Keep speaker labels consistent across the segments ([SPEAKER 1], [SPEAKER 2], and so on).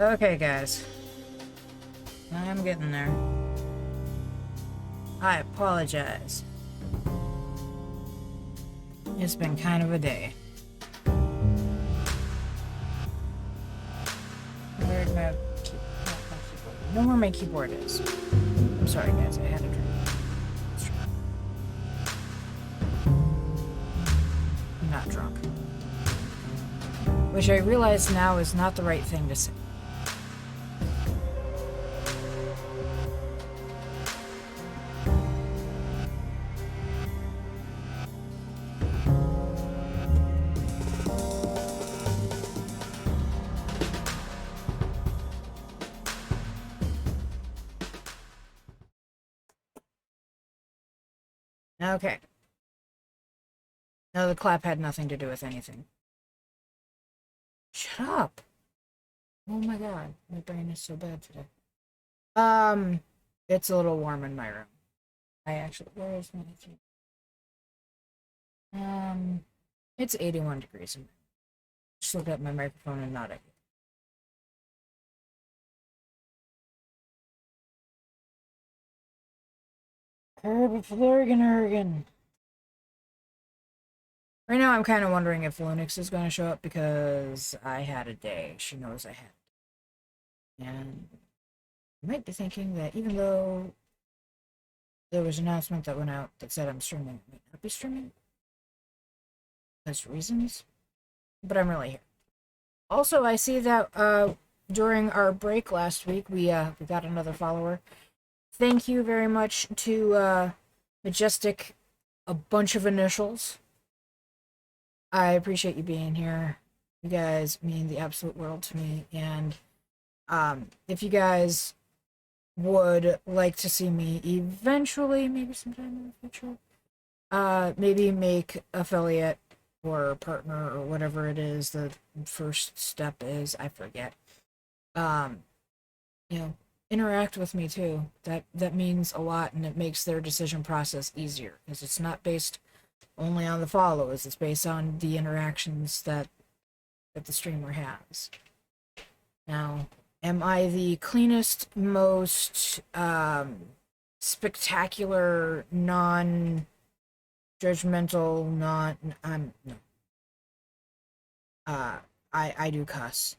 [SPEAKER 1] Okay, guys. I'm getting there. I apologize. It's been kind of a day. Where'd my keyboard? Know where my keyboard is. I'm sorry, guys. I had a drink. I'm not drunk. Which I realize now is not the right thing to say. Okay. No, the clap had nothing to do with anything. Shut up! Oh my god, my brain is so bad today. It's a little warm in my room. Where is my thing? It's 81 degrees in my room. Just look at my microphone and not at you. Ergen. Right now, I'm kind of wondering if Linux is going to show up because I had a day. She knows I had. And you might be thinking that even though there was an announcement that went out that said I'm streaming, I might not be streaming. There's reasons. But I'm really here. Also, I see that during our break last week, we got another follower. Thank you very much to Majestic, a bunch of initials. I appreciate you being here. You guys mean the absolute world to me. And if you guys would like to see me eventually, maybe sometime in the future, maybe make affiliate or partner or whatever it is the first step is, I forget. You know, interact with me too. That means a lot, and it makes their decision process easier because it's not based only on the follows. It's based on the interactions that the streamer has. Now, am I the cleanest, most spectacular, non-judgmental, no. I do cuss.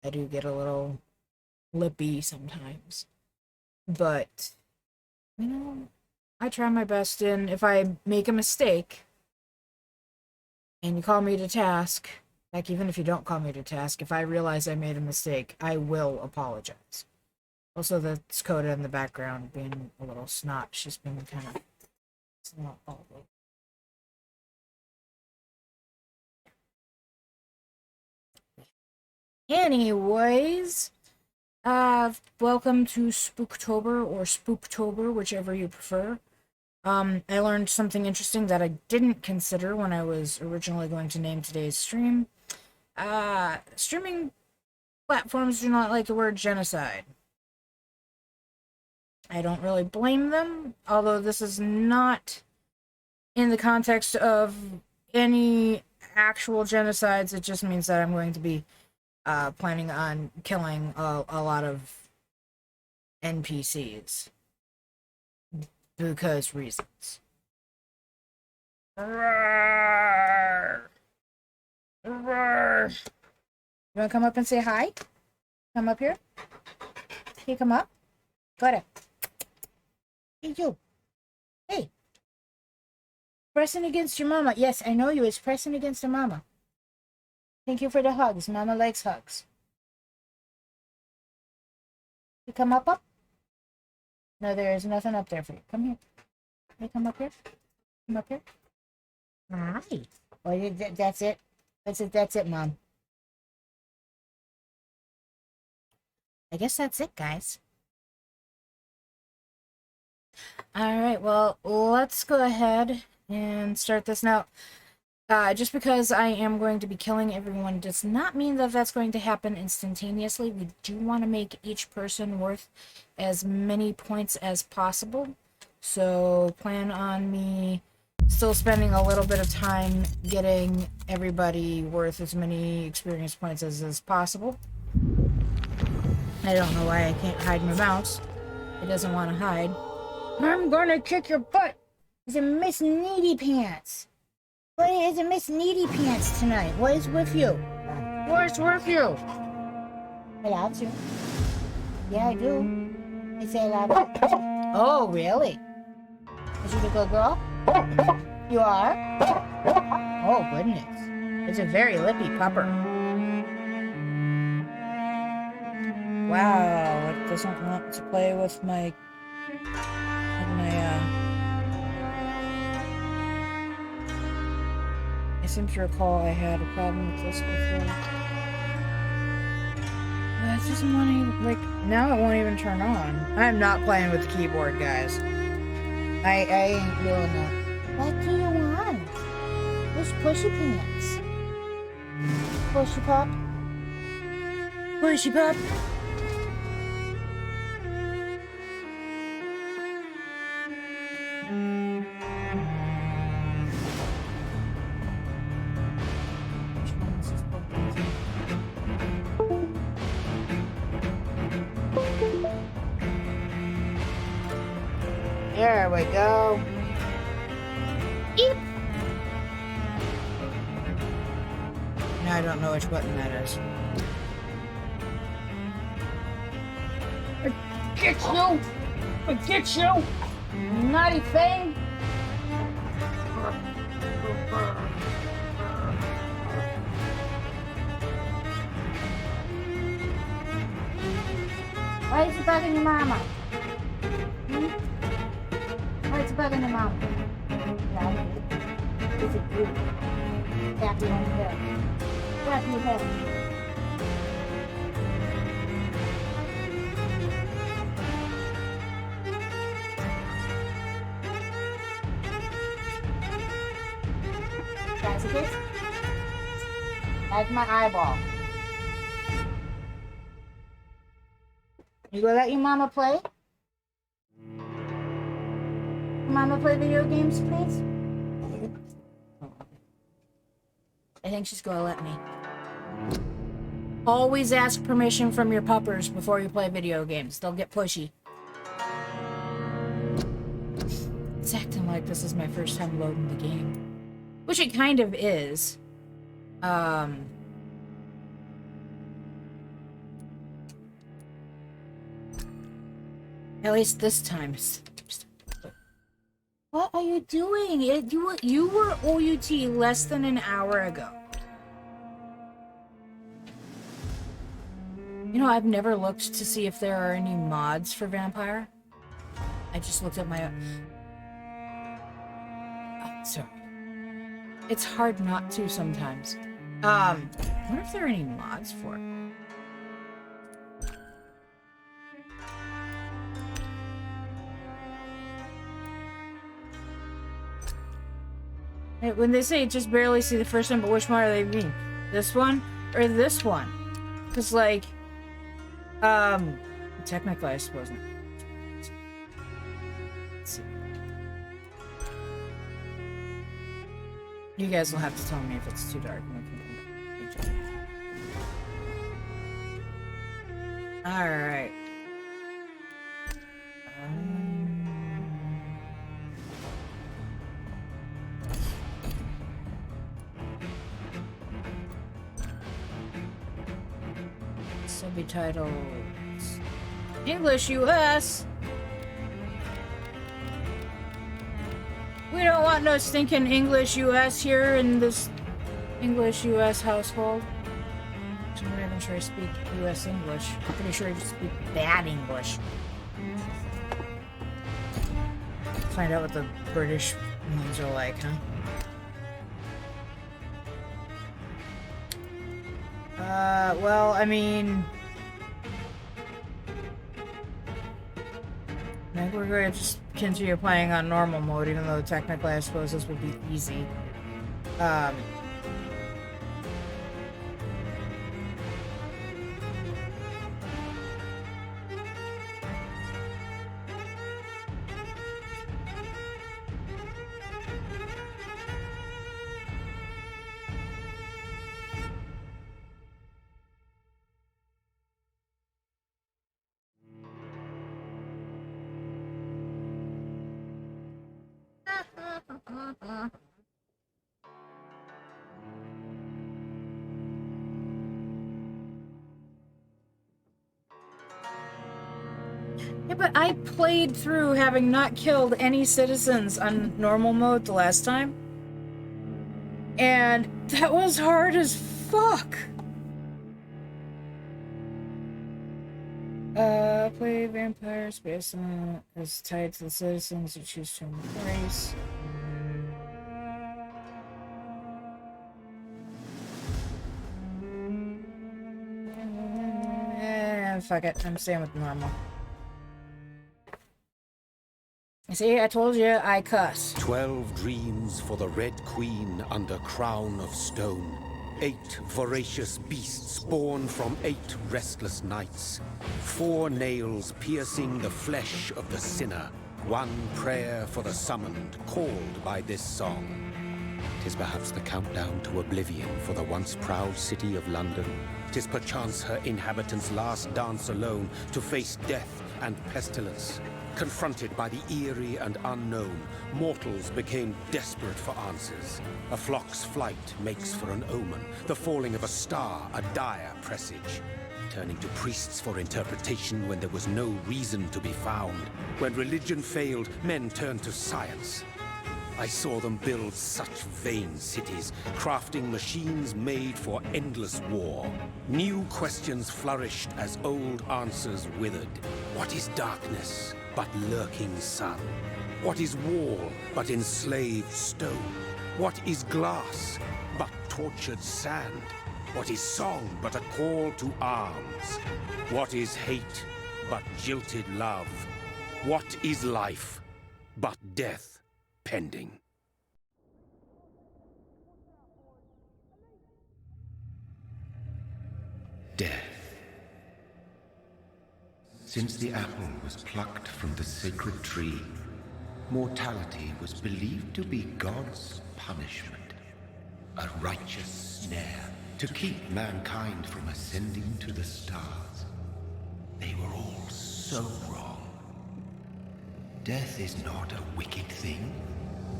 [SPEAKER 1] I do get a little lippy sometimes. But, you know, I try my best, and if I make a mistake and you call me to task, like even if you don't call me to task, if I realize I made a mistake, I will apologize. Also, that's Coda in the background being a little snot. She's been kind of snot all day. Anyways, welcome to Spooktober or Spooptober, whichever you prefer. I learned something interesting that I didn't consider when I was originally going to name today's stream. Streaming platforms do not like the word genocide. I don't really blame them, although this is not in the context of any actual genocides. It just means that I'm going to be planning on killing a lot of NPCs. Because reasons. Roar. Roar. You wanna come up and say hi? Come up here? Can you come up? Go ahead. Hey, you. Hey. Pressing against your mama. Yes, I know you. It's pressing against the mama. Thank you for the hugs. Mama likes hugs. You come up? No, there is nothing up there for you. Come here. Hey, come up here. Come up here. Hi. Oh, that's it. That's it, Mom. I guess that's it, guys. Alright, well, let's go ahead and start this now. Just because I am going to be killing everyone does not mean that that's going to happen instantaneously. We do want to make each person worth as many points as possible. So plan on me still spending a little bit of time getting everybody worth as many experience points as is possible. I don't know why I can't hide my mouse. It doesn't want to hide. I'm gonna kick your butt! It's a Miss Needy Pants! What is a Miss Needy Pants tonight? What is with you? What is with you? I love you. Yeah, I do. I say I love you. Oh, really? Is you the good girl? You are? Oh, goodness. It's a very lippy pupper. Wow, it doesn't want to play with my... I seem to recall I had a problem with this before. It doesn't want to, like, now it won't even turn on. I'm not playing with the keyboard, guys. I ain't doing that. What do you want? Where's Pushy Pants? Pushy Pup? Pushy Pup? There we go. Eep. Now I don't know which button that is. I get you! I get you! Naughty thing! Why is you bugging your mama? Why is you bugging your mama? Is it you? Tap you on the head. Tap your head. That's a kiss? That's my eyeball. You gonna let your mama play? Mama play video games, please? I think she's gonna let me. Always ask permission from your puppers before you play video games. They'll get pushy. It's acting like this is my first time loading the game. Which it kind of is. At least this time. What are you doing? You were OUT less than an hour ago. You know, I've never looked to see if there are any mods for Vampyr. I just looked at my... Oh, sorry. It's hard not to sometimes. I wonder if there are any mods for it. When they say just barely see the first one, but which one are they mean? This one or this one? Because, like, technically, I suppose not. Let's see. You guys will have to tell me if it's too dark. Alright. Subtitles. English US. We don't want no stinking English US here in this English US household. I'm not even sure I speak US English. I'm pretty sure I just speak bad English. Find out what the British ones are like, huh? Well, I mean... I think we're going to just continue playing on normal mode, even though technically I suppose this will be easy. Yeah, but I played through having not killed any citizens on normal mode the last time. And that was hard as fuck. Play vampires based on is tied to the citizens you choose to embrace. Fuck it, I'm staying with normal. See, I told you I cuss.
[SPEAKER 2] 12 dreams for the Red Queen under crown of stone. 8 voracious beasts born from 8 restless nights. 4 nails piercing the flesh of the sinner. 1 prayer for the summoned, called by this song. 'Tis perhaps the countdown to oblivion for the once proud city of London. 'Tis perchance her inhabitants' last dance alone to face death and pestilence. Confronted by the eerie and unknown, mortals became desperate for answers. A flock's flight makes for an omen, the falling of a star a dire presage. Turning to priests for interpretation when there was no reason to be found. When religion failed, men turned to science. I saw them build such vain cities, crafting machines made for endless war. New questions flourished as old answers withered. What is darkness but lurking sun? What is wall but enslaved stone? What is glass but tortured sand? What is song but a call to arms? What is hate but jilted love? What is life but death pending?
[SPEAKER 3] Death. Since the apple was plucked from the sacred tree, mortality was believed to be God's punishment, a righteous snare to keep mankind from ascending to the stars. They were all so wrong. Death is not a wicked thing,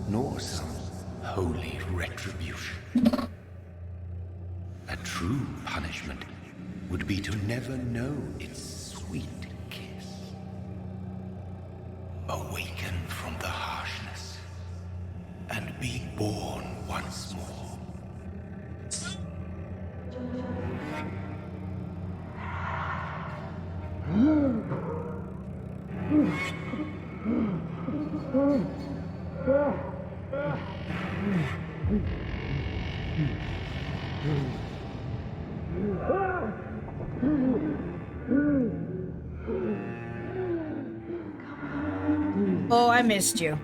[SPEAKER 3] nor some holy retribution. A true punishment would be to never know its sweet kiss. Awaken from the harshness and be born once more.
[SPEAKER 1] Oh, I missed you.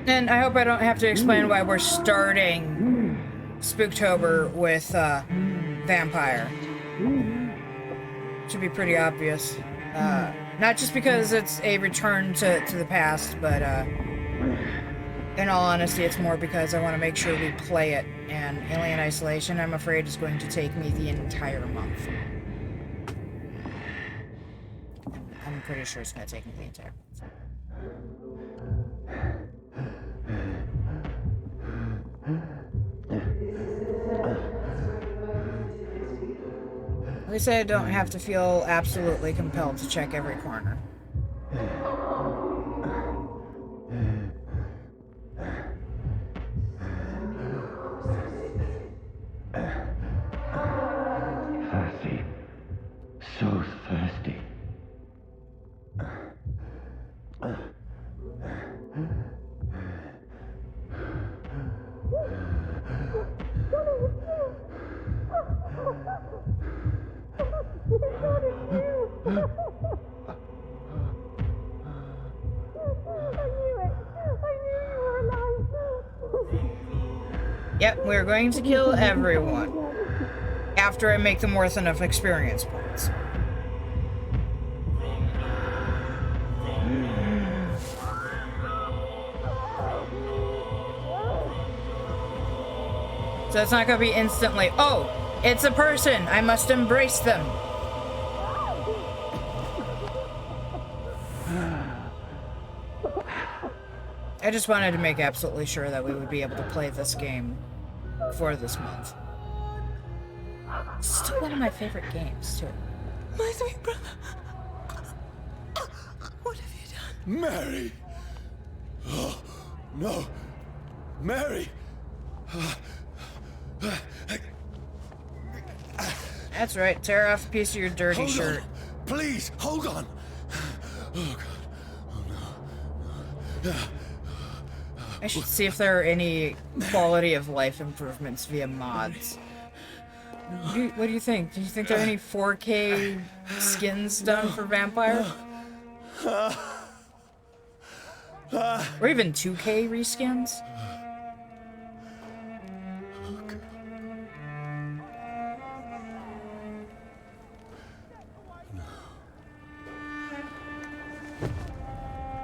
[SPEAKER 1] And I hope I don't have to explain why we're starting Spooktober with Vampyr. Should be pretty obvious. Not just because it's a return to the past, but in all honesty, it's more because I want to make sure we play it. And Alien Isolation, I'm afraid, is going to take me the entire month. I'm pretty sure it's going to take me the entire month. At least I don't have to feel absolutely compelled to check every corner.
[SPEAKER 3] Thirsty. So thirsty.
[SPEAKER 1] Yep, we're going to kill everyone. After I make them worth enough experience points. So it's not going to be instantly, oh, it's a person, I must embrace them. I just wanted to make absolutely sure that we would be able to play this game for this month. It's still one of my favorite games, too.
[SPEAKER 4] My sweet brother. What have you done?
[SPEAKER 5] Mary! Oh, no. Mary!
[SPEAKER 1] That's right. Tear off a piece of your dirty
[SPEAKER 5] Hold
[SPEAKER 1] shirt.
[SPEAKER 5] on. Please, hold on. Oh, God. Oh, no.
[SPEAKER 1] I should see if there are any quality of life improvements via mods. What do you think? Do you think there are any 4K skins done for Vampire? Or even 2K reskins?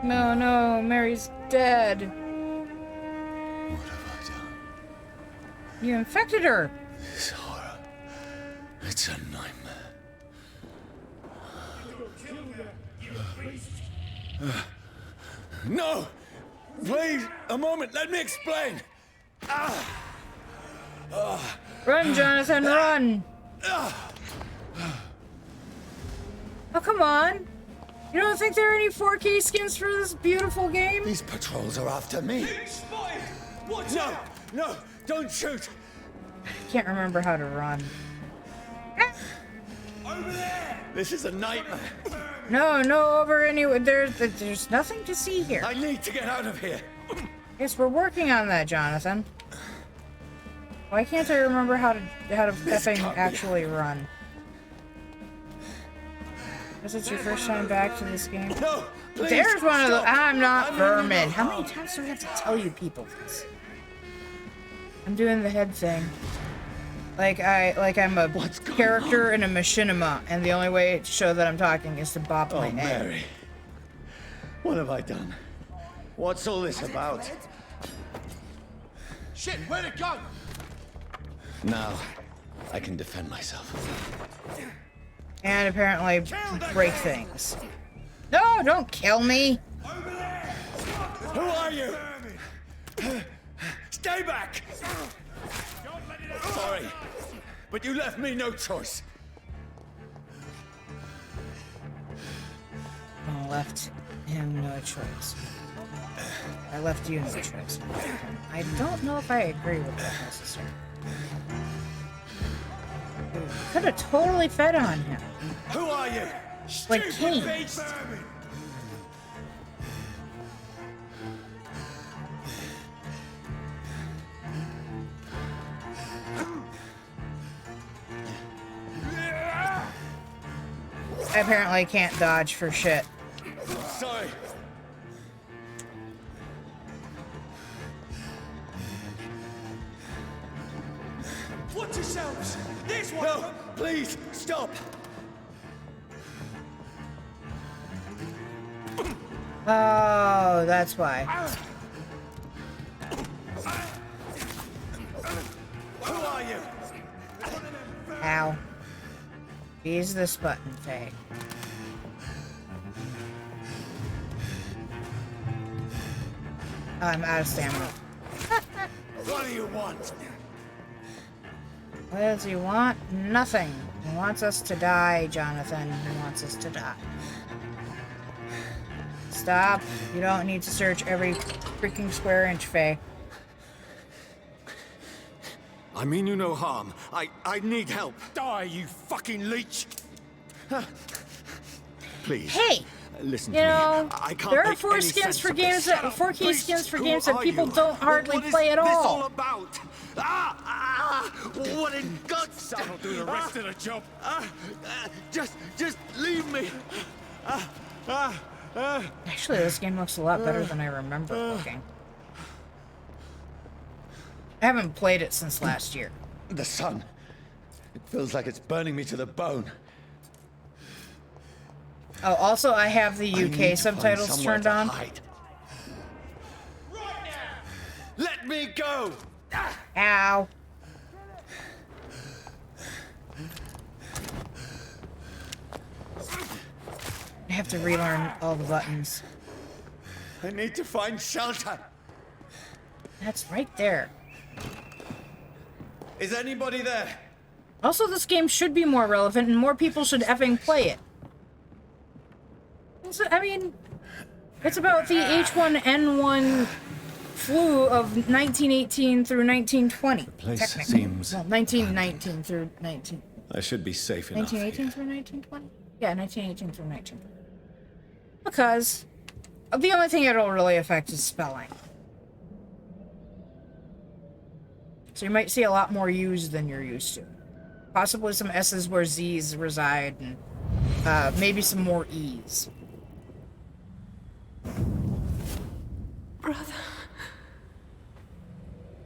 [SPEAKER 1] No, no, Mary's dead.
[SPEAKER 5] What have I done?
[SPEAKER 1] You infected her.
[SPEAKER 5] This horror. It's a nightmare. No! Please, a moment, let me explain!
[SPEAKER 1] Run, Jonathan, run! Oh, come on! You don't think there are any 4K skins for this beautiful game?
[SPEAKER 5] These patrols are after me. No, no, don't shoot!
[SPEAKER 1] I can't remember how to run.
[SPEAKER 5] Over there! This is a nightmare.
[SPEAKER 1] No, no, over anywhere. There's nothing to see here.
[SPEAKER 5] I need to get out of here.
[SPEAKER 1] Yes, we're working on that, Jonathan. Why can't I remember how to effing actually run? Is it your first time back to this game?
[SPEAKER 5] No, please,
[SPEAKER 1] There's one of the.
[SPEAKER 5] stop.
[SPEAKER 1] I'm not
[SPEAKER 5] I mean,
[SPEAKER 1] vermin.
[SPEAKER 5] no
[SPEAKER 1] How many
[SPEAKER 5] harm.
[SPEAKER 1] times do I have to tell you people this? I'm doing the head thing. Like I'm a
[SPEAKER 5] What's going
[SPEAKER 1] character in a machinima, and the only way to show that I'm talking is to bop my
[SPEAKER 5] Oh,
[SPEAKER 1] head.
[SPEAKER 5] Mary. What have I done? What's all this about?
[SPEAKER 6] Shit, where'd it go?
[SPEAKER 5] Now, I can defend myself.
[SPEAKER 1] And apparently break things. No, don't kill me!
[SPEAKER 5] Who are you? Stay back! Sorry, but you left me no choice.
[SPEAKER 1] I left him no choice. I left you no choice. I don't know if I agree with that necessarily. Could have totally fed on him.
[SPEAKER 5] Who are you?
[SPEAKER 1] Like King.
[SPEAKER 5] Beast!
[SPEAKER 1] I apparently can't dodge for shit.
[SPEAKER 5] Sorry.
[SPEAKER 6] Watch yourselves! This one!
[SPEAKER 5] No, please, stop!
[SPEAKER 1] Oh, that's why.
[SPEAKER 5] Who are you?
[SPEAKER 1] Ow. Use this button, Faye. Oh, I'm out of stamina.
[SPEAKER 5] What do you want?
[SPEAKER 1] What does he want? Nothing. He wants us to die, Jonathan. He wants us to die. Stop. You don't need to search every freaking square inch, Faye.
[SPEAKER 5] I mean you no harm. I need help. Die, you fucking leech! Please.
[SPEAKER 1] Hey!
[SPEAKER 5] Listen
[SPEAKER 1] You
[SPEAKER 5] to
[SPEAKER 1] know,
[SPEAKER 5] me. I can't
[SPEAKER 1] there are
[SPEAKER 5] make
[SPEAKER 1] 4
[SPEAKER 5] any
[SPEAKER 1] skins
[SPEAKER 5] sense
[SPEAKER 1] for
[SPEAKER 5] of
[SPEAKER 1] games
[SPEAKER 5] this.
[SPEAKER 1] that 4K
[SPEAKER 5] Please,
[SPEAKER 1] skins for
[SPEAKER 5] who
[SPEAKER 1] games that
[SPEAKER 5] are
[SPEAKER 1] people
[SPEAKER 5] you?
[SPEAKER 1] don't hardly
[SPEAKER 5] What is
[SPEAKER 1] play at
[SPEAKER 5] this
[SPEAKER 1] all.
[SPEAKER 5] all about? What in God's
[SPEAKER 6] That'll do the rest of the job.
[SPEAKER 5] just leave me.
[SPEAKER 1] Actually, this game looks a lot better than I remember looking. I haven't played it since last year.
[SPEAKER 5] The sun. It feels like it's burning me to the bone.
[SPEAKER 1] Oh, also, I have the
[SPEAKER 5] I need
[SPEAKER 1] UK
[SPEAKER 5] to find
[SPEAKER 1] subtitles
[SPEAKER 5] somewhere
[SPEAKER 1] turned
[SPEAKER 5] to
[SPEAKER 1] on.
[SPEAKER 5] hide. Let me go!
[SPEAKER 1] Ow. I have to relearn all the buttons.
[SPEAKER 5] I need to find shelter.
[SPEAKER 1] That's right there.
[SPEAKER 5] Is anybody there?
[SPEAKER 1] Also, this game should be more relevant and more people should effing play it. I mean, it's about the H1N1 flu of 1918 through 1920.
[SPEAKER 5] Place
[SPEAKER 1] technically.
[SPEAKER 5] seems
[SPEAKER 1] Well, 1919 through 19...
[SPEAKER 5] I should be safe enough
[SPEAKER 1] 1918
[SPEAKER 5] here.
[SPEAKER 1] through 1920? Yeah, 1918 through 1920. Because the only thing it'll really affect is spelling. So you might see a lot more U's than you're used to. Possibly some S's where Z's reside, and maybe some more E's.
[SPEAKER 4] Brother,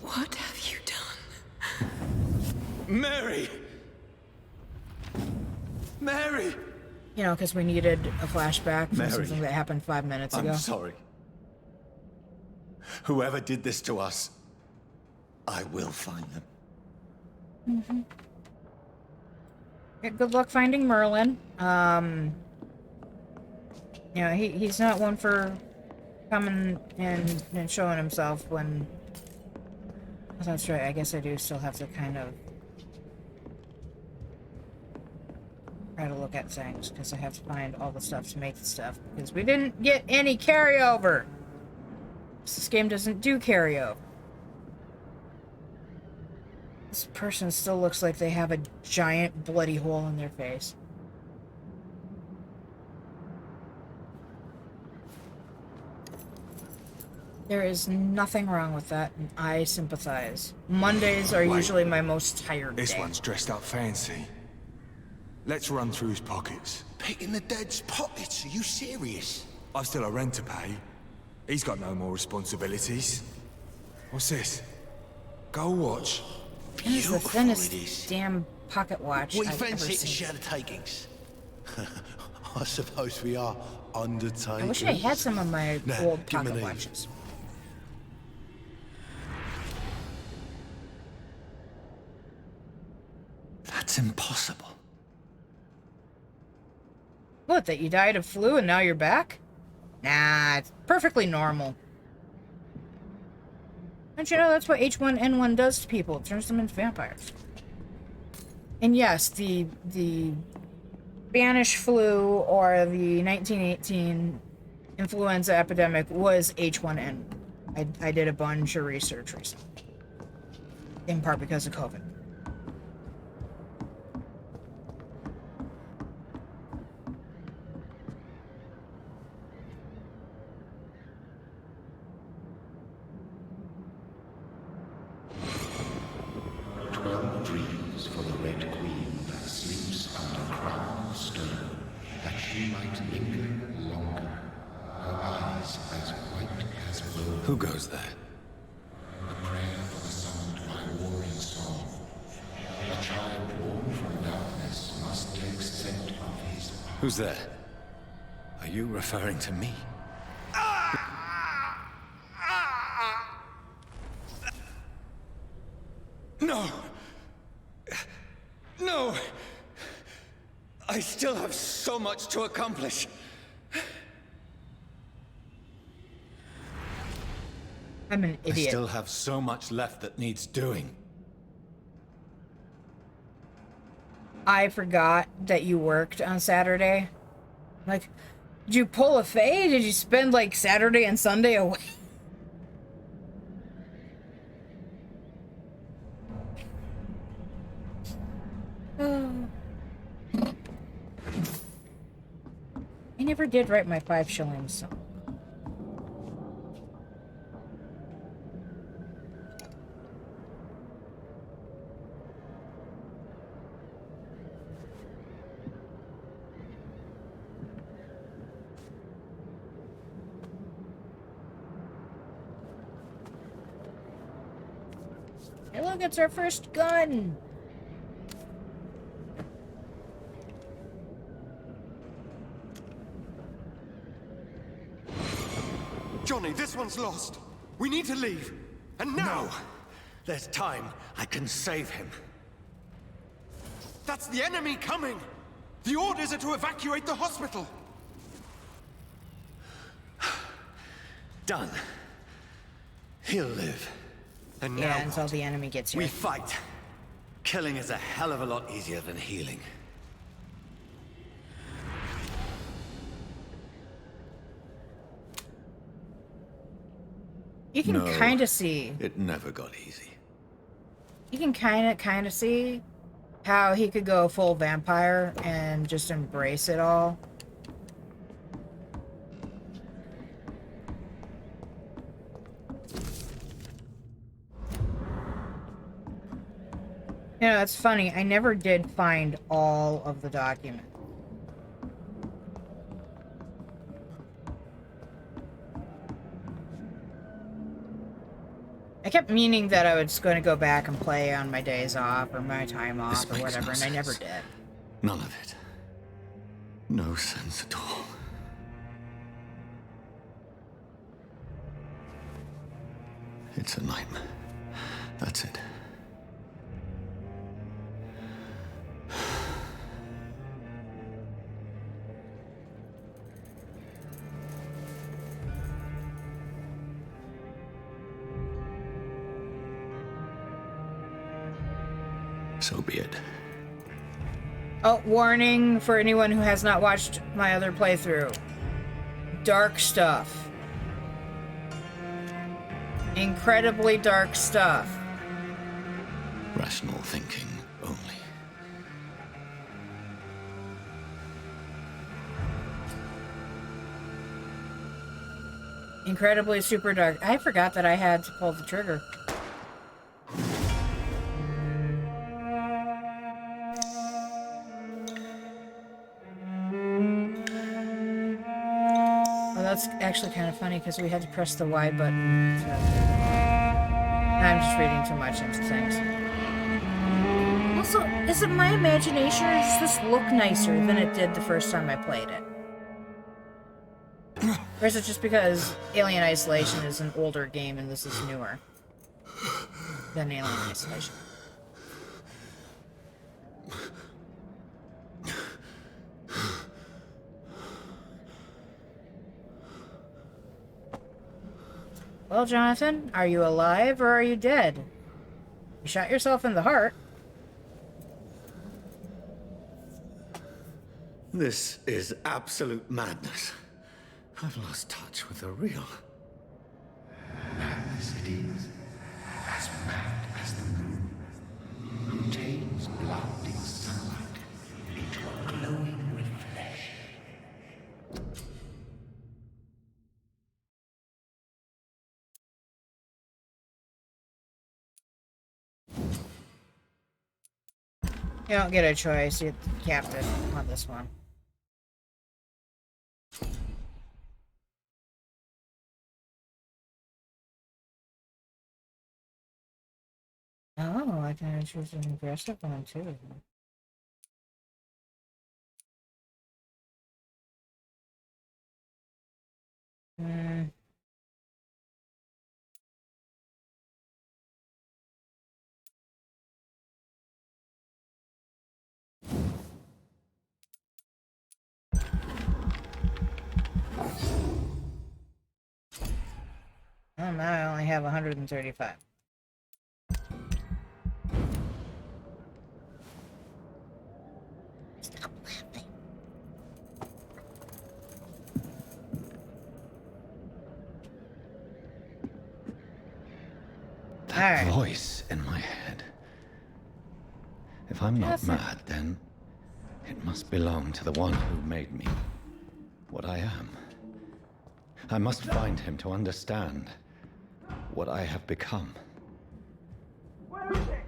[SPEAKER 4] what have you done?
[SPEAKER 5] Mary! Mary!
[SPEAKER 1] You know, because we needed a flashback from
[SPEAKER 5] Mary,
[SPEAKER 1] something that happened 5 minutes ago.
[SPEAKER 5] I'm sorry. Whoever did this to us, I will find them.
[SPEAKER 1] Mm-hmm. Yeah, good luck finding Merlin. You know, he's not one for coming and showing himself when... Oh, that's right, I guess I do still have to kind of try to look at things, because I have to find all the stuff to make the stuff, because we didn't get any carryover! This game doesn't do carryover. This person still looks like they have a giant bloody hole in their face. There is nothing wrong with that, and I sympathize. Mondays are usually my most tired
[SPEAKER 6] This
[SPEAKER 1] day.
[SPEAKER 6] one's dressed up fancy. Let's run through his pockets.
[SPEAKER 7] Picking the dead's pockets? Are you serious?
[SPEAKER 6] I've still a rent to pay. He's got no more responsibilities. What's this? Gold watch.
[SPEAKER 1] That is the
[SPEAKER 7] Beautiful
[SPEAKER 1] thinnest
[SPEAKER 7] it is.
[SPEAKER 1] damn pocket watch
[SPEAKER 7] We
[SPEAKER 1] I've ever
[SPEAKER 7] fancy it to
[SPEAKER 1] seen.
[SPEAKER 7] share the takings. I suppose we are undertakers.
[SPEAKER 1] I wish I had some of my
[SPEAKER 7] Nah,
[SPEAKER 1] old
[SPEAKER 7] give me
[SPEAKER 1] pocket
[SPEAKER 7] an E.
[SPEAKER 1] watches.
[SPEAKER 7] That's impossible.
[SPEAKER 1] What, that you died of flu and now you're back? Nah, it's perfectly normal. Don't you know that's what H1N1 does to people? It turns them into vampires. And yes, the Spanish flu or the 1918 influenza epidemic was H1N1. I did a bunch of research recently. In part because of COVID.
[SPEAKER 3] Dreams for the Red Queen that sleeps under crown of stone, that she might linger longer, her eyes as white as wool.
[SPEAKER 5] Who goes there?
[SPEAKER 3] A prayer for the summoned by warring song. A child born from darkness must take scent of his heart.
[SPEAKER 5] Who's there? Are you referring to me? No! No! I still have so much to accomplish.
[SPEAKER 1] I'm an
[SPEAKER 5] I
[SPEAKER 1] idiot.
[SPEAKER 5] still have so much left that needs doing.
[SPEAKER 1] I forgot that you worked on Saturday. Like, did you pull a Faye? Did you spend, like, Saturday and Sunday away? I never did write my 5 shillings song. Hey, look, it's our first gun!
[SPEAKER 5] Johnny, this one's lost. We need to leave. And now! No. There's time. I can save him. That's the enemy coming! The orders are to evacuate the hospital! Done. He'll live. And
[SPEAKER 1] Yeah,
[SPEAKER 5] now
[SPEAKER 1] until
[SPEAKER 5] what?
[SPEAKER 1] the enemy gets here.
[SPEAKER 5] We fight. Killing is a hell of a lot easier than healing.
[SPEAKER 1] You can
[SPEAKER 5] No,
[SPEAKER 1] kind of see.
[SPEAKER 5] It never got easy.
[SPEAKER 1] You can kind of see how he could go full vampire and just embrace it all. You know, it's funny. I never did find all of the documents. I kept meaning that I was going to go back and play on my days off or my time off or whatever, and I never did.
[SPEAKER 5] None of it. No sense at all. It's a nightmare. That's it. So be it.
[SPEAKER 1] Oh, warning for anyone who has not watched my other playthrough. Dark stuff. Incredibly dark stuff.
[SPEAKER 5] Rational thinking only.
[SPEAKER 1] Incredibly super dark. I forgot that I had to pull the trigger. Well, that's actually kind of funny because we had to press the Y button. I'm just reading too much into things. Also, is it my imagination or does this look nicer than it did the first time I played it? Or is it just because Alien Isolation is an older game and this is newer than Alien Isolation? Well, Jonathan, are you alive or are you dead? You shot yourself in the heart.
[SPEAKER 5] This is absolute madness. I've lost touch with the real.
[SPEAKER 3] Madness it is, as mad as the moon, who tames blinding sunlight into a glowing reflection.
[SPEAKER 1] You don't get a choice. You're the captain on this one. Oh, I can choose an aggressive one too. Hmm. Oh, now I only have 135. Stop laughing.
[SPEAKER 2] That
[SPEAKER 1] Alright.
[SPEAKER 2] voice in my head. If I'm not
[SPEAKER 1] Yes,
[SPEAKER 2] mad, then it must belong to the one who made me what I am. I must find him to understand what I have become.
[SPEAKER 8] Where is it?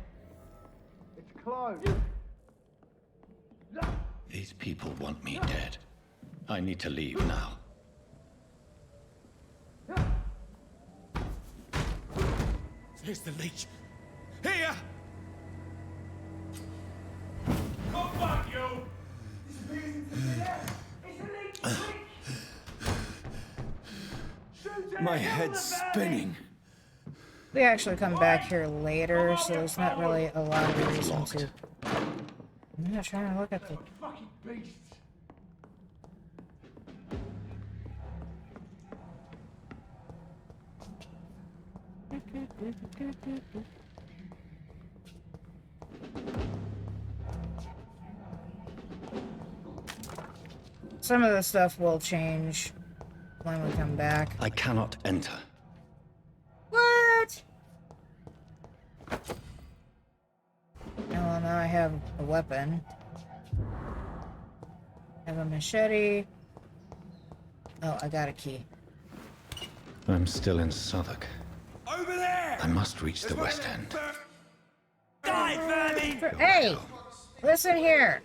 [SPEAKER 8] It's closed.
[SPEAKER 2] These people want me dead. I need to leave now.
[SPEAKER 5] Here's the leech. Here!
[SPEAKER 8] Come back, you!
[SPEAKER 5] My head's spinning.
[SPEAKER 1] We actually come back here later, so there's not really a lot of reason to. I'm not trying to look at the.
[SPEAKER 8] Fucking beasts!
[SPEAKER 1] Some of the stuff will change when we come back.
[SPEAKER 3] I cannot enter.
[SPEAKER 1] What? Well, now I have a weapon. I have a machete. Oh, I got a key.
[SPEAKER 3] I'm still in Southwark.
[SPEAKER 6] Over there!
[SPEAKER 3] I must reach the West End.
[SPEAKER 6] Die, Vermin!
[SPEAKER 1] Hey! Listen here!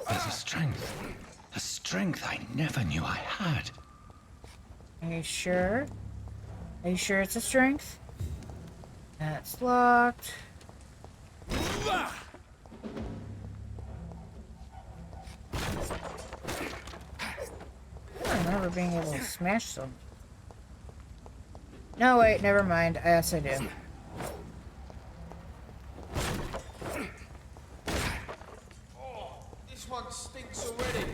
[SPEAKER 3] There's a strength I never knew I had.
[SPEAKER 1] Are you sure? Are you sure it's a strength? That's locked. I don't remember being able to smash them. No, wait, never mind. Yes, I do.
[SPEAKER 8] Oh, this one stinks already.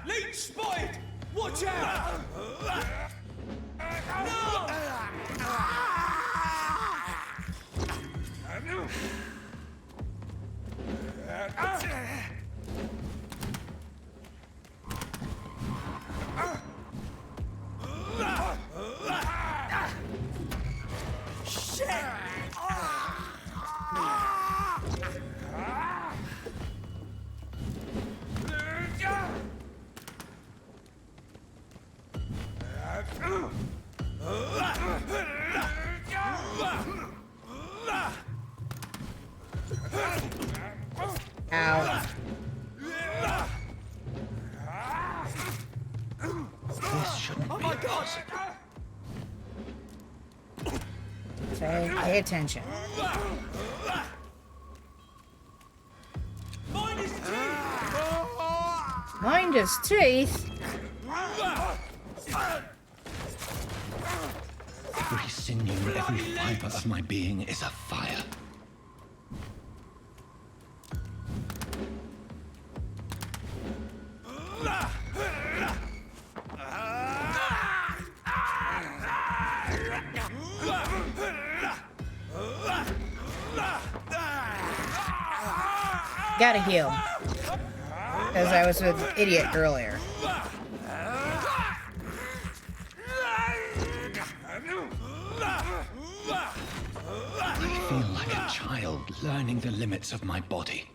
[SPEAKER 6] Leech spotted! Watch out!
[SPEAKER 1] Ow.
[SPEAKER 3] This shouldn't be possible.
[SPEAKER 1] Pay attention. Mind his teeth?
[SPEAKER 3] Every sinew, every fiber of my being is afire.
[SPEAKER 1] Gotta heal. Because I was an idiot earlier.
[SPEAKER 3] I feel like a child learning the limits of my body.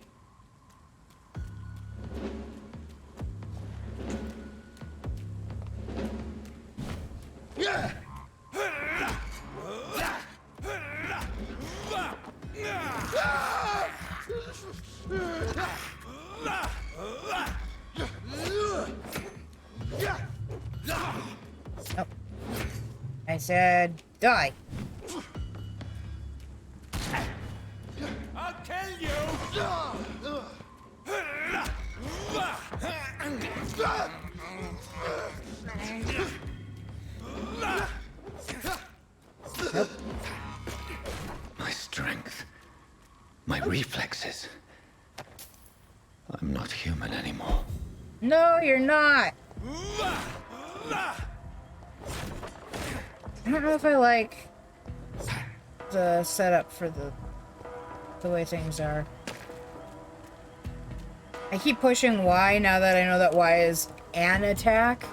[SPEAKER 1] Oh. I said, die.
[SPEAKER 6] I'll kill you!
[SPEAKER 3] My strength, my reflexes. I'm not human anymore.
[SPEAKER 1] No, you're not. I don't know if I like the setup for the way things are. I keep pushing Y now that I know that Y is an attack.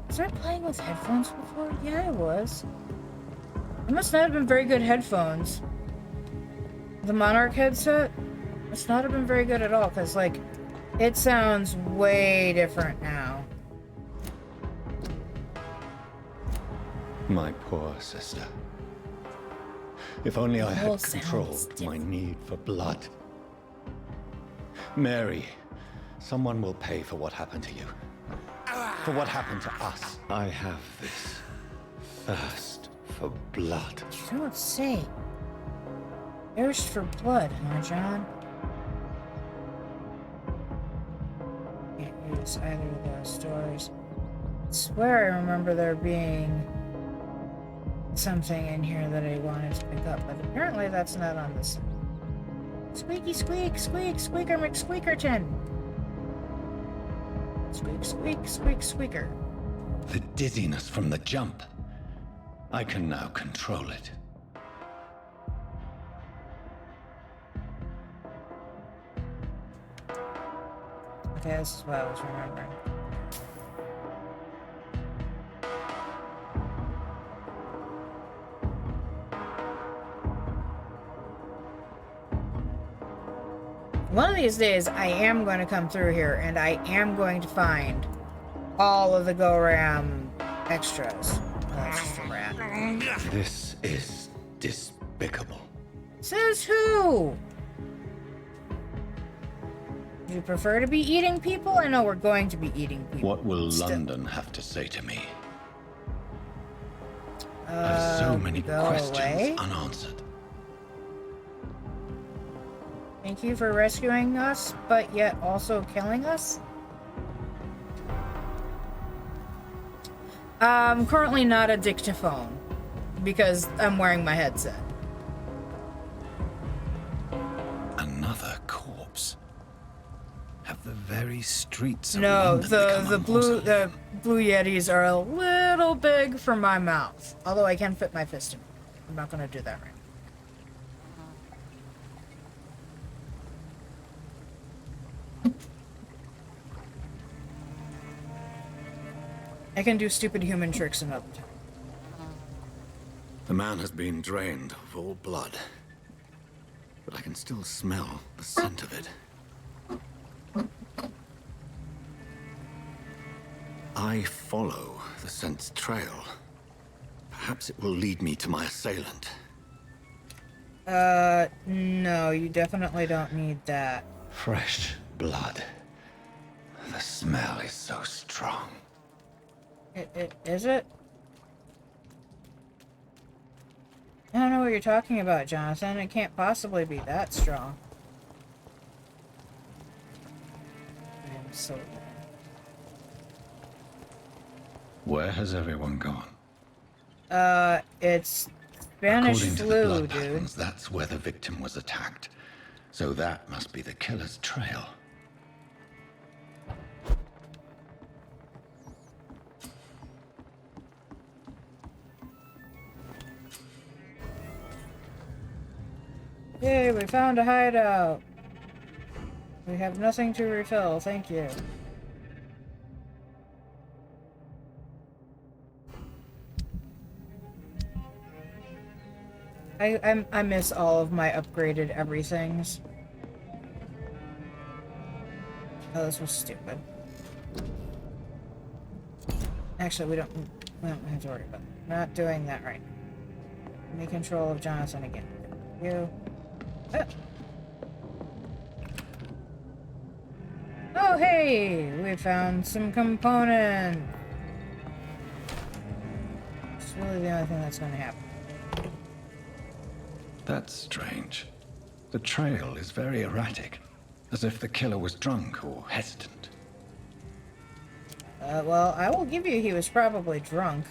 [SPEAKER 1] Was I playing with headphones before? Yeah, I was. I must not have been very good headphones. The Monarch headset must not have been very good at all, because, like, it sounds way different now.
[SPEAKER 3] My poor sister. If only I
[SPEAKER 1] All
[SPEAKER 3] had
[SPEAKER 1] sounds
[SPEAKER 3] controlled my need for blood. Mary, someone will pay for what happened to you. For what happened to us. I have this thirst for blood.
[SPEAKER 1] You don't say. Thirst for blood, huh, John? Can't use either of those doors. swear I remember there being something in here that I wanted to pick up, but apparently that's not on this. Squeaky squeak, squeak, squeaker McSqueakerton. Squeak, squeak, squeak, squeaker.
[SPEAKER 3] The dizziness from the jump. I can now control it.
[SPEAKER 1] Okay, this is what I was remembering. One of these days, I am going to come through here, and I am going to find all of the Go-Ram extras. Oh, that's just a rat.
[SPEAKER 3] This is despicable.
[SPEAKER 1] Says who? Do you prefer to be eating people? I know we're going to be eating people.
[SPEAKER 3] What will London have to say to me? I have so many questions unanswered.
[SPEAKER 1] Thank you for rescuing us, but yet also killing us. I'm currently not a dictaphone because I'm wearing my headset.
[SPEAKER 3] Another corpse. Have the very streets of
[SPEAKER 1] No,
[SPEAKER 3] London become a mausoleum?
[SPEAKER 1] the blue yetis are a little big for my mouth. Although I can fit my fist in. I'm not gonna do that right. I can do stupid human tricks another time.
[SPEAKER 3] The man has been drained of all blood, but I can still smell the scent of it. I follow the scent's trail. Perhaps it will lead me to my assailant.
[SPEAKER 1] No, you definitely don't need that.
[SPEAKER 3] Fresh blood. The smell is so strong.
[SPEAKER 1] Is it? I don't know what you're talking about, Jonathan. It can't possibly be that strong. I am so bad.
[SPEAKER 3] Where has everyone gone?
[SPEAKER 1] It's Spanish
[SPEAKER 3] According to the
[SPEAKER 1] flu,
[SPEAKER 3] blood
[SPEAKER 1] dude.
[SPEAKER 3] patterns, that's where the victim was attacked. So that must be the killer's trail.
[SPEAKER 1] Yay, we found a hideout. We have nothing to refill, thank you. I miss all of my upgraded everythings. Oh, this was stupid. Actually, we don't have to worry about it. We're not doing that right now. Take control of Jonathan again. You. Ah. Oh, hey! We found some component. It's really the only thing that's going to happen.
[SPEAKER 3] That's strange. The trail is very erratic, as if the killer was drunk or hesitant.
[SPEAKER 1] Well, I will give you he was probably drunk.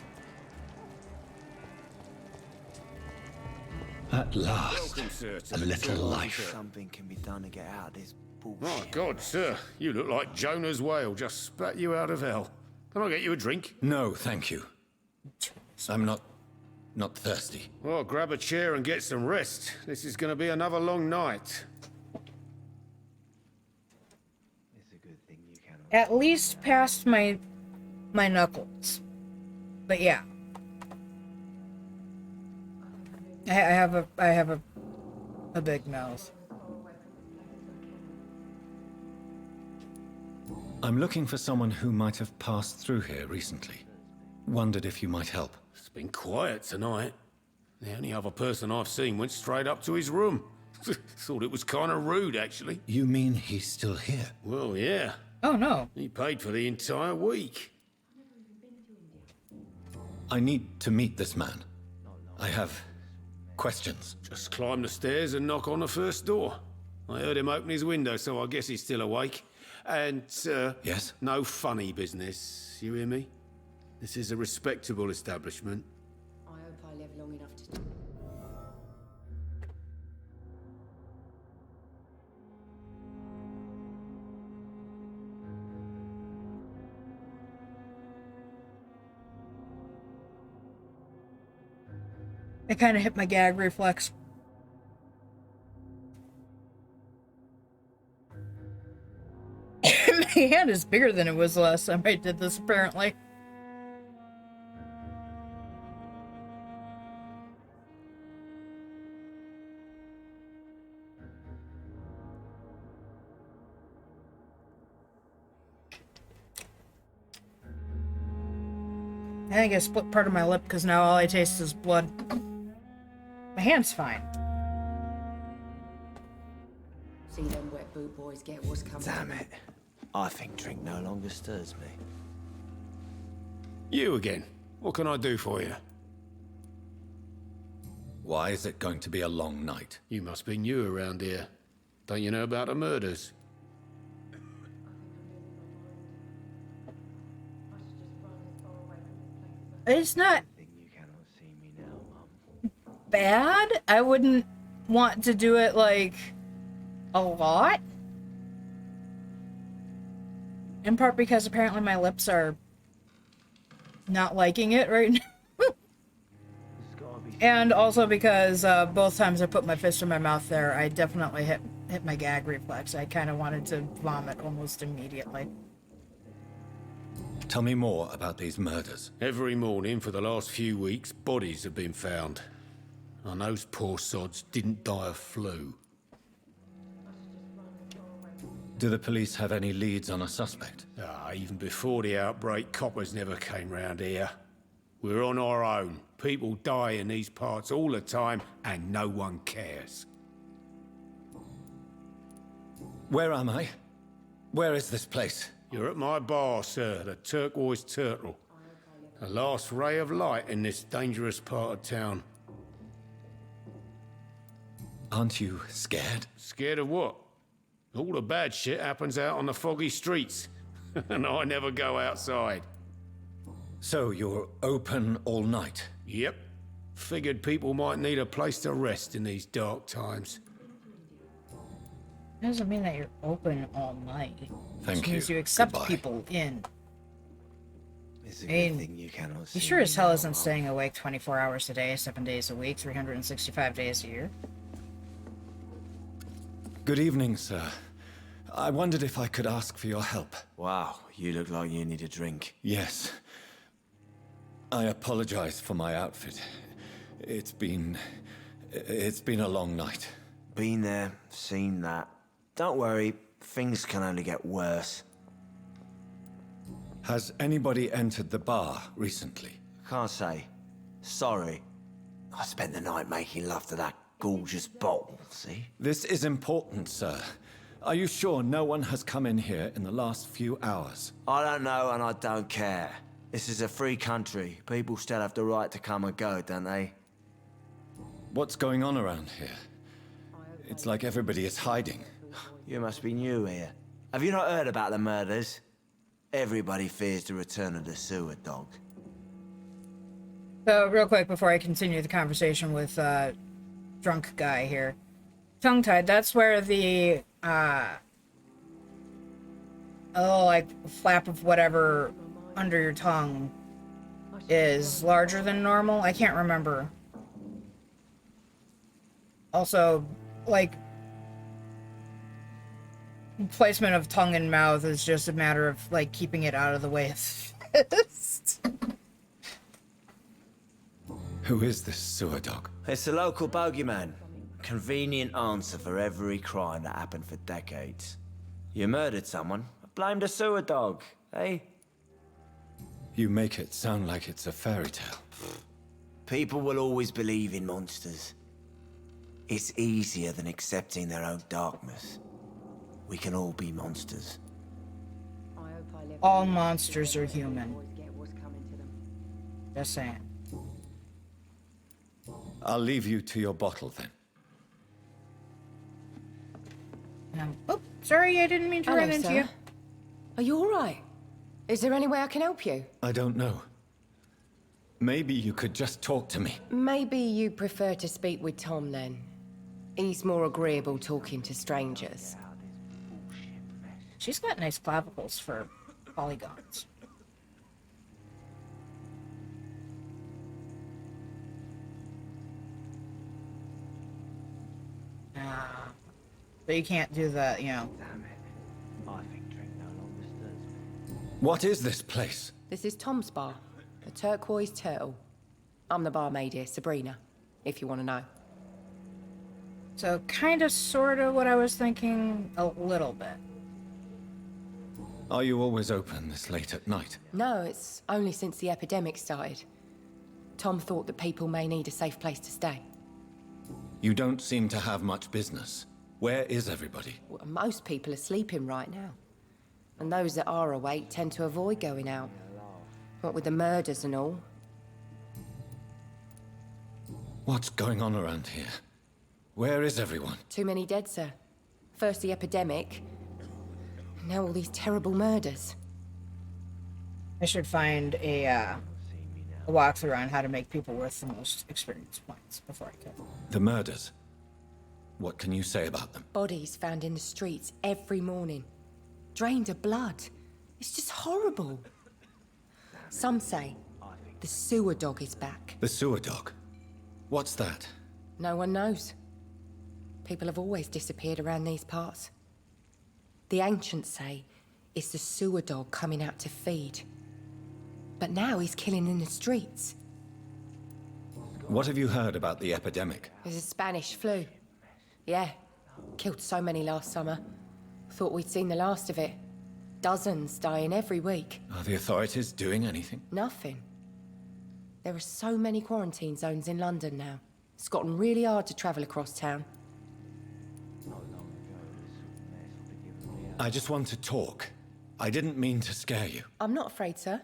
[SPEAKER 3] At last,
[SPEAKER 2] Welcome, sir, to
[SPEAKER 3] a
[SPEAKER 2] the
[SPEAKER 3] little
[SPEAKER 2] Zoo.
[SPEAKER 3] life.
[SPEAKER 9] Something can be done to get out of this bullshit.
[SPEAKER 2] My God, sir, you look like Jonah's whale just spat you out of hell. Can I get you a drink?
[SPEAKER 3] No, thank you. I'm not thirsty.
[SPEAKER 2] Well, grab a chair and get some rest. This is going to be another long night.
[SPEAKER 9] It's a good thing you can.
[SPEAKER 1] At least past my knuckles. But yeah. I have a big mouth.
[SPEAKER 3] I'm looking for someone who might have passed through here recently. Wondered if you might help.
[SPEAKER 2] It's been quiet tonight. The only other person I've seen went straight up to his room. Thought it was kind of rude, actually.
[SPEAKER 3] You mean he's still here?
[SPEAKER 2] Well, yeah.
[SPEAKER 1] Oh no.
[SPEAKER 2] He paid for the entire week.
[SPEAKER 3] I need to meet this man. I have questions.
[SPEAKER 2] Just climb the stairs and knock on the first door. I heard him open his window, so I guess he's still awake. And,
[SPEAKER 3] Yes?
[SPEAKER 2] no funny business. You hear me? This is a respectable establishment.
[SPEAKER 4] I hope I live long enough to...
[SPEAKER 1] It kind of hit my gag reflex. My hand is bigger than it was the last time I did this, apparently. I think I split part of my lip because now all I taste is blood. My hand's fine.
[SPEAKER 4] See them wet boot boys get what's coming.
[SPEAKER 9] Damn it. I think drink no longer stirs me.
[SPEAKER 2] You again. What can I do for you?
[SPEAKER 10] Why is it going to be a long night?
[SPEAKER 2] You must be new around here. Don't you know about the murders?
[SPEAKER 1] It's not
[SPEAKER 9] Good thing you cannot see me now, Mum.
[SPEAKER 1] bad. I wouldn't want to do it, like, a lot. In part because apparently my lips are not liking it right now.
[SPEAKER 9] There's gotta be
[SPEAKER 1] And also because both times I put my fist in my mouth there, I definitely hit my gag reflex. I kind of wanted to vomit almost immediately.
[SPEAKER 10] Tell me more about these murders.
[SPEAKER 2] Every morning for the last few weeks, bodies have been found. And those poor sods didn't die of flu.
[SPEAKER 10] Do the police have any leads on a suspect?
[SPEAKER 2] Even before the outbreak, coppers never came round here. We're on our own. People die in these parts all the time, and no one cares.
[SPEAKER 10] Where am I? Where is this place?
[SPEAKER 2] You're at my bar, sir, the Turquoise Turtle. The last ray of light in this dangerous part of town.
[SPEAKER 10] Aren't you scared?
[SPEAKER 2] Scared of what? All the bad shit happens out on the foggy streets, and I never go outside.
[SPEAKER 10] So you're open all night?
[SPEAKER 2] Yep. Figured people might need a place to rest in these dark times.
[SPEAKER 1] It doesn't mean that you're open all night.
[SPEAKER 10] Thank
[SPEAKER 1] It means
[SPEAKER 10] you.
[SPEAKER 1] you accept
[SPEAKER 10] Goodbye.
[SPEAKER 1] people in.
[SPEAKER 9] It's a
[SPEAKER 1] I mean,
[SPEAKER 9] good thing you cannot see
[SPEAKER 1] You sure as hell
[SPEAKER 9] me
[SPEAKER 1] isn't
[SPEAKER 9] now,
[SPEAKER 1] staying awake 24 hours a day, 7 days a week, 365 days a year.
[SPEAKER 10] Good evening, sir. I wondered if I could ask for your help.
[SPEAKER 9] Wow, you look like you need a drink.
[SPEAKER 10] Yes. I apologize for my outfit. It's been a long night.
[SPEAKER 9] Been there, seen that. Don't worry, things can only get worse.
[SPEAKER 10] Has anybody entered the bar recently?
[SPEAKER 9] Can't say. Sorry. I spent the night making love to that gorgeous bottle, see?
[SPEAKER 10] This is important, sir. Are you sure no one has come in here in the last few hours?
[SPEAKER 9] I don't know and I don't care. This is a free country. People still have the right to come and go, don't they?
[SPEAKER 10] What's going on around here? It's like everybody is hiding.
[SPEAKER 9] You must be new here. Have you not heard about the murders? Everybody fears the return of the sewer dog.
[SPEAKER 1] So, real quick before I continue the conversation with drunk guy here. Tongue-tied, that's where the like flap of whatever under your tongue is larger than normal. I can't remember. Also, like, placement of tongue in mouth is just a matter of, like, keeping it out of the way of fist.
[SPEAKER 10] Who is this sewer dog?
[SPEAKER 9] It's a local bogeyman. Convenient answer for every crime that happened for decades. You murdered someone, blame the sewer dog, eh?
[SPEAKER 10] You make it sound like it's a fairy tale.
[SPEAKER 9] People will always believe in monsters. It's easier than accepting their own darkness. We can all be monsters.
[SPEAKER 1] All monsters are human. Just saying.
[SPEAKER 10] I'll leave you to your bottle then.
[SPEAKER 1] Oh, sorry, I didn't mean to run into you.
[SPEAKER 4] Are you all right? Is there any way I can help you?
[SPEAKER 10] I don't know. Maybe you could just talk to me.
[SPEAKER 4] Maybe you prefer to speak with Tom then. He's more agreeable talking to strangers.
[SPEAKER 1] She's got nice clavicles for polygons. But you can't do the, you know.
[SPEAKER 10] What is this place?
[SPEAKER 4] This is Tom's bar, the Turquoise Turtle. I'm the barmaid here, Sabrina, if you want to know.
[SPEAKER 1] So kind of, sort of what I was thinking a little bit.
[SPEAKER 10] Are you always open this late at night?
[SPEAKER 4] No, it's only since the epidemic started. Tom thought that people may need a safe place to stay.
[SPEAKER 10] You don't seem to have much business. Where is everybody?
[SPEAKER 4] Well, most people are sleeping right now. And those that are awake tend to avoid going out. What with the murders and all.
[SPEAKER 10] What's going on around here? Where is everyone?
[SPEAKER 4] Too many dead, sir. First the epidemic, and now all these terrible murders.
[SPEAKER 1] I should find a walkthrough on how to make people worth the most experience points before I kill them.
[SPEAKER 10] The murders. What can you say about them?
[SPEAKER 4] Bodies found in the streets every morning. Drained of blood. It's just horrible. Some say the sewer dog is back.
[SPEAKER 10] The sewer dog? What's that?
[SPEAKER 4] No one knows. People have always disappeared around these parts. The ancients say it's the sewer dog coming out to feed. But now he's killing in the streets.
[SPEAKER 10] What have you heard about the epidemic?
[SPEAKER 4] There's a Spanish flu. Yeah, killed so many last summer. Thought we'd seen the last of it. Dozens dying every week.
[SPEAKER 10] Are the authorities doing anything?
[SPEAKER 4] Nothing. There are so many quarantine zones in London now. It's gotten really hard to travel across town.
[SPEAKER 10] I just want to talk. I didn't mean to scare you.
[SPEAKER 4] I'm not afraid, sir.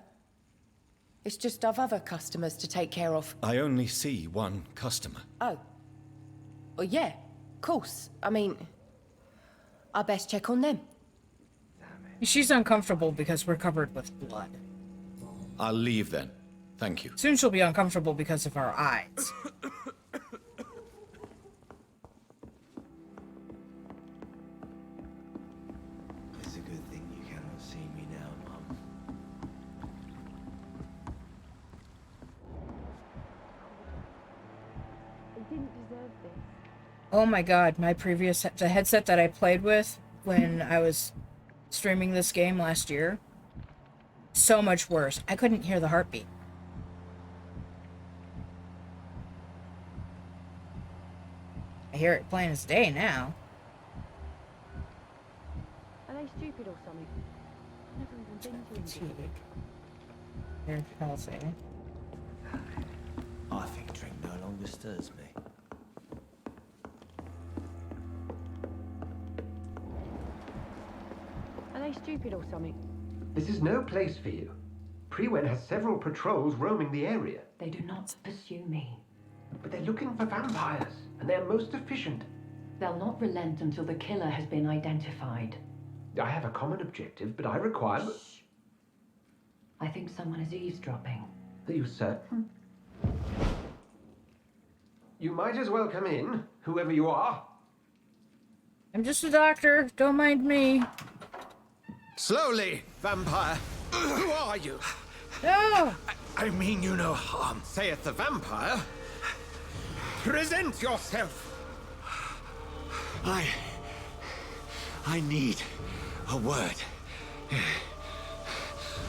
[SPEAKER 4] It's just I've other customers to take care of.
[SPEAKER 10] I only see one customer.
[SPEAKER 4] Oh. Well, yeah, of course. I mean, I best check on them.
[SPEAKER 1] She's uncomfortable because we're covered with blood.
[SPEAKER 10] I'll leave then. Thank you.
[SPEAKER 1] Soon she'll be uncomfortable because of our eyes.
[SPEAKER 9] It's a good thing you cannot see me now, Mum.
[SPEAKER 4] I didn't deserve this.
[SPEAKER 1] Oh my god, the headset that I played with when I was streaming this game last year, so much worse. I couldn't hear the heartbeat. I hear it plain as day now.
[SPEAKER 4] Are they stupid or something? I've never even been to
[SPEAKER 1] Fatigue. They're healthy.
[SPEAKER 9] I think drink no longer stirs me.
[SPEAKER 4] Are they stupid or something?
[SPEAKER 11] This is no place for you. Prewen has several patrols roaming the area.
[SPEAKER 12] They do not pursue me.
[SPEAKER 11] But they're looking for vampires, and they're most efficient.
[SPEAKER 12] They'll not relent until the killer has been identified.
[SPEAKER 11] I have a common objective, but I require...
[SPEAKER 12] Shh. I think someone is eavesdropping.
[SPEAKER 11] Are you certain? You might as well come in, whoever you are.
[SPEAKER 1] I'm just a doctor. Don't mind me.
[SPEAKER 5] Slowly, vampire. Who are you?
[SPEAKER 1] No!
[SPEAKER 5] I mean you no harm, saith the vampire. Present yourself. I need a word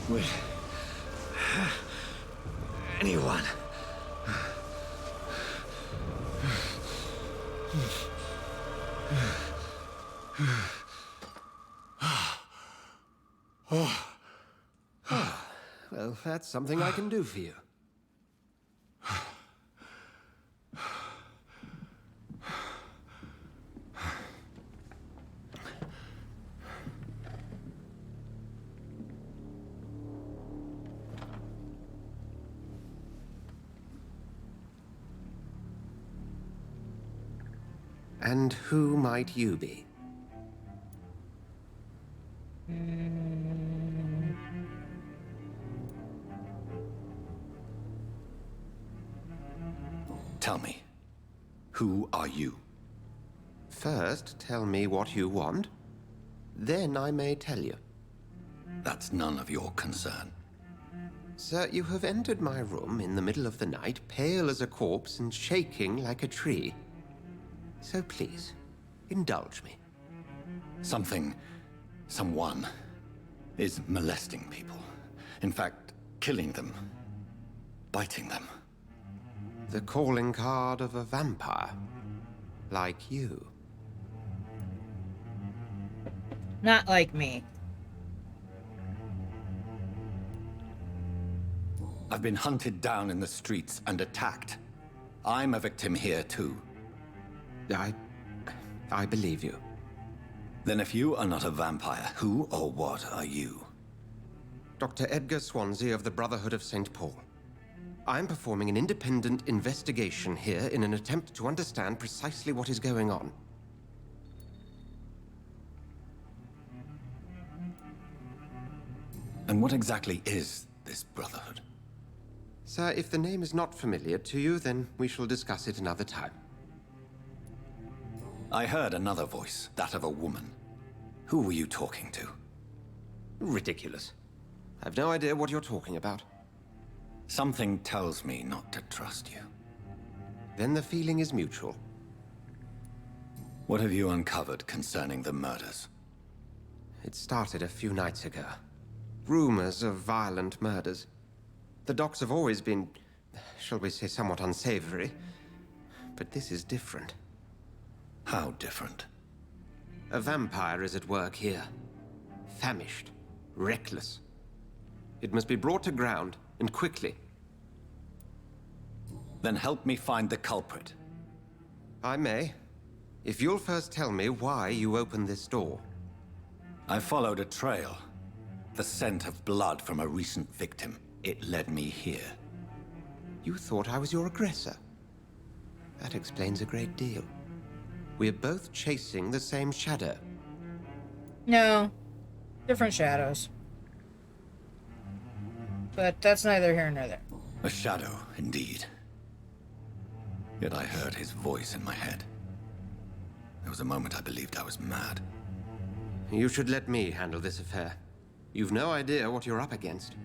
[SPEAKER 5] with anyone.
[SPEAKER 11] Well, that's something I can do for you. And who might you be?
[SPEAKER 10] Tell me, who are you?
[SPEAKER 3] First, tell me what you want. Then I may tell you.
[SPEAKER 10] That's none of your concern.
[SPEAKER 3] Sir, you have entered my room in the middle of the night, pale as a corpse and shaking like a tree. So please, indulge me.
[SPEAKER 10] Someone is molesting people. In fact, killing them. Biting them.
[SPEAKER 3] The calling card of a vampire. Like you.
[SPEAKER 1] Not like me.
[SPEAKER 10] I've been hunted down in the streets and attacked. I'm a victim here, too.
[SPEAKER 3] I believe you.
[SPEAKER 10] Then if you are not a vampire, who or what are you?
[SPEAKER 3] Dr. Edgar Swansea of the Brotherhood of St. Paul. I'm performing an independent investigation here in an attempt to understand precisely what is going on.
[SPEAKER 10] And what exactly is this Brotherhood?
[SPEAKER 3] Sir, if the name is not familiar to you, then we shall discuss it another time.
[SPEAKER 10] I heard another voice, that of a woman. Who were you talking to?
[SPEAKER 3] Ridiculous. I've no idea what you're talking about.
[SPEAKER 10] Something tells me not to trust you.
[SPEAKER 3] Then the feeling is mutual.
[SPEAKER 10] What have you uncovered concerning the murders?
[SPEAKER 3] It started a few nights ago. Rumors of violent murders. The docs have always been, shall we say, somewhat unsavory. But this is different.
[SPEAKER 10] How different?
[SPEAKER 3] A vampire is at work here. Famished. Reckless. It must be brought to ground, and quickly.
[SPEAKER 10] Then help me find the culprit.
[SPEAKER 3] I may. If you'll first tell me why you opened this door.
[SPEAKER 10] I followed a trail. The scent of blood from a recent victim. It led me here.
[SPEAKER 3] You thought I was your aggressor. That explains a great deal. We're both chasing the same shadow.
[SPEAKER 1] No. Different shadows. But that's neither here nor there.
[SPEAKER 10] A shadow, indeed. Yet I heard his voice in my head. There was a moment I believed I was mad.
[SPEAKER 3] You should let me handle this affair. You've no idea what you're up against.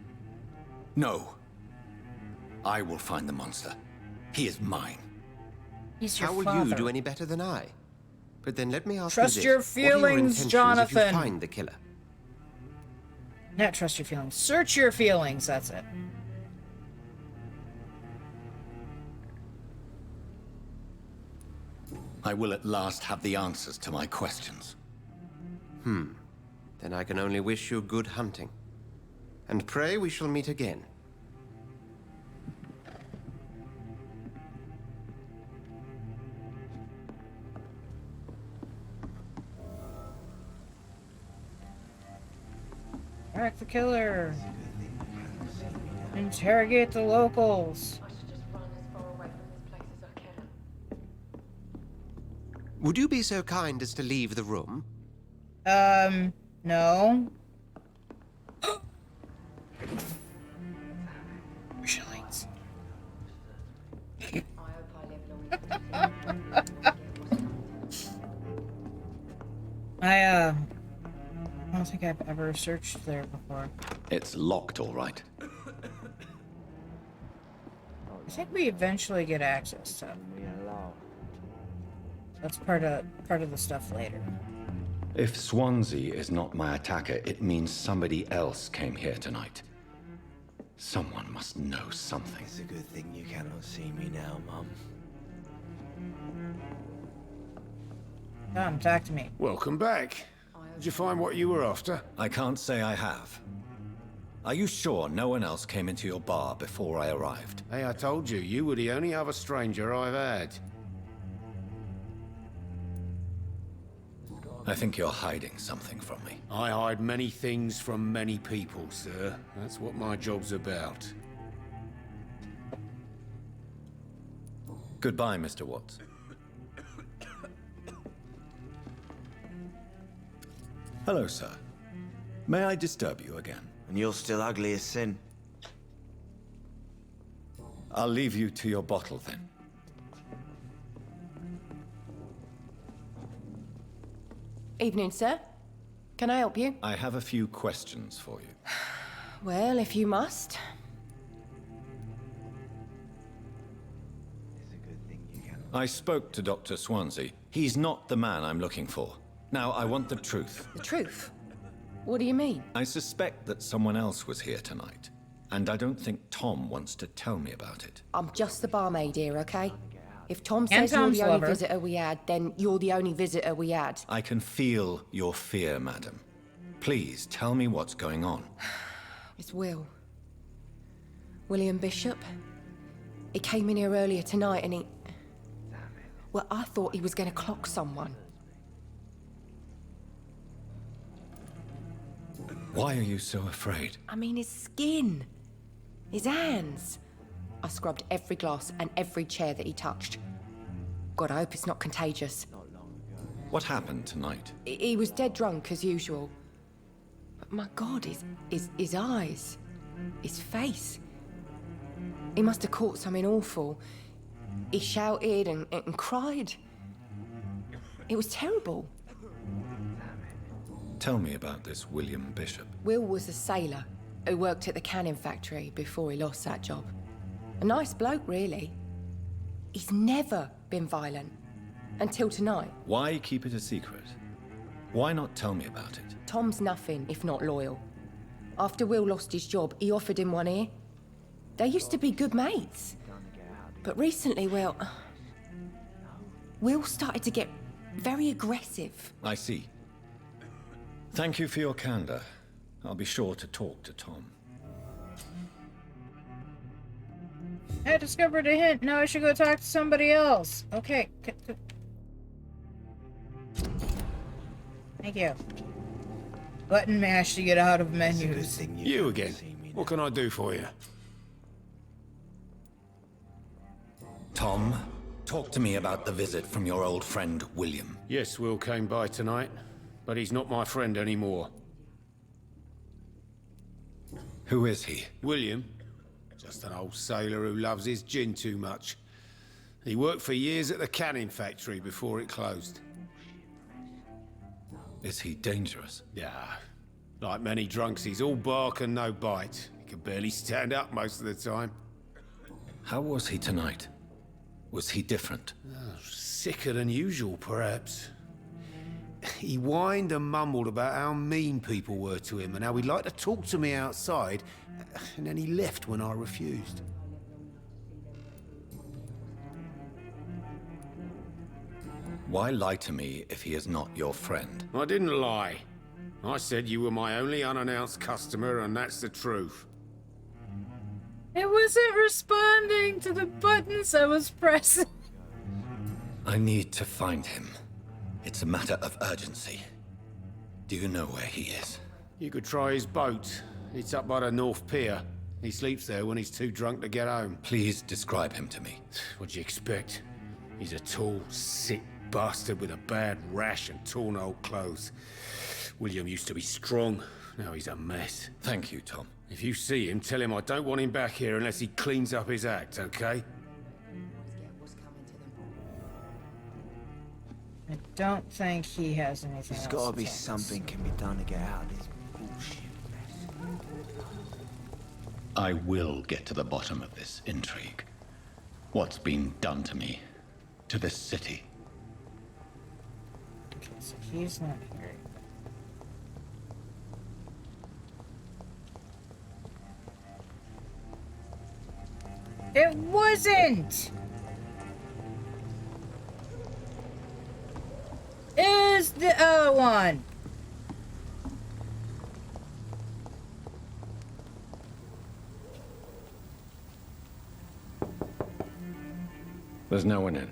[SPEAKER 10] No. I will find the monster. He is mine.
[SPEAKER 1] He's your
[SPEAKER 3] How will
[SPEAKER 1] father.
[SPEAKER 3] you do any better than I? But then let me ask
[SPEAKER 1] Trust
[SPEAKER 3] you this.
[SPEAKER 1] your
[SPEAKER 3] What are your
[SPEAKER 1] feelings,
[SPEAKER 3] intentions
[SPEAKER 1] Jonathan.
[SPEAKER 3] if you find the killer?
[SPEAKER 1] Not trust your feelings. Search your feelings, that's it.
[SPEAKER 10] I will at last have the answers to my questions.
[SPEAKER 3] Then I can only wish you good hunting. And pray we shall meet again.
[SPEAKER 1] Track the killer. Interrogate the locals.
[SPEAKER 4] I should just run as far away from this place as I can.
[SPEAKER 3] Would you be so kind as to leave the room?
[SPEAKER 1] No. Shillings.
[SPEAKER 4] I hope I live long
[SPEAKER 1] I don't think I've ever searched there before.
[SPEAKER 10] It's locked, all right.
[SPEAKER 1] I think we eventually get access to it. That's part of the stuff later.
[SPEAKER 10] If Swansea is not my attacker, it means somebody else came here tonight. Someone must know something.
[SPEAKER 9] It's a good thing you cannot see me now, Mum.
[SPEAKER 1] Come, talk to me.
[SPEAKER 6] Welcome back. Did you find what you were after?
[SPEAKER 10] I can't say I have. Are you sure no one else came into your bar before I arrived?
[SPEAKER 6] Hey, I told you, you were the only other stranger I've had.
[SPEAKER 10] I think you're hiding something from me.
[SPEAKER 6] I hide many things from many people, sir. That's what my job's about.
[SPEAKER 10] Goodbye, Mr. Watts. Hello, sir. May I disturb you again?
[SPEAKER 9] And you're still ugly as sin.
[SPEAKER 10] I'll leave you to your bottle, then.
[SPEAKER 4] Evening, sir. Can I help you?
[SPEAKER 10] I have a few questions for you.
[SPEAKER 4] Well, if you must.
[SPEAKER 10] I spoke to Dr. Swansea. He's not the man I'm looking for. Now, I want the truth.
[SPEAKER 4] The truth? What do you mean?
[SPEAKER 10] I suspect that someone else was here tonight, and I don't think Tom wants to tell me about it.
[SPEAKER 4] I'm just the barmaid here, okay? If Tom
[SPEAKER 1] And
[SPEAKER 4] says you're
[SPEAKER 1] Tom's
[SPEAKER 4] the only
[SPEAKER 1] lover.
[SPEAKER 4] visitor we had, then you're the only visitor we had.
[SPEAKER 10] I can feel your fear, madam. Please, tell me what's going on.
[SPEAKER 4] It's Will. William Bishop. He came in here earlier tonight and he... Well, I thought he was going to clock someone.
[SPEAKER 10] Why are you so afraid?
[SPEAKER 4] I mean, his skin. His hands. I scrubbed every glass and every chair that he touched. God, I hope it's not contagious.
[SPEAKER 10] What happened tonight?
[SPEAKER 4] He was dead drunk, as usual. But my God, his eyes. His face. He must have caught something awful. He shouted and cried. It was terrible.
[SPEAKER 10] Tell me about this William Bishop.
[SPEAKER 4] Will was a sailor who worked at the canning factory before he lost that job. A nice bloke, really. He's never been violent. Until tonight.
[SPEAKER 10] Why keep it a secret? Why not tell me about it?
[SPEAKER 4] Tom's nothing if not loyal. After Will lost his job, he offered him one ear. They used to be good mates. But recently, Will started to get very aggressive.
[SPEAKER 10] I see. Thank you for your candor. I'll be sure to talk to Tom.
[SPEAKER 1] I discovered a hint. Now I should go talk to somebody else. Okay. Thank you. Button mash to get out of menus.
[SPEAKER 5] You again. What can I do for you?
[SPEAKER 10] Tom, talk to me about the visit from your old friend, William.
[SPEAKER 5] Yes, Will came by tonight, but he's not my friend anymore.
[SPEAKER 10] Who is he?
[SPEAKER 5] William? Just an old sailor who loves his gin too much. He worked for years at the canning factory before it closed.
[SPEAKER 10] Is he dangerous?
[SPEAKER 5] Yeah. Like many drunks, he's all bark and no bite. He can barely stand up most of the time.
[SPEAKER 10] How was he tonight? Was he different?
[SPEAKER 5] Sicker than usual, perhaps. He whined and mumbled about how mean people were to him and how he'd like to talk to me outside, and then he left when I refused.
[SPEAKER 10] Why lie to me if he is not your friend?
[SPEAKER 5] I didn't lie. I said you were my only unannounced customer, and that's the truth.
[SPEAKER 1] It wasn't responding to the buttons I was pressing.
[SPEAKER 10] I need to find him. It's a matter of urgency. Do you know where he is?
[SPEAKER 5] You could try his boat. It's up by the North Pier. He sleeps there when he's too drunk to get home.
[SPEAKER 10] Please describe him to me.
[SPEAKER 5] What'd you expect? He's a tall, sick bastard with a bad rash and torn old clothes. William used to be strong. Now he's a mess.
[SPEAKER 10] Thank you, Tom.
[SPEAKER 5] If you see him, tell him I don't want him back here unless he cleans up his act, okay?
[SPEAKER 1] I don't think he has anything
[SPEAKER 9] There's
[SPEAKER 1] else
[SPEAKER 9] gotta
[SPEAKER 1] to
[SPEAKER 9] be
[SPEAKER 1] tell us.
[SPEAKER 9] something can be done to get out of this bullshit mess.
[SPEAKER 10] I will get to the bottom of this intrigue. What's been done to me, to this city.
[SPEAKER 1] Okay, so he's not here. It wasn't! Is the other one?
[SPEAKER 10] There's no one in.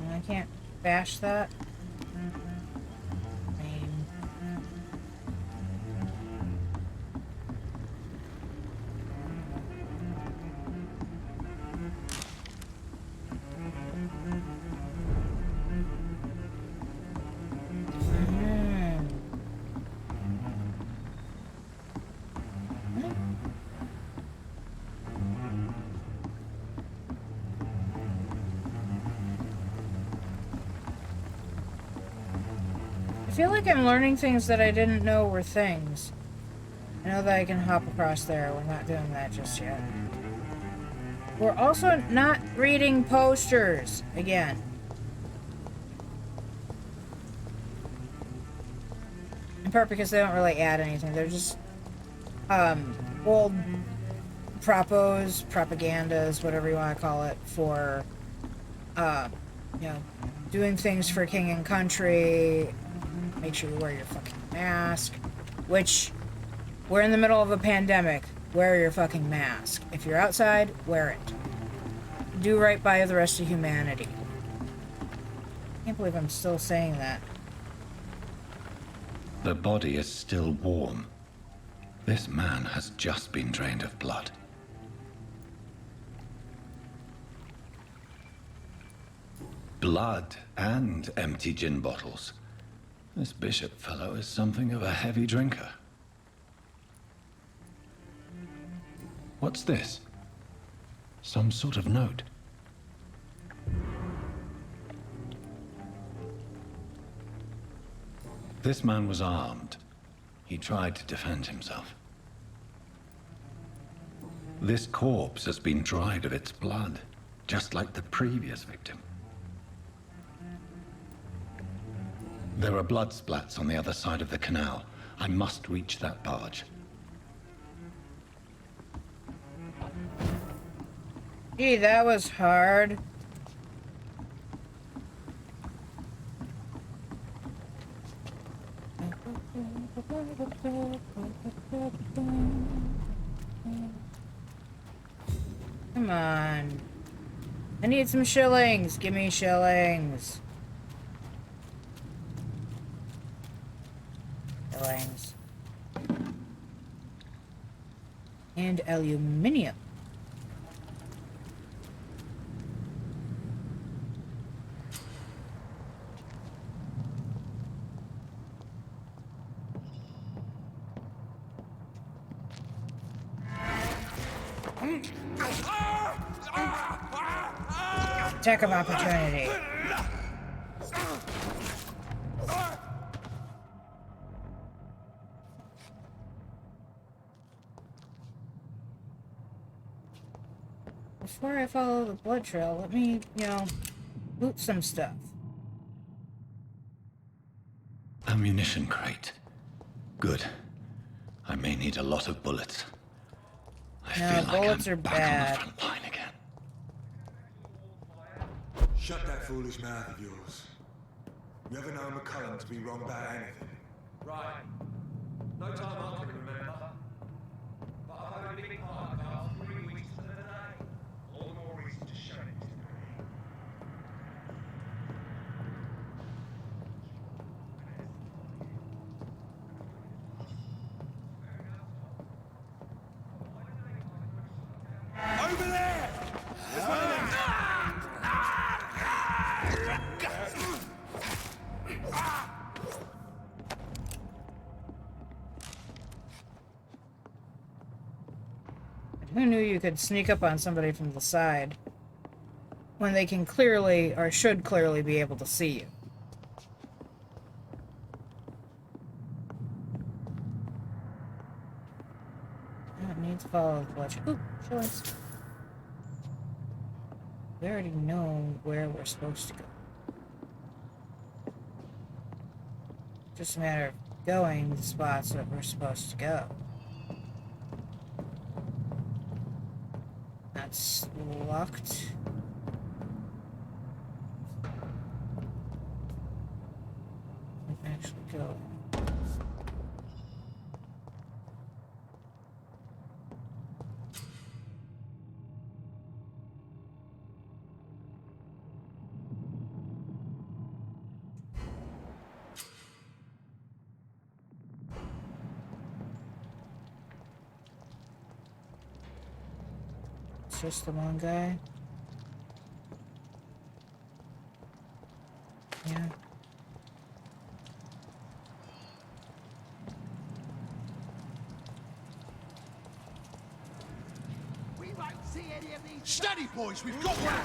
[SPEAKER 1] I can't bash that. feel like I'm learning things that I didn't know were things. I know that I can hop across there. We're not doing that just yet. We're also not reading posters again. In part because they don't really add anything. They're just old propagandas, whatever you want to call it, for you know, doing things for king and country. Make sure you wear your fucking mask, which we're in the middle of a pandemic. Wear your fucking mask. If you're outside, wear it. Do right by the rest of humanity. I can't believe I'm still saying that.
[SPEAKER 10] The body is still warm. This man has just been drained of blood. Blood and empty gin bottles. This bishop fellow is something of a heavy drinker. What's this? Some sort of note. This man was armed. He tried to defend himself. This corpse has been dried of its blood, just like the previous victim. There are blood splats on the other side of the canal. I must reach that barge.
[SPEAKER 1] Gee, that was hard. Come on. I need some shillings. Give me shillings. Shillings. And aluminium. Attack of opportunity. Before I follow the blood trail, let me, loot some stuff.
[SPEAKER 10] Ammunition crate. Good. I may need a lot of bullets. I feel like
[SPEAKER 1] bullets
[SPEAKER 10] I'm
[SPEAKER 1] are
[SPEAKER 10] back
[SPEAKER 1] bad.
[SPEAKER 10] on the front line again.
[SPEAKER 6] Shut that foolish mouth of yours. You ever know McCullum to be wrong about anything?
[SPEAKER 8] Right. No time I can remember. But I've had a big part of the 3 weeks to the day. All the more reason to show it to me.
[SPEAKER 6] Over there! There's one of them!
[SPEAKER 1] Who knew you could sneak up on somebody from the side when they can clearly, or should clearly, be able to see you? I don't need to follow the blood. Ooh, shillings. We already know where we're supposed to go. Just a matter of going to the spots that we're supposed to go. That's locked. Actually go. It's just the one guy. Yeah.
[SPEAKER 7] We won't see any of these. Steady, boys, we've got one.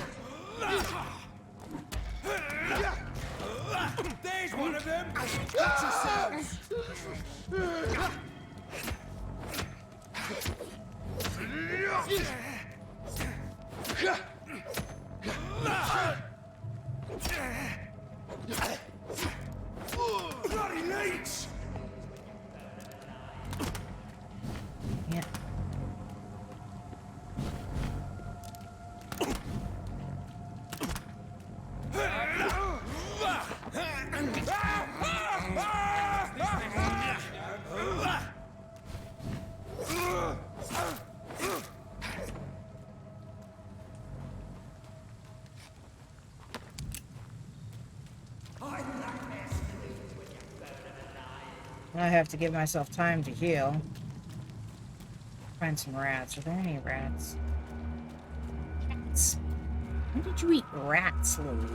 [SPEAKER 6] There's one of them! Watch yourselves! Bloody leech!
[SPEAKER 1] Yeah. I have to give myself time to heal. Find some rats. Are there any rats? Rats. When did you eat rats, Louie?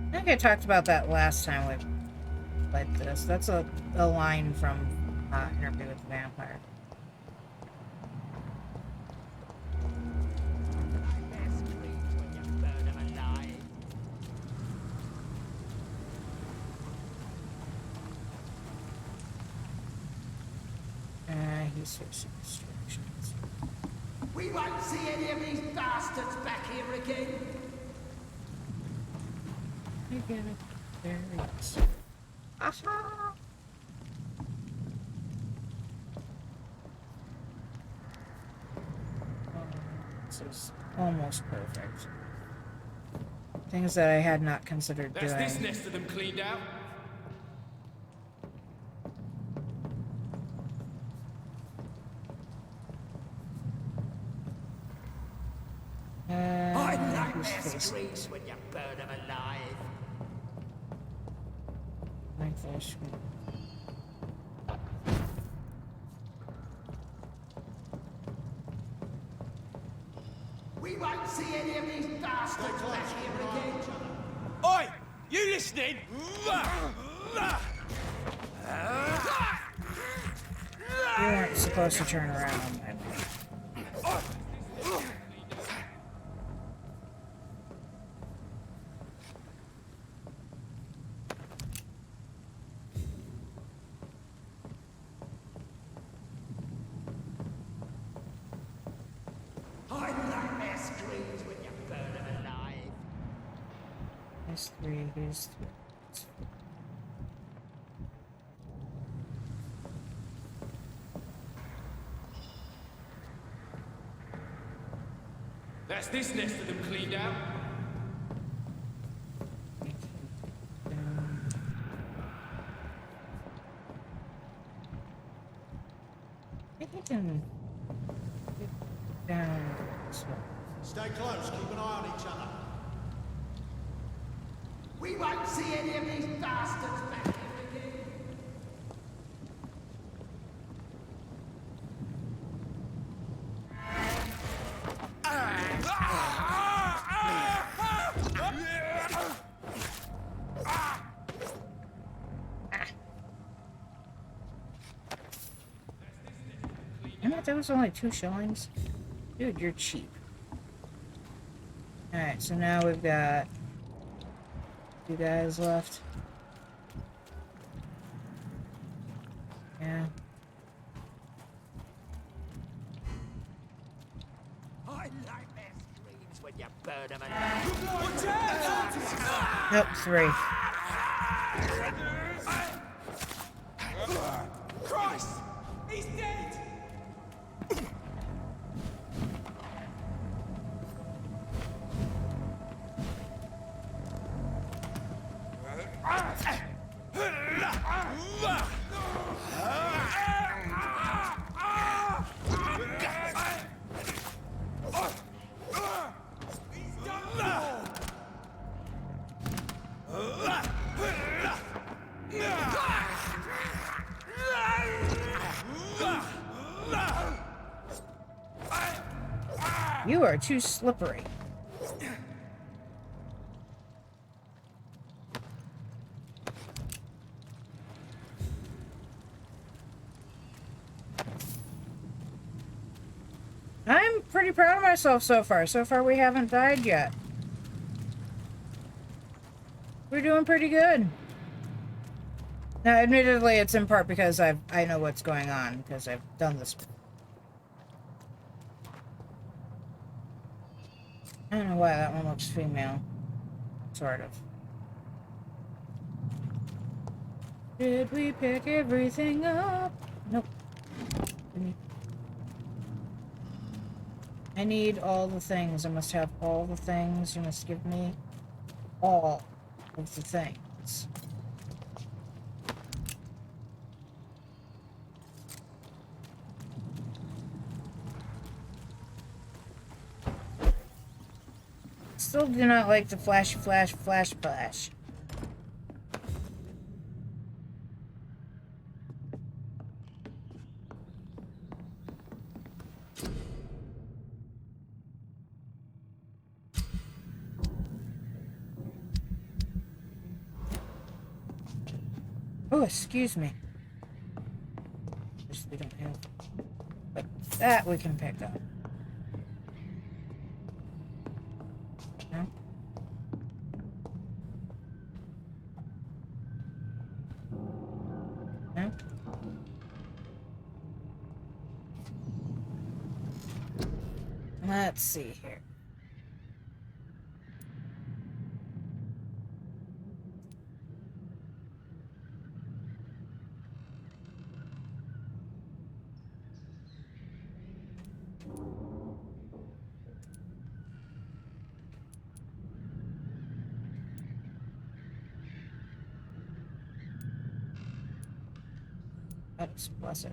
[SPEAKER 1] I think I talked about that last time we played this. That's a line from Interview with the Vampire. He's facing distractions.
[SPEAKER 13] We won't see any of these bastards back here again.
[SPEAKER 1] I get it. There it is. Aha! This is almost perfect. Things that I had not considered doing.
[SPEAKER 8] That's this nest of them cleaned out.
[SPEAKER 13] I like their screams when you burn them alive.
[SPEAKER 1] Like their scream.
[SPEAKER 13] We won't see any of these bastards back here again.
[SPEAKER 6] Oi! You listening?
[SPEAKER 1] You weren't supposed to turn around.
[SPEAKER 13] I like their screams when you burn them alive.
[SPEAKER 1] Here's three, here's three.
[SPEAKER 8] That's this nest of them cleaned out.
[SPEAKER 1] I think I can get down this way.
[SPEAKER 7] Stay close, keep an eye on each other.
[SPEAKER 13] We won't see any of these bastards back here again.
[SPEAKER 1] Damn it, that was only 2 shillings. Dude, you're cheap. Alright, so now we've got 2 guys left. Yeah.
[SPEAKER 13] I like their screams when you burn them alive.
[SPEAKER 8] Watch out!
[SPEAKER 1] Nope, 3.
[SPEAKER 8] Christ! He's dead!
[SPEAKER 1] You are too slippery. pretty proud of myself so far. So far, we haven't died yet. We're doing pretty good. Now, admittedly, it's in part because I know what's going on, because I've done this before. I don't know why that one looks female. Sort of. Did we pick everything up? Nope. I need all the things. I must have all the things. You must give me all of the things. Still do not like the flashy flash flash flash. Oh, excuse me. This we don't have. But that we can pick up. No? No? Let's see here. Let's bless it.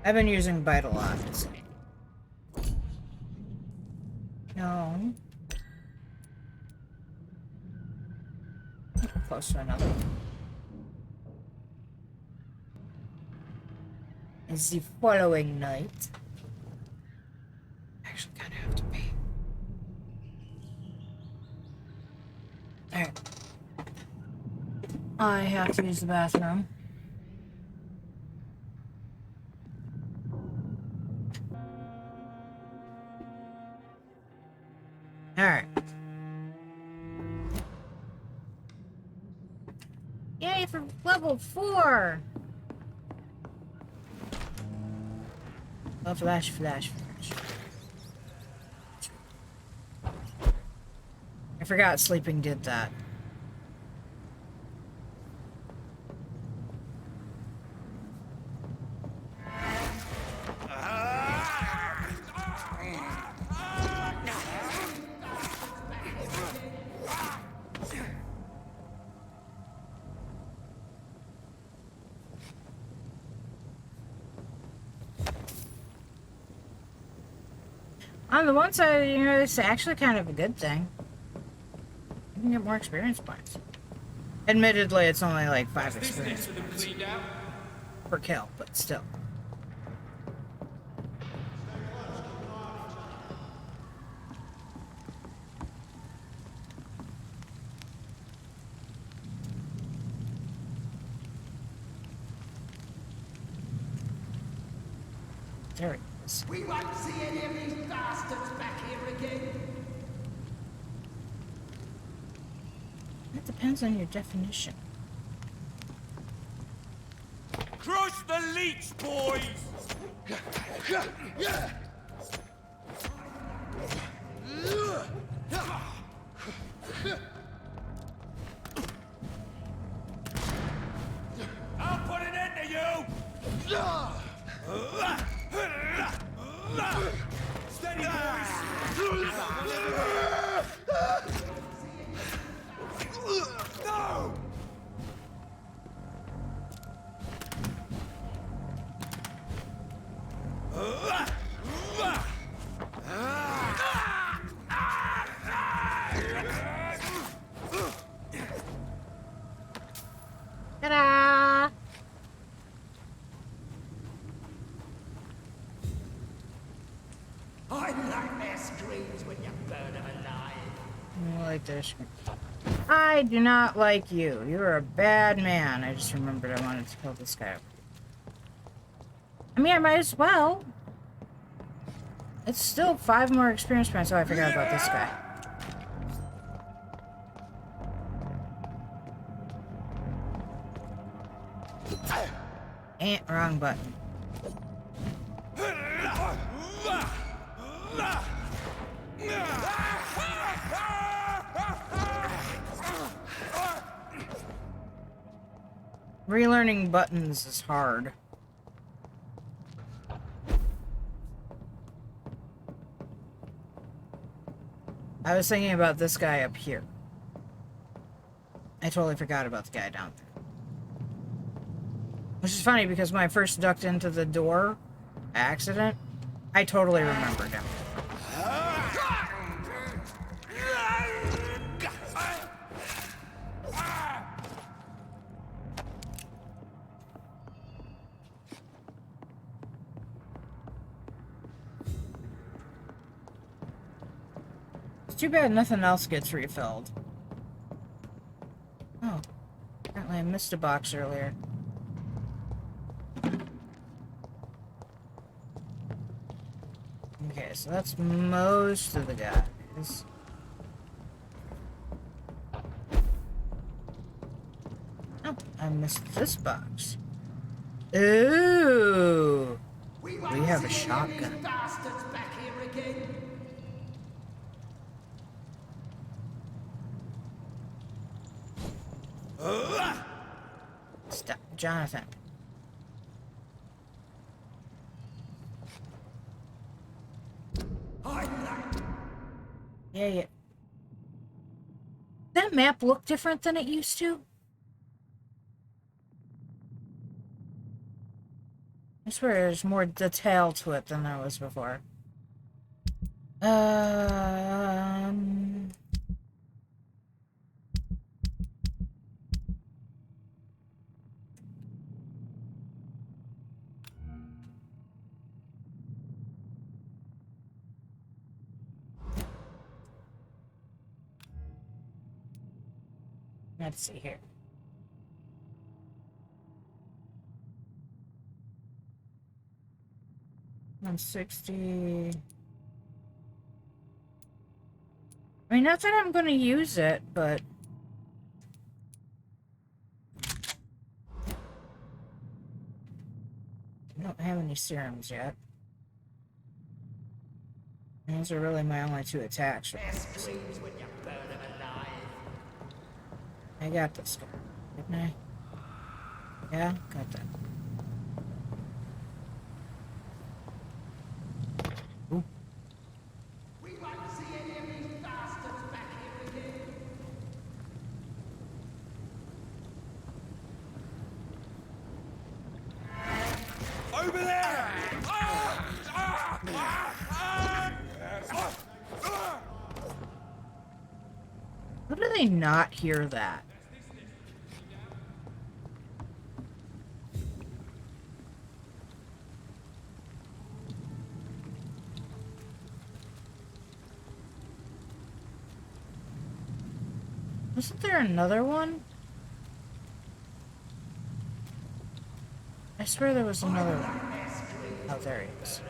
[SPEAKER 1] I've been using Bite a lot. No. Close to another one. Is the following night. Actually, kind of have to pee. Alright. I have to use the bathroom. Alright. Yay for level 4! Oh, flash, flash, flash. I forgot sleeping did that. On the one side, you know, it's actually kind of a good thing. You can get more experience points. Admittedly, it's only like 5 experience points per kill, but still. There it is.
[SPEAKER 13] We won't see any of these bastards back here again.
[SPEAKER 1] That depends on your definition.
[SPEAKER 6] Crush the leech, boys! I'll put an end to you! Steady, boys! No!
[SPEAKER 1] Ta-da! Like this. I do not like you. You're a bad man. I just remembered I wanted to kill this guy. I mean, I might as well. It's still 5 more experience points. Oh, I forgot about this guy. Wrong button. Relearning buttons is hard. I was thinking about this guy up here. I totally forgot about the guy down there. Which is funny because when I first ducked into the door, accident, I totally remembered him. It's too bad nothing else gets refilled. Oh, apparently I missed a box earlier. Okay, so that's most of the guys. Oh, I missed this box. Ooh! We have a shotgun.
[SPEAKER 13] Bastards back here again.
[SPEAKER 1] Stop, Jonathan. Yeah. That map look different than it used to? I swear there's more detail to it than there was before. Let's see here. $160. I mean, not that I'm going to use it, but I don't have any serums yet. Those are really my only 2 attacks. I got this guy, didn't I? Yeah, got that. Ooh.
[SPEAKER 13] We won't see any of these bastards back here again.
[SPEAKER 6] Over there!
[SPEAKER 1] How do they not hear that? Wasn't there another one? I swear there was another one. Oh, there he is.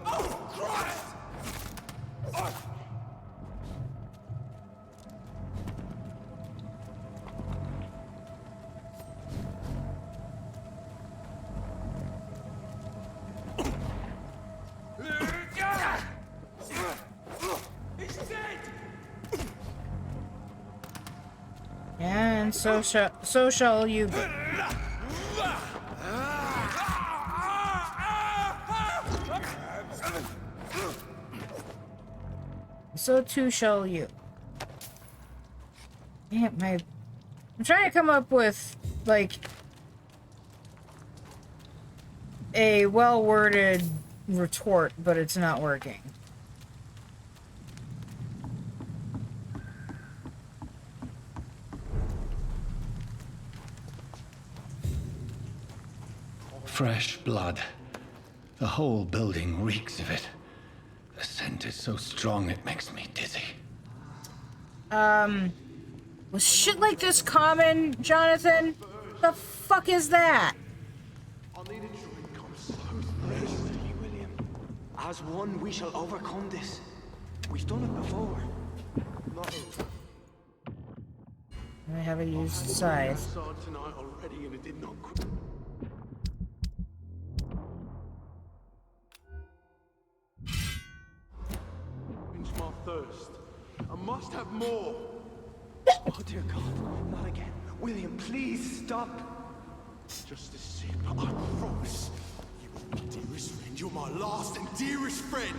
[SPEAKER 6] Oh, Christ!
[SPEAKER 1] And so shall you be. So too shall you. Yeah, I'm trying to come up with, like, a well-worded retort, but it's not working.
[SPEAKER 10] Fresh blood. The whole building reeks of it. The scent is so strong it makes me dizzy.
[SPEAKER 1] Was shit like this common, Jonathan? The fuck is that?
[SPEAKER 14] William. As one, we shall overcome this. We've done it before.
[SPEAKER 1] I have a used scythe.
[SPEAKER 7] Tonight already, and it did not. Quench my thirst. I must have more.
[SPEAKER 14] Oh dear God, not again. William, please stop.
[SPEAKER 7] Just a sip, I promise. You are my dearest friend. You're my last and dearest friend.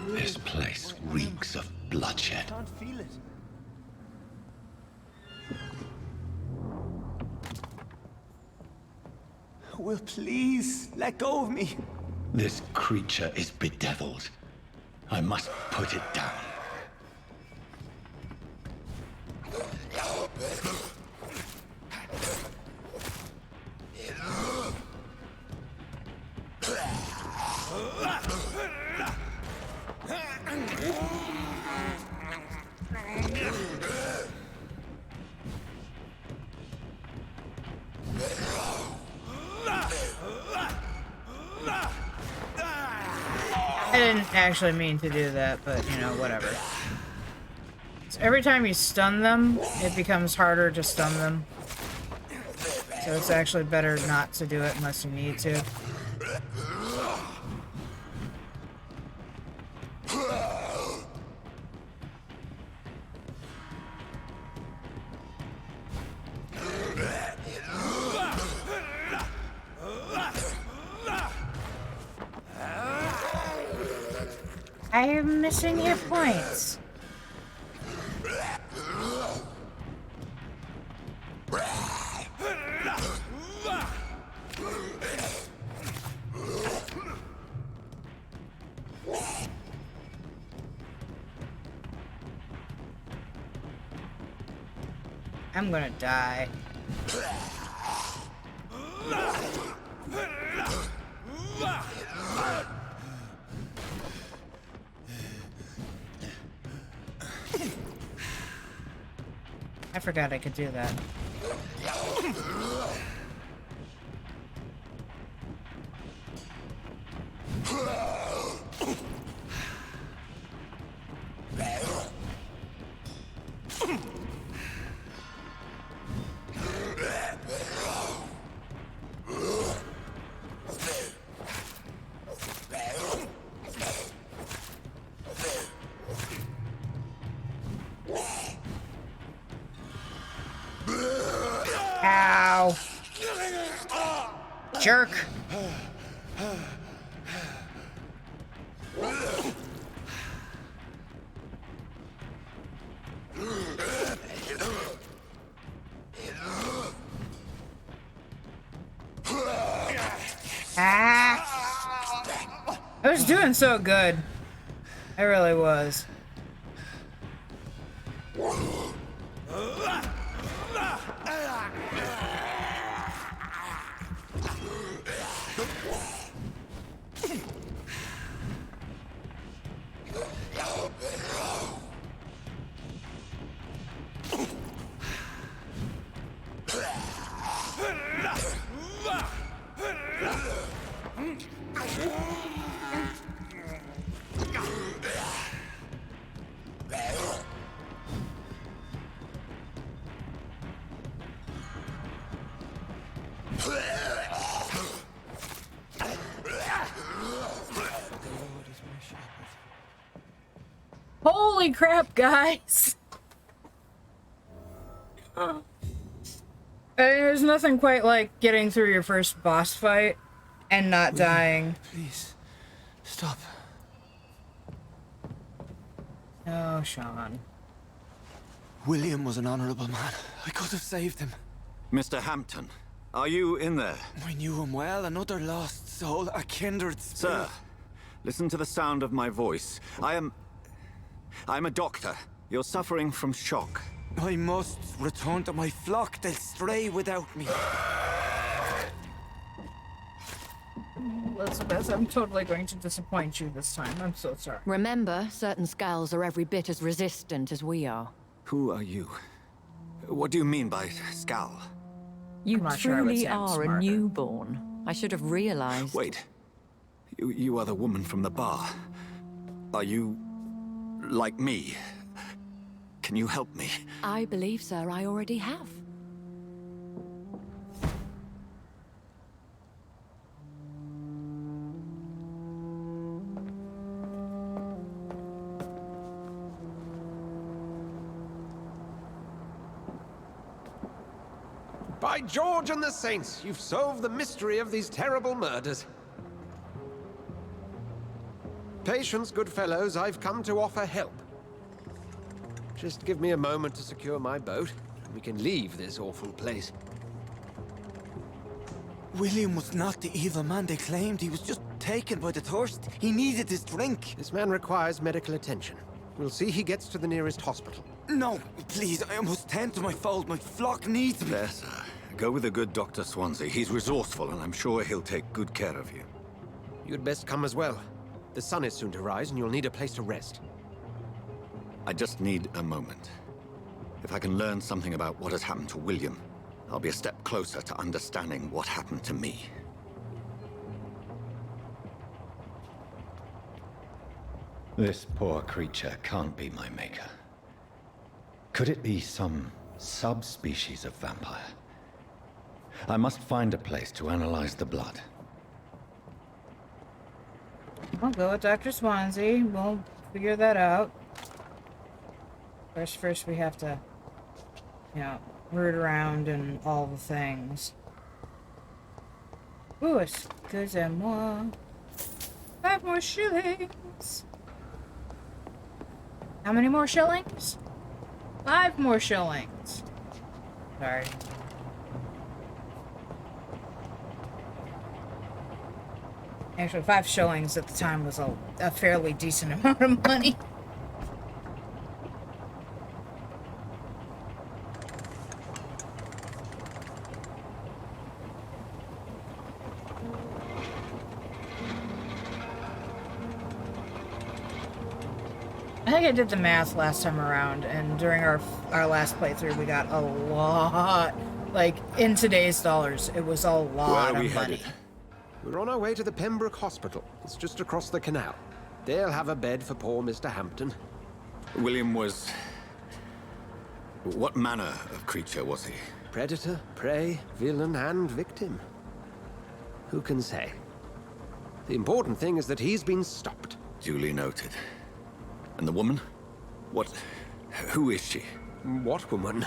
[SPEAKER 10] This place reeks of bloodshed.
[SPEAKER 14] I can't feel it. Will, please let go of me.
[SPEAKER 10] This creature is bedeviled. I must put it down.
[SPEAKER 1] I didn't actually mean to do that, but you know, whatever. So every time you stun them, it becomes harder to stun them. So it's actually better not to do it unless you need to. I am missing hit points. I'm gonna die. I forgot I could do that. Ow. Jerk. Ah. I was doing so good. I really was. Holy crap, guys! There's nothing quite like getting through your first boss fight and not dying.
[SPEAKER 14] Please, stop.
[SPEAKER 1] Oh, Sean.
[SPEAKER 14] William was an honorable man. I could have saved him.
[SPEAKER 15] Mr. Hampton, are you in there?
[SPEAKER 14] I knew him well, another lost soul, a kindred spirit.
[SPEAKER 15] Sir, listen to the sound of my voice. I'm a doctor. You're suffering from shock.
[SPEAKER 9] I must return to my flock. They'll stray without me.
[SPEAKER 1] Elizabeth, I'm totally going to disappoint you this time. I'm so sorry.
[SPEAKER 16] Remember, certain Skulls are every bit as resistant as we are.
[SPEAKER 15] Who are you? What do you mean by Skull?
[SPEAKER 16] You
[SPEAKER 1] I'm not sure I would
[SPEAKER 16] truly
[SPEAKER 1] say I'm
[SPEAKER 16] are
[SPEAKER 1] smarter.
[SPEAKER 16] a newborn. I should have realized.
[SPEAKER 15] Wait. You are the woman from the bar. Are you... like me? Can you help me?
[SPEAKER 16] I believe, sir, I already have.
[SPEAKER 11] By George and the Saints, you've solved the mystery of these terrible murders. Patience, good fellows, I've come to offer help. Just give me a moment to secure my boat, and we can leave this awful place.
[SPEAKER 9] William was not the evil man they claimed. He was just taken by the thirst. He needed his drink.
[SPEAKER 11] This man requires medical attention. We'll see he gets to the nearest hospital.
[SPEAKER 9] No, please, I must tend to my fold. My flock needs me.
[SPEAKER 15] There, sir. Go with the good Dr. Swansea. He's resourceful, and I'm sure he'll take good care of you.
[SPEAKER 11] You'd best come as well. The sun is soon to rise, and you'll need a place to rest.
[SPEAKER 15] I just need a moment. If I can learn something about what has happened to William, I'll be a step closer to understanding what happened to me.
[SPEAKER 10] This poor creature can't be my maker. Could it be some subspecies of vampire? I must find a place to analyze the blood.
[SPEAKER 1] I'll go with Dr. Swansea. We'll figure that out. First we have to, root around and all the things. Ooh, excusez-moi. 5 more shillings. How many more shillings? 5 more shillings. Sorry. Actually, 5 shillings at the time was a fairly decent amount of money. I think I did the math last time around, and during our last playthrough, we got a lot. Like, in today's dollars, it was a lot of money.
[SPEAKER 11] We're on our way to the Pembroke Hospital. It's just across the canal. They'll have a bed for poor Mr. Hampton.
[SPEAKER 15] William was... what manner of creature was he?
[SPEAKER 11] Predator, prey, villain, and victim. Who can say? The important thing is that he's been stopped.
[SPEAKER 15] Duly noted. And the woman? Who is she?
[SPEAKER 11] What woman?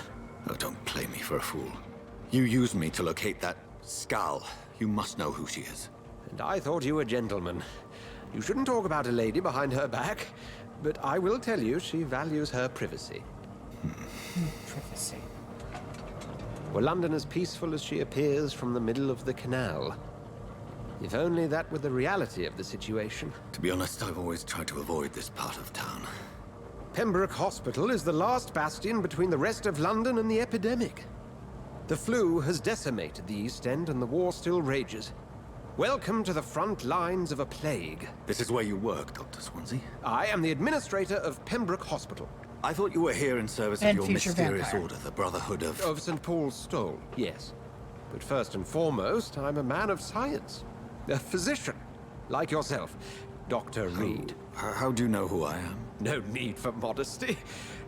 [SPEAKER 15] Oh, don't play me for a fool. You used me to locate that Skull. You must know who she is.
[SPEAKER 11] And I thought you a gentleman. You shouldn't talk about a lady behind her back, but I will tell you she values her privacy.
[SPEAKER 1] Privacy.
[SPEAKER 11] Were London as peaceful as she appears from the middle of the canal? If only that were the reality of the situation.
[SPEAKER 15] To be honest, I've always tried to avoid this part of town.
[SPEAKER 11] Pembroke Hospital is the last bastion between the rest of London and the epidemic. The flu has decimated the East End and the war still rages. Welcome to the front lines of a plague.
[SPEAKER 15] This is where you work, Dr. Swansea?
[SPEAKER 11] I am the administrator of Pembroke Hospital.
[SPEAKER 15] I thought you were here in service of your mysterious order, the Brotherhood of...
[SPEAKER 11] Of St. Paul's Stole, yes. But first and foremost, I'm a man of science. A physician, like yourself, Dr. Reed.
[SPEAKER 15] How do you know who I am?
[SPEAKER 11] No need for modesty.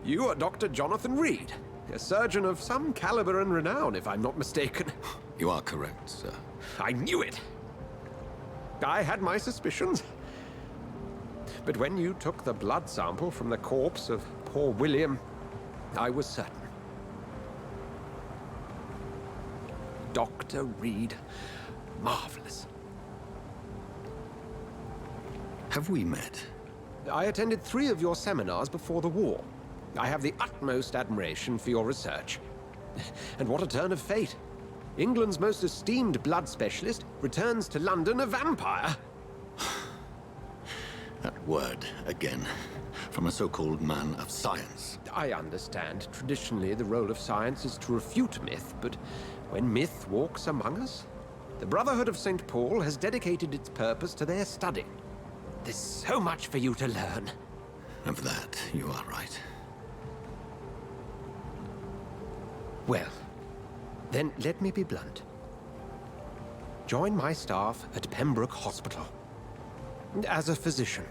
[SPEAKER 11] You are Dr. Jonathan Reed, a surgeon of some caliber and renown, if I'm not mistaken.
[SPEAKER 15] You are correct, sir.
[SPEAKER 11] I knew it! I had my suspicions. But when you took the blood sample from the corpse of poor William, I was certain. Dr. Reed. Marvelous.
[SPEAKER 15] Have we met?
[SPEAKER 11] I attended 3 of your seminars before the war. I have the utmost admiration for your research. And what a turn of fate. England's most esteemed blood specialist returns to London a vampire.
[SPEAKER 15] That word again. from a so-called man of science.
[SPEAKER 11] I understand. Traditionally, the role of science is to refute myth, but when myth walks among us, the Brotherhood of St. Paul has dedicated its purpose to their study. There's so much for you to learn.
[SPEAKER 15] Of that, you are right.
[SPEAKER 11] Well, then let me be blunt. Join my staff at Pembroke Hospital. As a physician.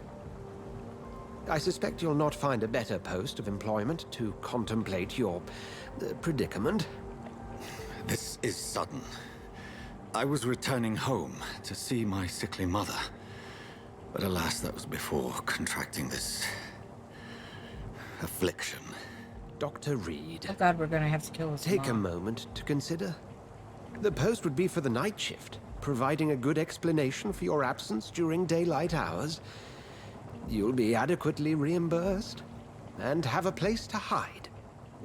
[SPEAKER 11] I suspect you'll not find a better post of employment to contemplate your predicament.
[SPEAKER 15] This is sudden. I was returning home to see my sickly mother. But alas, that was before contracting this affliction.
[SPEAKER 11] Dr. Reed.
[SPEAKER 1] Oh god, we're gonna have to kill his
[SPEAKER 11] Take a
[SPEAKER 1] mom.
[SPEAKER 11] moment to consider. The post would be for the night shift, providing a good explanation for your absence during daylight hours. You'll be adequately reimbursed, and have a place to hide.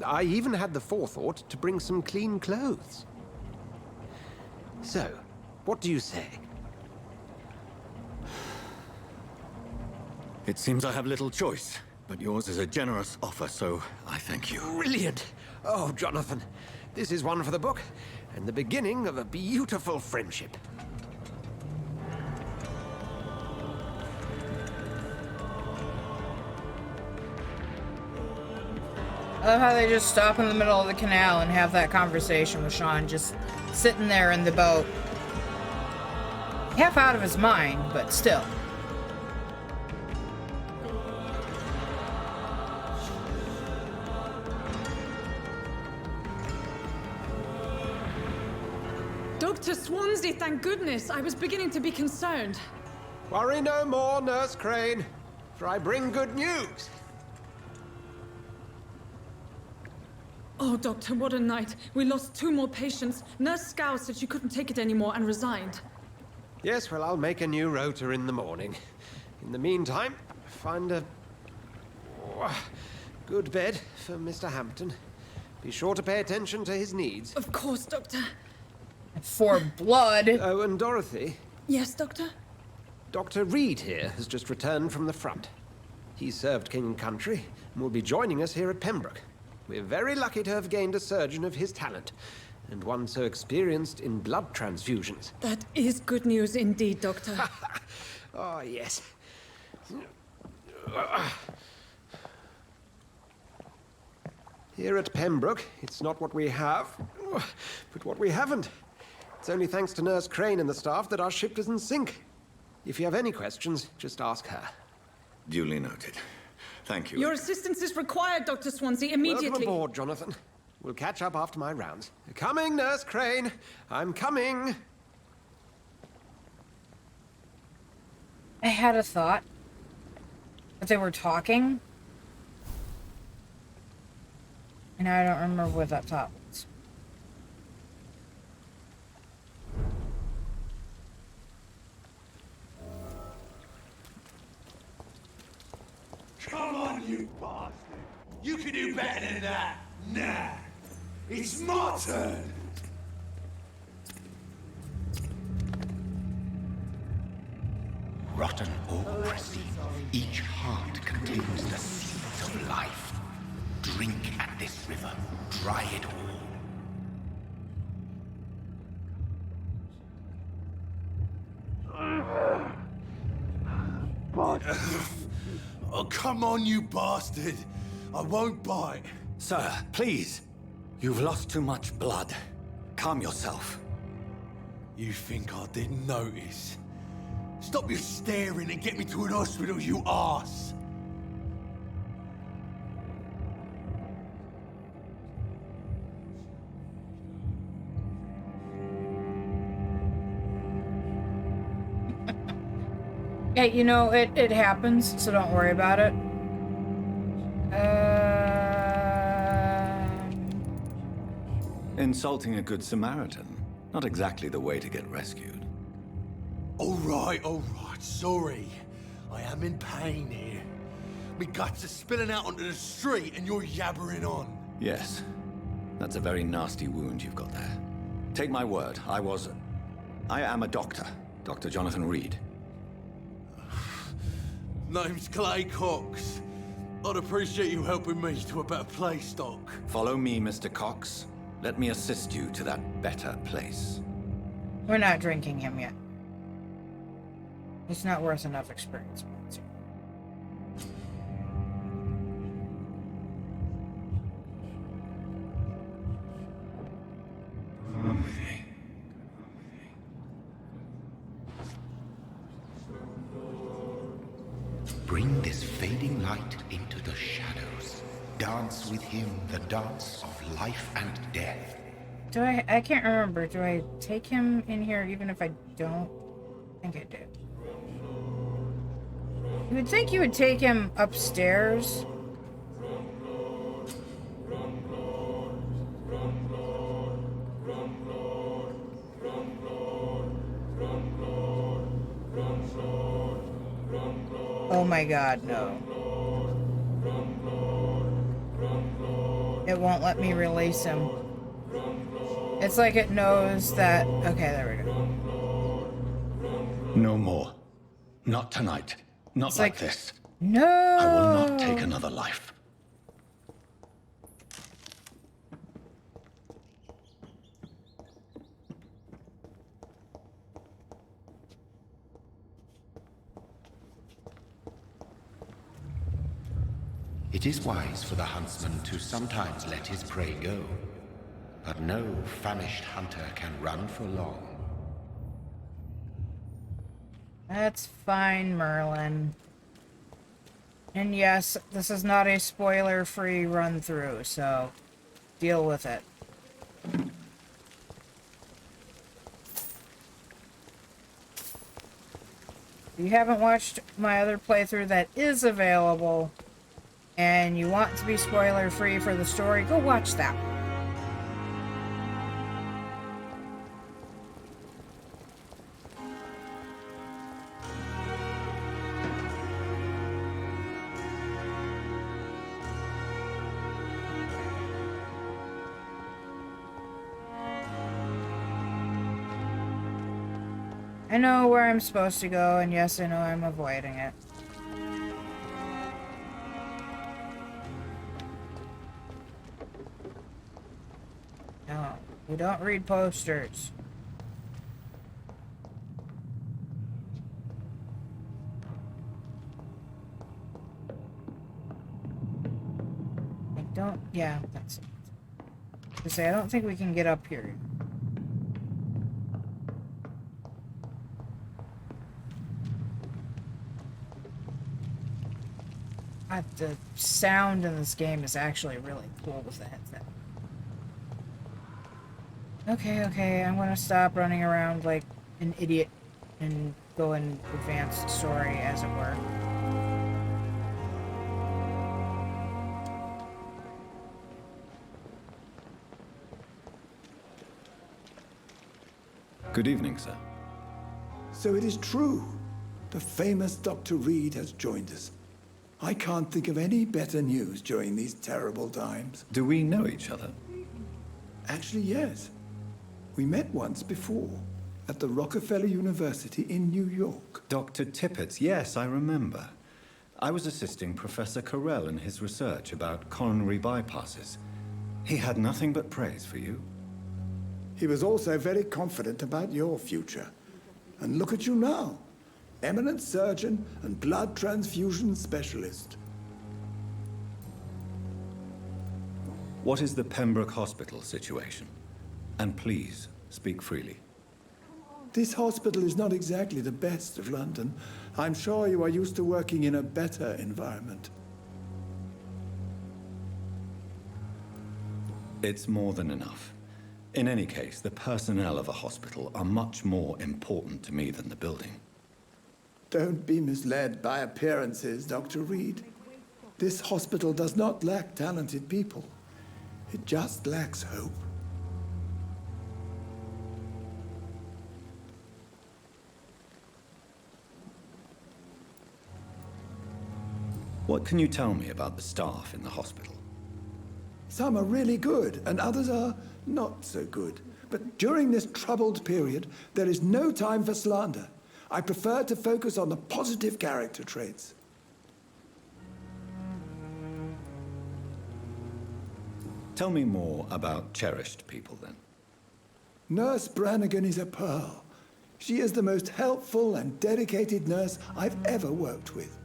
[SPEAKER 11] I even had the forethought to bring some clean clothes. So, what do you say?
[SPEAKER 15] It seems I have little choice, but yours is a generous offer, so I thank you.
[SPEAKER 11] Brilliant! Oh, Jonathan, this is one for the book, and the beginning of a beautiful friendship.
[SPEAKER 1] I love how they just stop in the middle of the canal and have that conversation with Sean, just sitting there in the boat. Half out of his mind, but still.
[SPEAKER 17] Dr. Swansea, thank goodness. I was beginning to be concerned.
[SPEAKER 11] Worry no more, Nurse Crane, for I bring good news.
[SPEAKER 17] Oh, Doctor, what a night. We lost 2 more patients. Nurse Scow said she couldn't take it anymore and resigned.
[SPEAKER 11] Yes, well, I'll make a new rota in the morning. In the meantime, find a good bed for Mr. Hampton. Be sure to pay attention to his needs.
[SPEAKER 17] Of course, Doctor.
[SPEAKER 1] For blood.
[SPEAKER 11] Oh, and Dorothy.
[SPEAKER 17] Yes, Doctor?
[SPEAKER 11] Dr. Reed here has just returned from the front. He served King and Country and will be joining us here at Pembroke. We're very lucky to have gained a surgeon of his talent, and one so experienced in blood transfusions.
[SPEAKER 17] That is good news indeed, Doctor.
[SPEAKER 11] Oh, yes. Here at Pembroke, it's not what we have, but what we haven't. It's only thanks to Nurse Crane and the staff that our ship doesn't sink. If you have any questions, just ask her.
[SPEAKER 15] Duly noted. Thank you.
[SPEAKER 17] Your assistance is required, Dr. Swansea, immediately.
[SPEAKER 11] Welcome aboard, Jonathan. We'll catch up after my rounds. Coming, Nurse Crane. I'm coming.
[SPEAKER 1] I had a thought. But they were talking. And I don't remember what that thought was.
[SPEAKER 7] Come on, you bastard! You can do better than that! Nah! It's my turn!
[SPEAKER 3] Rotten or pristine, each heart contains the seeds of life. Drink at this river, dry it all.
[SPEAKER 7] Oh, come on, you bastard! I won't bite.
[SPEAKER 15] Sir, please. You've lost too much blood. Calm yourself.
[SPEAKER 7] You think I didn't notice? Stop your staring and get me to an hospital, you arse!
[SPEAKER 1] Hey, you know, it happens, so don't worry about it.
[SPEAKER 15] Insulting a good Samaritan. Not exactly the way to get rescued.
[SPEAKER 7] All right, sorry. I am in pain here. Me guts are spilling out onto the street and you're yabbering on.
[SPEAKER 15] Yes. That's a very nasty wound you've got there. Take my word, I am a doctor. Dr. Jonathan Reed.
[SPEAKER 7] Name's Clay Cox. I'd appreciate you helping me to a better place, Doc.
[SPEAKER 15] Follow me, Mr. Cox. Let me assist you to that better place.
[SPEAKER 1] We're not drinking him yet. He's not worth enough experience points.
[SPEAKER 3] Bring this fading light into the shadows. Dance with him the dance of life and death.
[SPEAKER 1] Do I can't remember. Do I take him in here even if I don't? I think I do. You would think you would take him upstairs. Oh my god, no. It won't let me release him. It's like it knows that... Okay, there we go.
[SPEAKER 10] No more. Not tonight. Not
[SPEAKER 1] It's
[SPEAKER 10] like
[SPEAKER 1] like-
[SPEAKER 10] this.
[SPEAKER 1] No!
[SPEAKER 10] I will not take another life.
[SPEAKER 3] It is wise for the huntsman to sometimes let his prey go, but no famished hunter can run for long.
[SPEAKER 1] That's fine, Merlin. And yes, this is not a spoiler-free run-through, so deal with it. If you haven't watched my other playthrough that is available, and you want to be spoiler-free for the story, go watch that one. I know where I'm supposed to go, and yes, I know I'm avoiding it. No, we don't read posters. I don't, yeah, that's it. To say, I don't think we can get up here. The sound in this game is actually really cool with the headset. Okay, I'm gonna stop running around like an idiot and go and advance the story, as it were.
[SPEAKER 10] Good evening, sir.
[SPEAKER 18] So it is true. The famous Dr. Reed has joined us. I can't think of any better news during these terrible times.
[SPEAKER 10] Do we know each other?
[SPEAKER 18] Actually, yes. We met once before, at the Rockefeller University in New York.
[SPEAKER 10] Dr. Tippett's, yes, I remember. I was assisting Professor Carell in his research about coronary bypasses. He had nothing but praise for you.
[SPEAKER 18] He was also very confident about your future. And look at you now. Eminent surgeon and blood transfusion specialist.
[SPEAKER 10] What is the Pembroke Hospital situation? And please, speak freely.
[SPEAKER 18] This hospital is not exactly the best of London. I'm sure you are used to working in a better environment.
[SPEAKER 10] It's more than enough. In any case, the personnel of a hospital are much more important to me than the building.
[SPEAKER 18] Don't be misled by appearances, Dr. Reed. This hospital does not lack talented people. It just lacks hope.
[SPEAKER 10] What can you tell me about the staff in the hospital?
[SPEAKER 18] Some are really good, and others are not so good. But during this troubled period, there is no time for slander. I prefer to focus on the positive character traits.
[SPEAKER 10] Tell me more about cherished people, then.
[SPEAKER 18] Nurse Brannigan is a pearl. She is the most helpful and dedicated nurse I've ever worked with.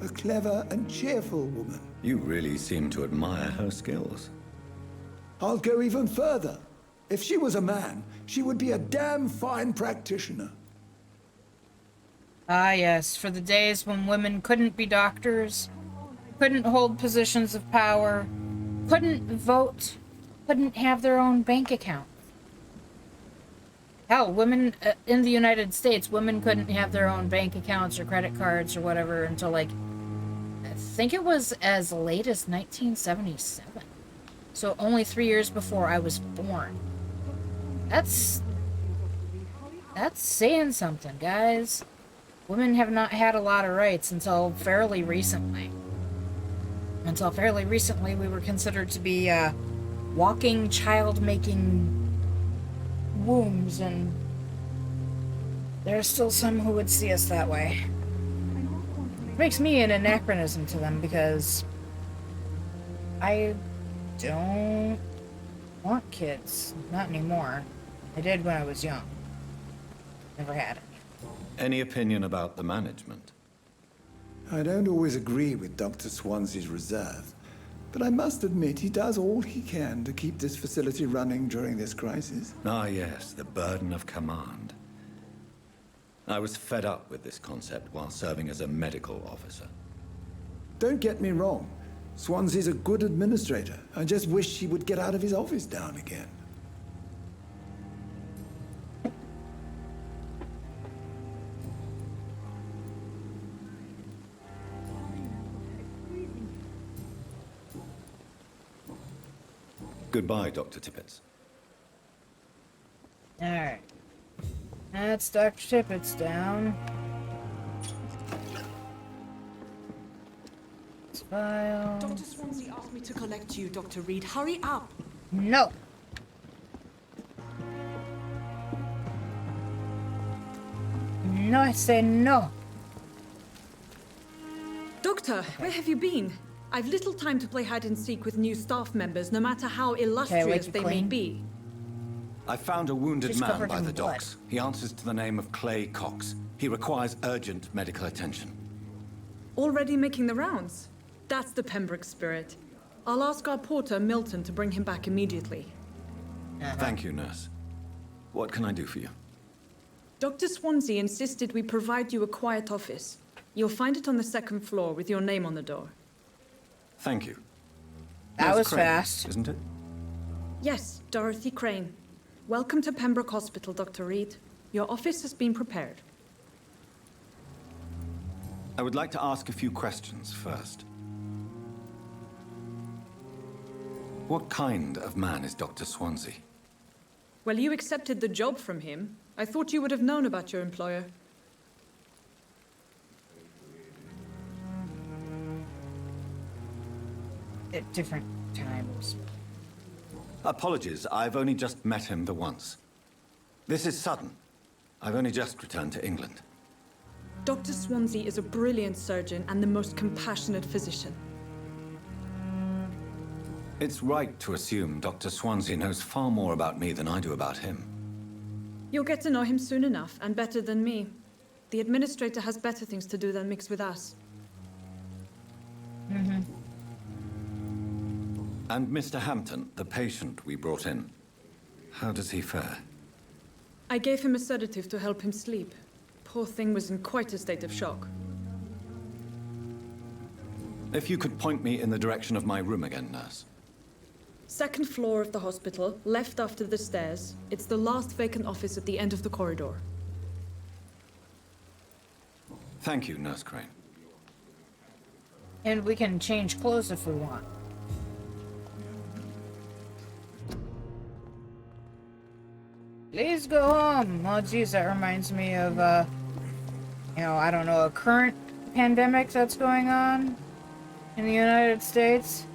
[SPEAKER 18] A clever and cheerful woman.
[SPEAKER 10] You really seem to admire her skills.
[SPEAKER 18] I'll go even further. If she was a man, she would be a damn fine practitioner.
[SPEAKER 1] Ah, yes, for the days when women couldn't be doctors, couldn't hold positions of power, couldn't vote, couldn't have their own bank account. Hell, women in the United States, women couldn't have their own bank accounts or credit cards or whatever until, like, I think it was as late as 1977. So only 3 years before I was born. That's saying something, guys. Women have not had a lot of rights until fairly recently. Until fairly recently, we were considered to be walking child-making wombs, and there are still some who would see us that way. It makes me an anachronism to them because I don't want kids. Not anymore. I did when I was young. Never had any.
[SPEAKER 10] Any opinion about the management?
[SPEAKER 18] I don't always agree with Dr. Swansea's reserve, but I must admit he does all he can to keep this facility running during this crisis.
[SPEAKER 10] Ah, yes, the burden of command. I was fed up with this concept while serving as a medical officer.
[SPEAKER 18] Don't get me wrong. Swansea's a good administrator. I just wish he would get out of his office down again.
[SPEAKER 10] Goodbye, Dr. Tippett.
[SPEAKER 1] Alright. That's Dr. Tippett's down. File.
[SPEAKER 19] Dr. Swansea asked me to collect you, Dr. Reed. Hurry up!
[SPEAKER 1] No! No, I say no.
[SPEAKER 17] Doctor, where have you been? I've little time to play hide and seek with new staff members, no matter how illustrious they may be.
[SPEAKER 10] I found a wounded
[SPEAKER 1] She's
[SPEAKER 10] man
[SPEAKER 1] covered
[SPEAKER 10] by
[SPEAKER 1] in
[SPEAKER 10] the
[SPEAKER 1] blood.
[SPEAKER 10] docks. He answers to the name of Clay Cox. He requires urgent medical attention.
[SPEAKER 17] Already making the rounds? That's the Pembroke spirit. I'll ask our porter, Milton, to bring him back immediately.
[SPEAKER 10] Thank you, nurse. What can I do for you?
[SPEAKER 17] Dr. Swansea insisted we provide you a quiet office. You'll find it on the second floor with your name on the door.
[SPEAKER 10] Thank you.
[SPEAKER 1] That
[SPEAKER 10] Nurse
[SPEAKER 1] was
[SPEAKER 10] Crane,
[SPEAKER 1] fast.
[SPEAKER 10] Isn't it?
[SPEAKER 17] Yes, Dorothy Crane. Welcome to Pembroke Hospital, Dr. Reed. Your office has been prepared.
[SPEAKER 10] I would like to ask a few questions first. What kind of man is Dr. Swansea?
[SPEAKER 17] Well, you accepted the job from him. I thought you would have known about your employer.
[SPEAKER 1] At different times.
[SPEAKER 10] Apologies, I've only just met him the once. This is sudden. I've only just returned to England.
[SPEAKER 17] Dr. Swansea is a brilliant surgeon and the most compassionate physician.
[SPEAKER 10] It's right to assume Dr. Swansea knows far more about me than I do about him.
[SPEAKER 17] You'll get to know him soon enough, and better than me. The administrator has better things to do than mix with us.
[SPEAKER 10] And Mr. Hampton, the patient we brought in, how does he fare?
[SPEAKER 17] I gave him a sedative to help him sleep. Poor thing was in quite a state of shock.
[SPEAKER 10] If you could point me in the direction of my room again, nurse.
[SPEAKER 17] Second floor of the hospital, left after the stairs. It's the last vacant office at the end of the corridor.
[SPEAKER 10] Thank you, Nurse Crane.
[SPEAKER 1] And we can change clothes if we want. Please go home. Oh, geez, that reminds me of, you know, I don't know, a current pandemic that's going on in the United States.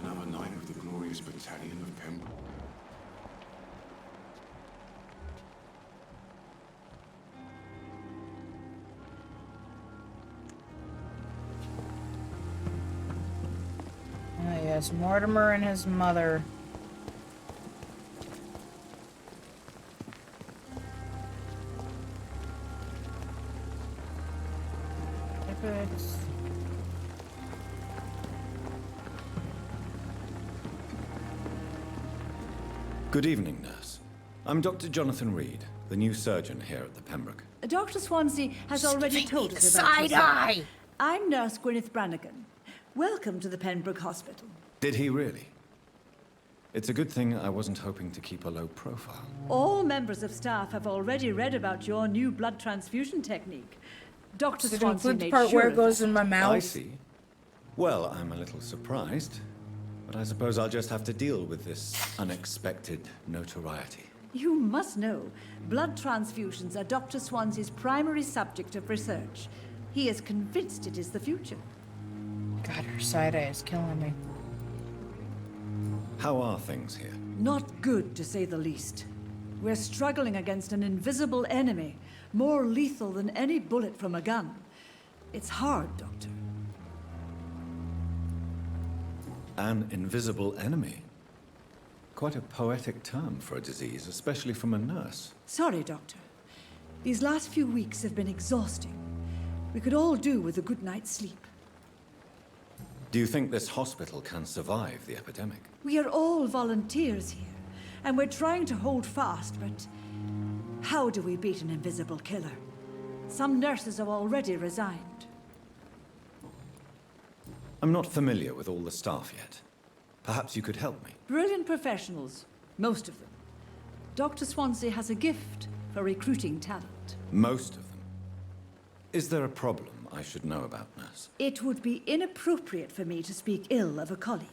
[SPEAKER 6] Another night with the glorious battalion of Pembroke.
[SPEAKER 1] Yes, Mortimer and his mother. Tippets.
[SPEAKER 10] Good evening, nurse. I'm Dr. Jonathan Reed, the new surgeon here at the Pembroke.
[SPEAKER 20] Dr. Swansea has already told us about
[SPEAKER 1] side
[SPEAKER 20] yourself.
[SPEAKER 1] eye.
[SPEAKER 20] I'm Nurse Gwyneth Brannigan. Welcome to the Pembroke Hospital.
[SPEAKER 10] Did he really? It's a good thing I wasn't hoping to keep a low profile.
[SPEAKER 20] All members of staff have already read about your new blood transfusion technique. Dr.
[SPEAKER 1] Does it
[SPEAKER 20] Swansea
[SPEAKER 1] include the
[SPEAKER 20] made
[SPEAKER 1] part
[SPEAKER 20] sure
[SPEAKER 1] where it
[SPEAKER 20] of
[SPEAKER 1] goes
[SPEAKER 20] that.
[SPEAKER 1] in my mouth?
[SPEAKER 10] I see. Well, I'm a little surprised, but I suppose I'll just have to deal with this unexpected notoriety.
[SPEAKER 20] You must know, blood transfusions are Dr. Swansea's primary subject of research. He is convinced it is the future.
[SPEAKER 1] God, her side eye is killing me.
[SPEAKER 10] How are things here?
[SPEAKER 20] Not good, to say the least. We're struggling against an invisible enemy, more lethal than any bullet from a gun. It's hard, Doctor.
[SPEAKER 10] An invisible enemy? Quite a poetic term for a disease, especially from a nurse.
[SPEAKER 20] Sorry, Doctor. These last few weeks have been exhausting. We could all do with a good night's sleep.
[SPEAKER 10] Do you think this hospital can survive the epidemic?
[SPEAKER 20] We are all volunteers here, and we're trying to hold fast, but how do we beat an invisible killer? Some nurses have already resigned.
[SPEAKER 10] I'm not familiar with all the staff yet. Perhaps you could help me.
[SPEAKER 20] Brilliant professionals, most of them. Dr. Swansea has a gift for recruiting talent.
[SPEAKER 10] Most of them. Is there a problem I should know about, nurse?
[SPEAKER 20] It would be inappropriate for me to speak ill of a colleague.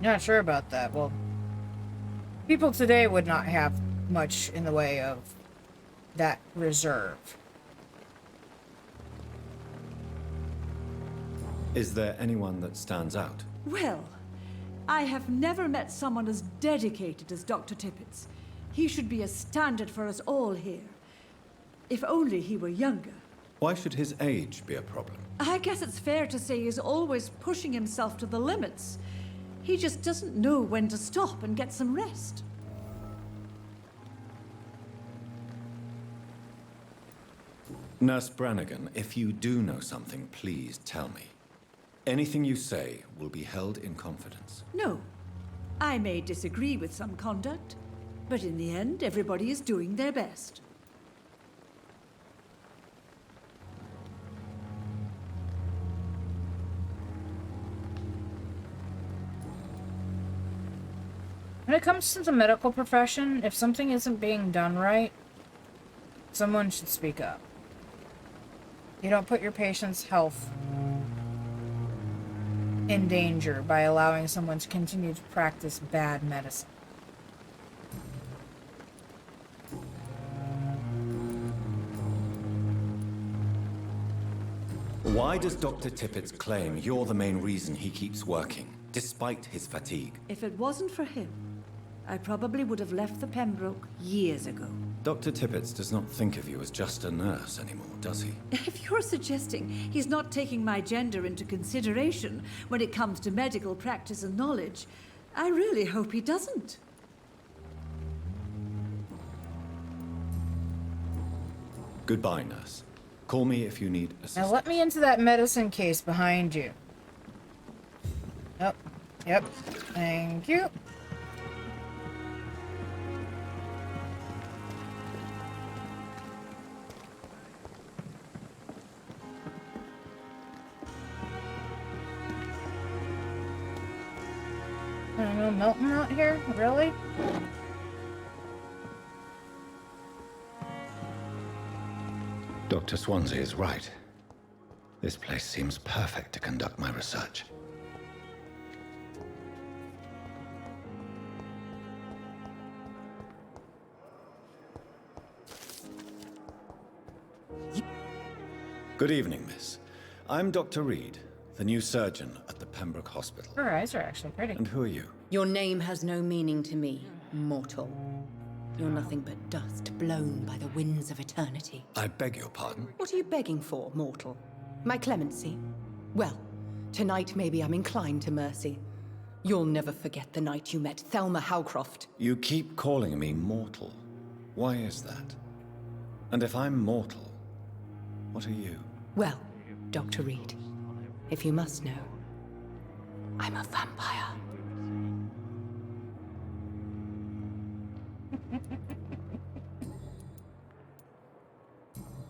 [SPEAKER 1] Not sure about that. Well, people today would not have much in the way of that reserve.
[SPEAKER 10] Is there anyone that stands out?
[SPEAKER 20] Well, I have never met someone as dedicated as Dr. Tippets. He should be a standard for us all here. If only he were younger.
[SPEAKER 10] Why should his age be a problem?
[SPEAKER 20] I guess it's fair to say he's always pushing himself to the limits. He just doesn't know when to stop and get some rest.
[SPEAKER 10] Nurse Brannigan, if you do know something, please tell me. Anything you say will be held in confidence.
[SPEAKER 20] No. I may disagree with some conduct, but in the end, everybody is doing their best.
[SPEAKER 1] When it comes to the medical profession, if something isn't being done right, someone should speak up. You don't put your patient's health in danger by allowing someone to continue to practice bad medicine.
[SPEAKER 10] Why does Dr. Tippets claim you're the main reason he keeps working, despite his fatigue?
[SPEAKER 20] If it wasn't for him, I probably would have left the Pembroke years ago.
[SPEAKER 10] Dr. Tippets does not think of you as just a nurse anymore, does he?
[SPEAKER 20] If you're suggesting he's not taking my gender into consideration when it comes to medical practice and knowledge, I really hope he doesn't.
[SPEAKER 10] Goodbye, nurse. Call me if you need assistance.
[SPEAKER 1] Now let me into that medicine case behind you. Yep. Thank you. I don't know, Milton out here? Really?
[SPEAKER 10] Dr. Swansea is right. This place seems perfect to conduct my research. Good evening, miss. I'm Dr. Reed, the new surgeon at the Pembroke Hospital.
[SPEAKER 1] Her eyes are actually pretty.
[SPEAKER 10] And who are you?
[SPEAKER 21] Your name has no meaning to me, mortal. You're nothing but dust blown by the winds of eternity.
[SPEAKER 10] I beg your pardon?
[SPEAKER 21] What are you begging for, mortal? My clemency? Well, Tonight, maybe I'm inclined to mercy. You'll never forget the night you met Thelma Howcroft.
[SPEAKER 10] You keep calling me mortal. Why is that? And if I'm mortal, what are you?
[SPEAKER 21] Well, Dr. Reed, if you must know, I'm a vampire.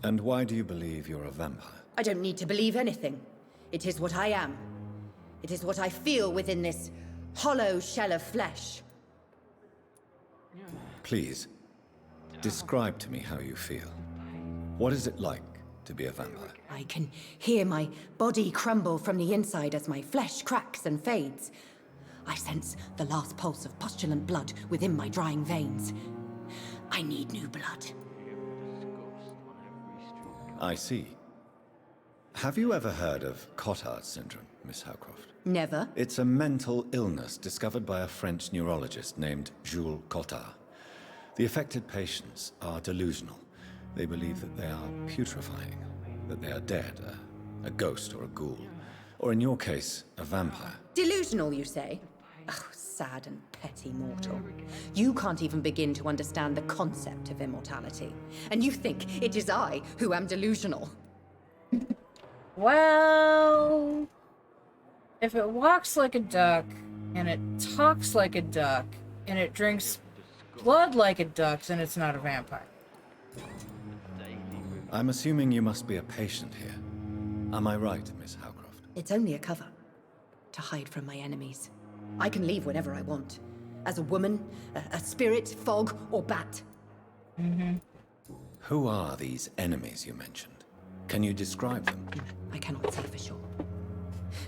[SPEAKER 10] And why do you believe you're a vampire?
[SPEAKER 21] I don't need to believe anything. It is what I am. It is what I feel within this hollow shell of flesh.
[SPEAKER 10] Please, describe to me how you feel. What is it like to be a vampire?
[SPEAKER 21] I can hear my body crumble from the inside as my flesh cracks and fades. I sense the last pulse of postulant blood within my drying veins. I need new blood.
[SPEAKER 10] I see. Have you ever heard of Cotard syndrome, Miss Howcroft?
[SPEAKER 21] Never.
[SPEAKER 10] It's a mental illness discovered by a French neurologist named Jules Cotard. The affected patients are delusional. They believe that they are putrefying, that they are dead, a ghost or a ghoul, or in your case, a vampire.
[SPEAKER 21] Delusional, you say? Oh, sad and petty mortal. You can't even begin to understand the concept of immortality. And you think it is I who am delusional.
[SPEAKER 1] Well, if it walks like a duck, and it talks like a duck, and it drinks blood like a duck, then it's not a vampire.
[SPEAKER 10] I'm assuming you must be a patient here. Am I right, Miss Howcroft?
[SPEAKER 21] It's only a cover. To hide from my enemies. I can leave whenever I want. As a woman, a spirit, fog, or bat.
[SPEAKER 10] Who are these enemies you mentioned? Can you describe them?
[SPEAKER 21] I cannot say for sure.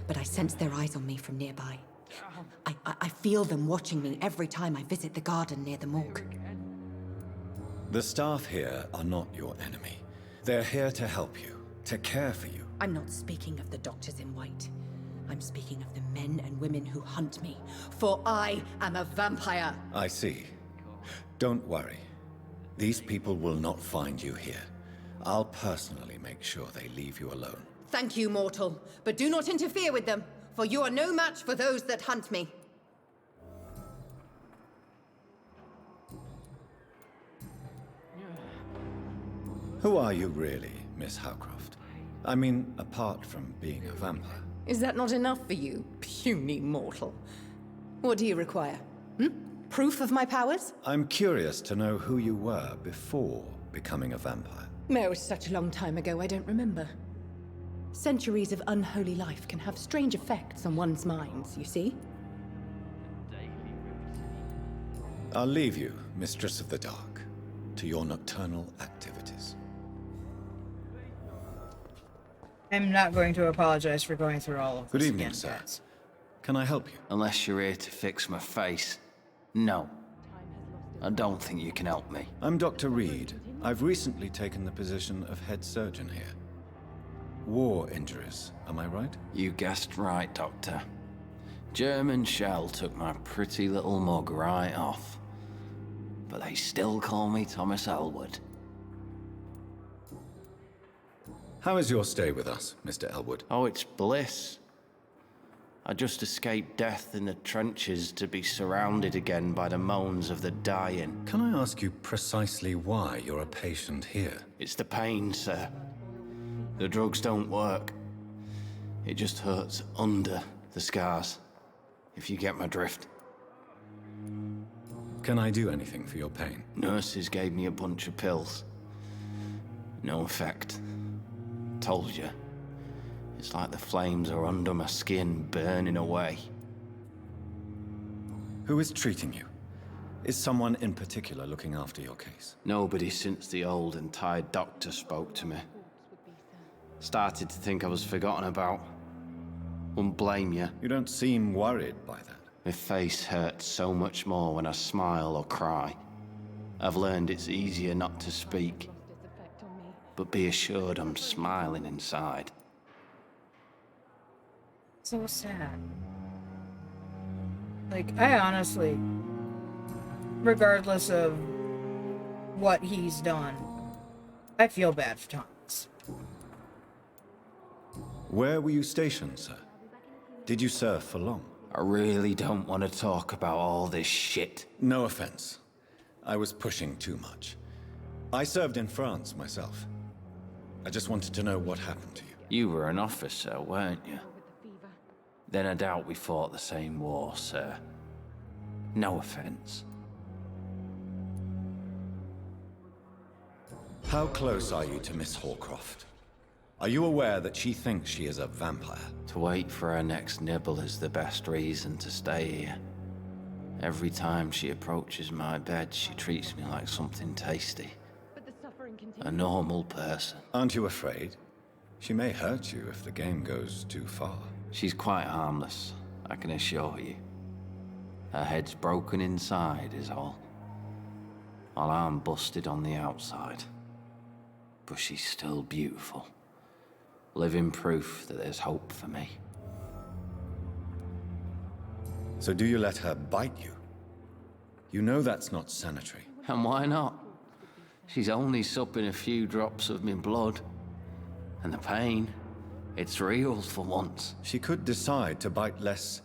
[SPEAKER 21] But I sense their eyes on me from nearby. I feel them watching me every time I visit the garden near the morgue.
[SPEAKER 10] The staff here are not your enemy. They're here to help you, to care for you.
[SPEAKER 21] I'm not speaking of the doctors in white. I'm speaking of the men and women who hunt me, for I am a vampire.
[SPEAKER 10] I see. Don't worry. These people will not find you here. I'll personally make sure they leave you alone.
[SPEAKER 21] Thank you, mortal, but do not interfere with them, for you are no match for those that hunt me.
[SPEAKER 10] Who are you really, Miss Howcroft? I mean, apart from being a vampire.
[SPEAKER 21] Is that not enough for you, puny mortal? What do you require? Proof of my powers?
[SPEAKER 10] I'm curious to know who you were before becoming a vampire.
[SPEAKER 21] It was such a long time ago, I don't remember. Centuries of unholy life can have strange effects on one's minds, you see?
[SPEAKER 10] I'll leave you, Mistress of the Dark, to your nocturnal activities.
[SPEAKER 1] I'm not going to apologize for going through all of this.
[SPEAKER 10] Good evening,
[SPEAKER 1] again,
[SPEAKER 10] sir.
[SPEAKER 1] guys.
[SPEAKER 10] Can I help you?
[SPEAKER 2] Unless you're here to fix my face. No. I don't think you can help me.
[SPEAKER 10] I'm Dr. Reed. I've recently taken the position of head surgeon here. War injuries, am I right?
[SPEAKER 2] You guessed right, Doctor. German shell took my pretty little mug right off. But they still call me Thomas Elwood.
[SPEAKER 10] How is your stay with us, Mr. Elwood?
[SPEAKER 2] Oh, it's bliss. I just escaped death in the trenches to be surrounded again by the moans of the dying.
[SPEAKER 10] Can I ask you precisely why you're a patient here?
[SPEAKER 2] It's the pain, sir. The drugs don't work. It just hurts under the scars, if you get my drift.
[SPEAKER 10] Can I do anything for your pain?
[SPEAKER 2] Nurses gave me a bunch of pills. No effect. Told you. It's like the flames are under my skin, burning away.
[SPEAKER 10] Who is treating you? Is someone in particular looking after your case?
[SPEAKER 2] Nobody since the old and tired doctor spoke to me. Started to think I was forgotten about. Wouldn't blame you.
[SPEAKER 10] You don't seem worried by that.
[SPEAKER 2] My face hurts so much more when I smile or cry. I've learned it's easier not to speak. But be assured I'm smiling inside.
[SPEAKER 1] So sad. Like, I honestly, regardless of what he's done, I feel bad for Thomas.
[SPEAKER 10] Where were you stationed, sir? Did you serve for long?
[SPEAKER 2] I really don't want to talk about all this shit.
[SPEAKER 10] No offense. I was pushing too much. I served in France myself. I just wanted to know what happened to you.
[SPEAKER 2] You were an officer, weren't you? Then I doubt we fought the same war, sir. No offense.
[SPEAKER 10] How close are you to Miss Horcroft? Are you aware that she thinks she is a vampire?
[SPEAKER 2] To wait for her next nibble is the best reason to stay here. Every time she approaches my bed, she treats me like something tasty. A normal person.
[SPEAKER 10] Aren't you afraid? She may hurt you if the game goes too far.
[SPEAKER 2] She's quite harmless, I can assure you. Her head's broken inside is all. While I'm busted on the outside. But she's still beautiful. Living proof that there's hope for me.
[SPEAKER 10] So do you let her bite you? You know that's not sanitary.
[SPEAKER 2] And why not? She's only supping a few drops of my blood. And the pain, it's real for once.
[SPEAKER 10] She could decide to bite less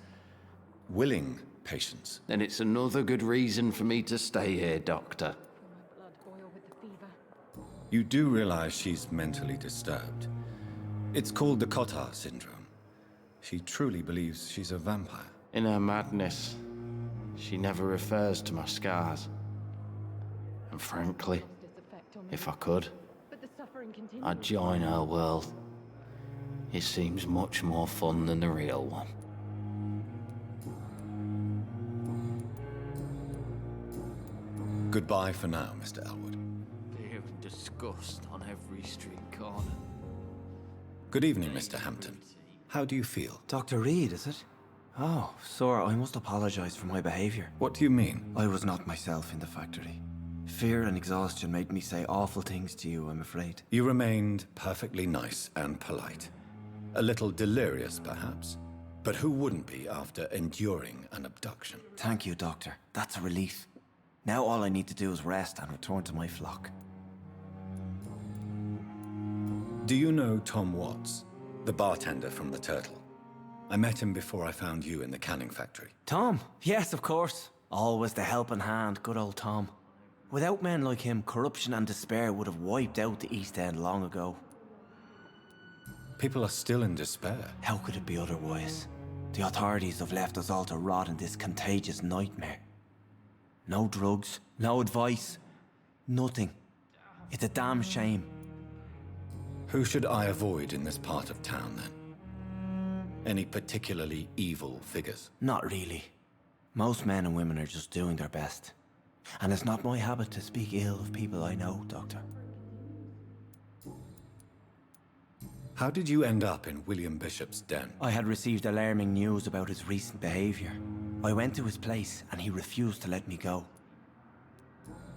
[SPEAKER 10] willing patients.
[SPEAKER 2] Then it's another good reason for me to stay here, Doctor.
[SPEAKER 10] You do realize she's mentally disturbed. It's called the Cotard syndrome. She truly believes she's a vampire.
[SPEAKER 2] In her madness, she never refers to my scars. And frankly, if I could, I'd join her world. It seems much more fun than the real one.
[SPEAKER 10] Goodbye for now, Mr. Elwood.
[SPEAKER 2] Fear and disgust on every street corner.
[SPEAKER 10] Good evening, Mr. Hampton. How do you feel?
[SPEAKER 9] Dr. Reed, is it? Oh, sir, I must apologize for my behavior.
[SPEAKER 10] What do you mean?
[SPEAKER 9] I was not myself in the factory. Fear and exhaustion made me say awful things to you, I'm afraid.
[SPEAKER 10] You remained perfectly nice and polite. A little delirious, perhaps. But who wouldn't be after enduring an abduction?
[SPEAKER 9] Thank you, Doctor. That's a relief. Now all I need to do is rest and return to my flock.
[SPEAKER 10] Do you know Tom Watts, the bartender from the Turtle? I met him before I found you in the canning factory.
[SPEAKER 9] Tom? Yes, of course. Always the helping hand, good old Tom. Without men like him, corruption and despair would have wiped out the East End long ago.
[SPEAKER 10] People are still in despair.
[SPEAKER 9] How could it be otherwise? The authorities have left us all to rot in this contagious nightmare. No drugs, no advice, nothing. It's a damn shame.
[SPEAKER 10] Who should I avoid in this part of town, then? Any particularly evil figures?
[SPEAKER 9] Not really. Most men and women are just doing their best. And it's not my habit to speak ill of people I know, Doctor.
[SPEAKER 10] How did you end up in William Bishop's den?
[SPEAKER 9] I had received alarming news about his recent behavior. I went to his place and he refused to let me go.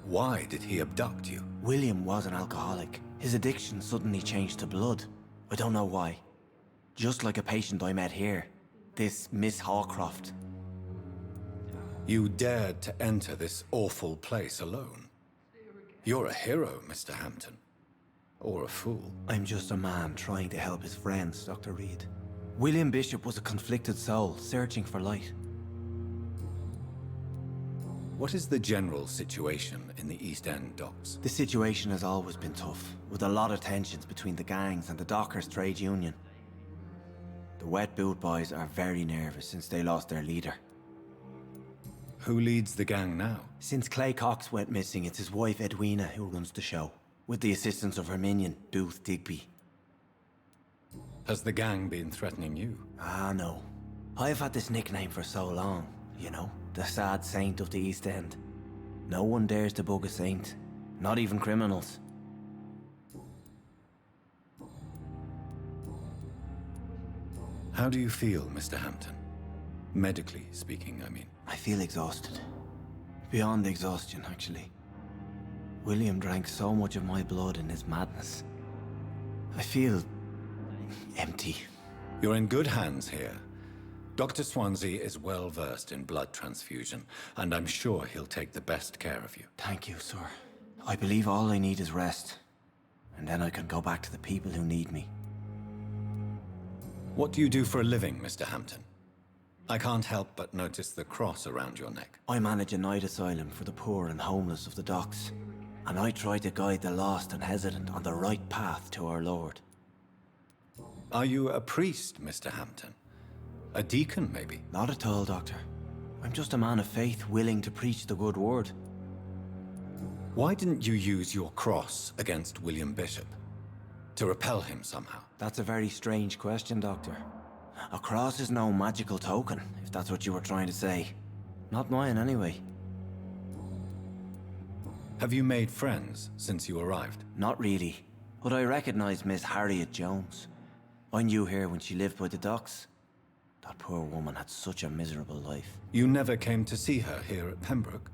[SPEAKER 10] Why did he abduct you?
[SPEAKER 9] William was an alcoholic. His addiction suddenly changed to blood. I don't know why. Just like a patient I met here. This Miss Horcroft.
[SPEAKER 10] You dared to enter this awful place alone. You're a hero, Mr. Hampton. Or a fool.
[SPEAKER 9] I'm just a man trying to help his friends, Dr. Reed. William Bishop was a conflicted soul, searching for light.
[SPEAKER 10] What is the general situation in the East End docks?
[SPEAKER 9] The situation has always been tough, with a lot of tensions between the gangs and the dockers' trade union. The wet boot boys are very nervous since they lost their leader.
[SPEAKER 10] Who leads the gang now?
[SPEAKER 9] Since Clay Cox went missing, it's his wife Edwina who runs the show, with the assistance of her minion, Booth Digby.
[SPEAKER 10] Has the gang been threatening you?
[SPEAKER 9] Ah, no. I've had this nickname for so long, you know, the sad saint of the East End. No one dares to bug a saint, not even criminals.
[SPEAKER 10] How do you feel, Mr. Hampton? Medically speaking, I mean.
[SPEAKER 9] I feel exhausted. Beyond exhaustion, actually. William drank so much of my blood in his madness. I feel empty.
[SPEAKER 10] You're in good hands here. Dr. Swansea is well versed in blood transfusion, and I'm sure he'll take the best care of you.
[SPEAKER 9] Thank you, sir. I believe all I need is rest. And then I can go back to the people who need me.
[SPEAKER 10] What do you do for a living, Mr. Hampton?
[SPEAKER 15] I can't help but notice the cross around your neck.
[SPEAKER 9] I manage a night asylum for the poor and homeless of the docks, and I try to guide the lost and hesitant on the right path to our Lord.
[SPEAKER 15] Are you a priest, Mr. Hampton? A deacon, maybe?
[SPEAKER 9] Not at all, Doctor. I'm just a man of faith willing to preach the good word.
[SPEAKER 15] Why didn't you use your cross against William Bishop? To repel him somehow?
[SPEAKER 9] That's a very strange question, Doctor. A cross is no magical token, if that's what you were trying to say. Not mine, anyway.
[SPEAKER 15] Have you made friends since you arrived?
[SPEAKER 9] Not really, but I recognize Miss Harriet Jones. I knew her when she lived by the docks. That poor woman had such a miserable life.
[SPEAKER 15] You never came to see her here at Pembroke?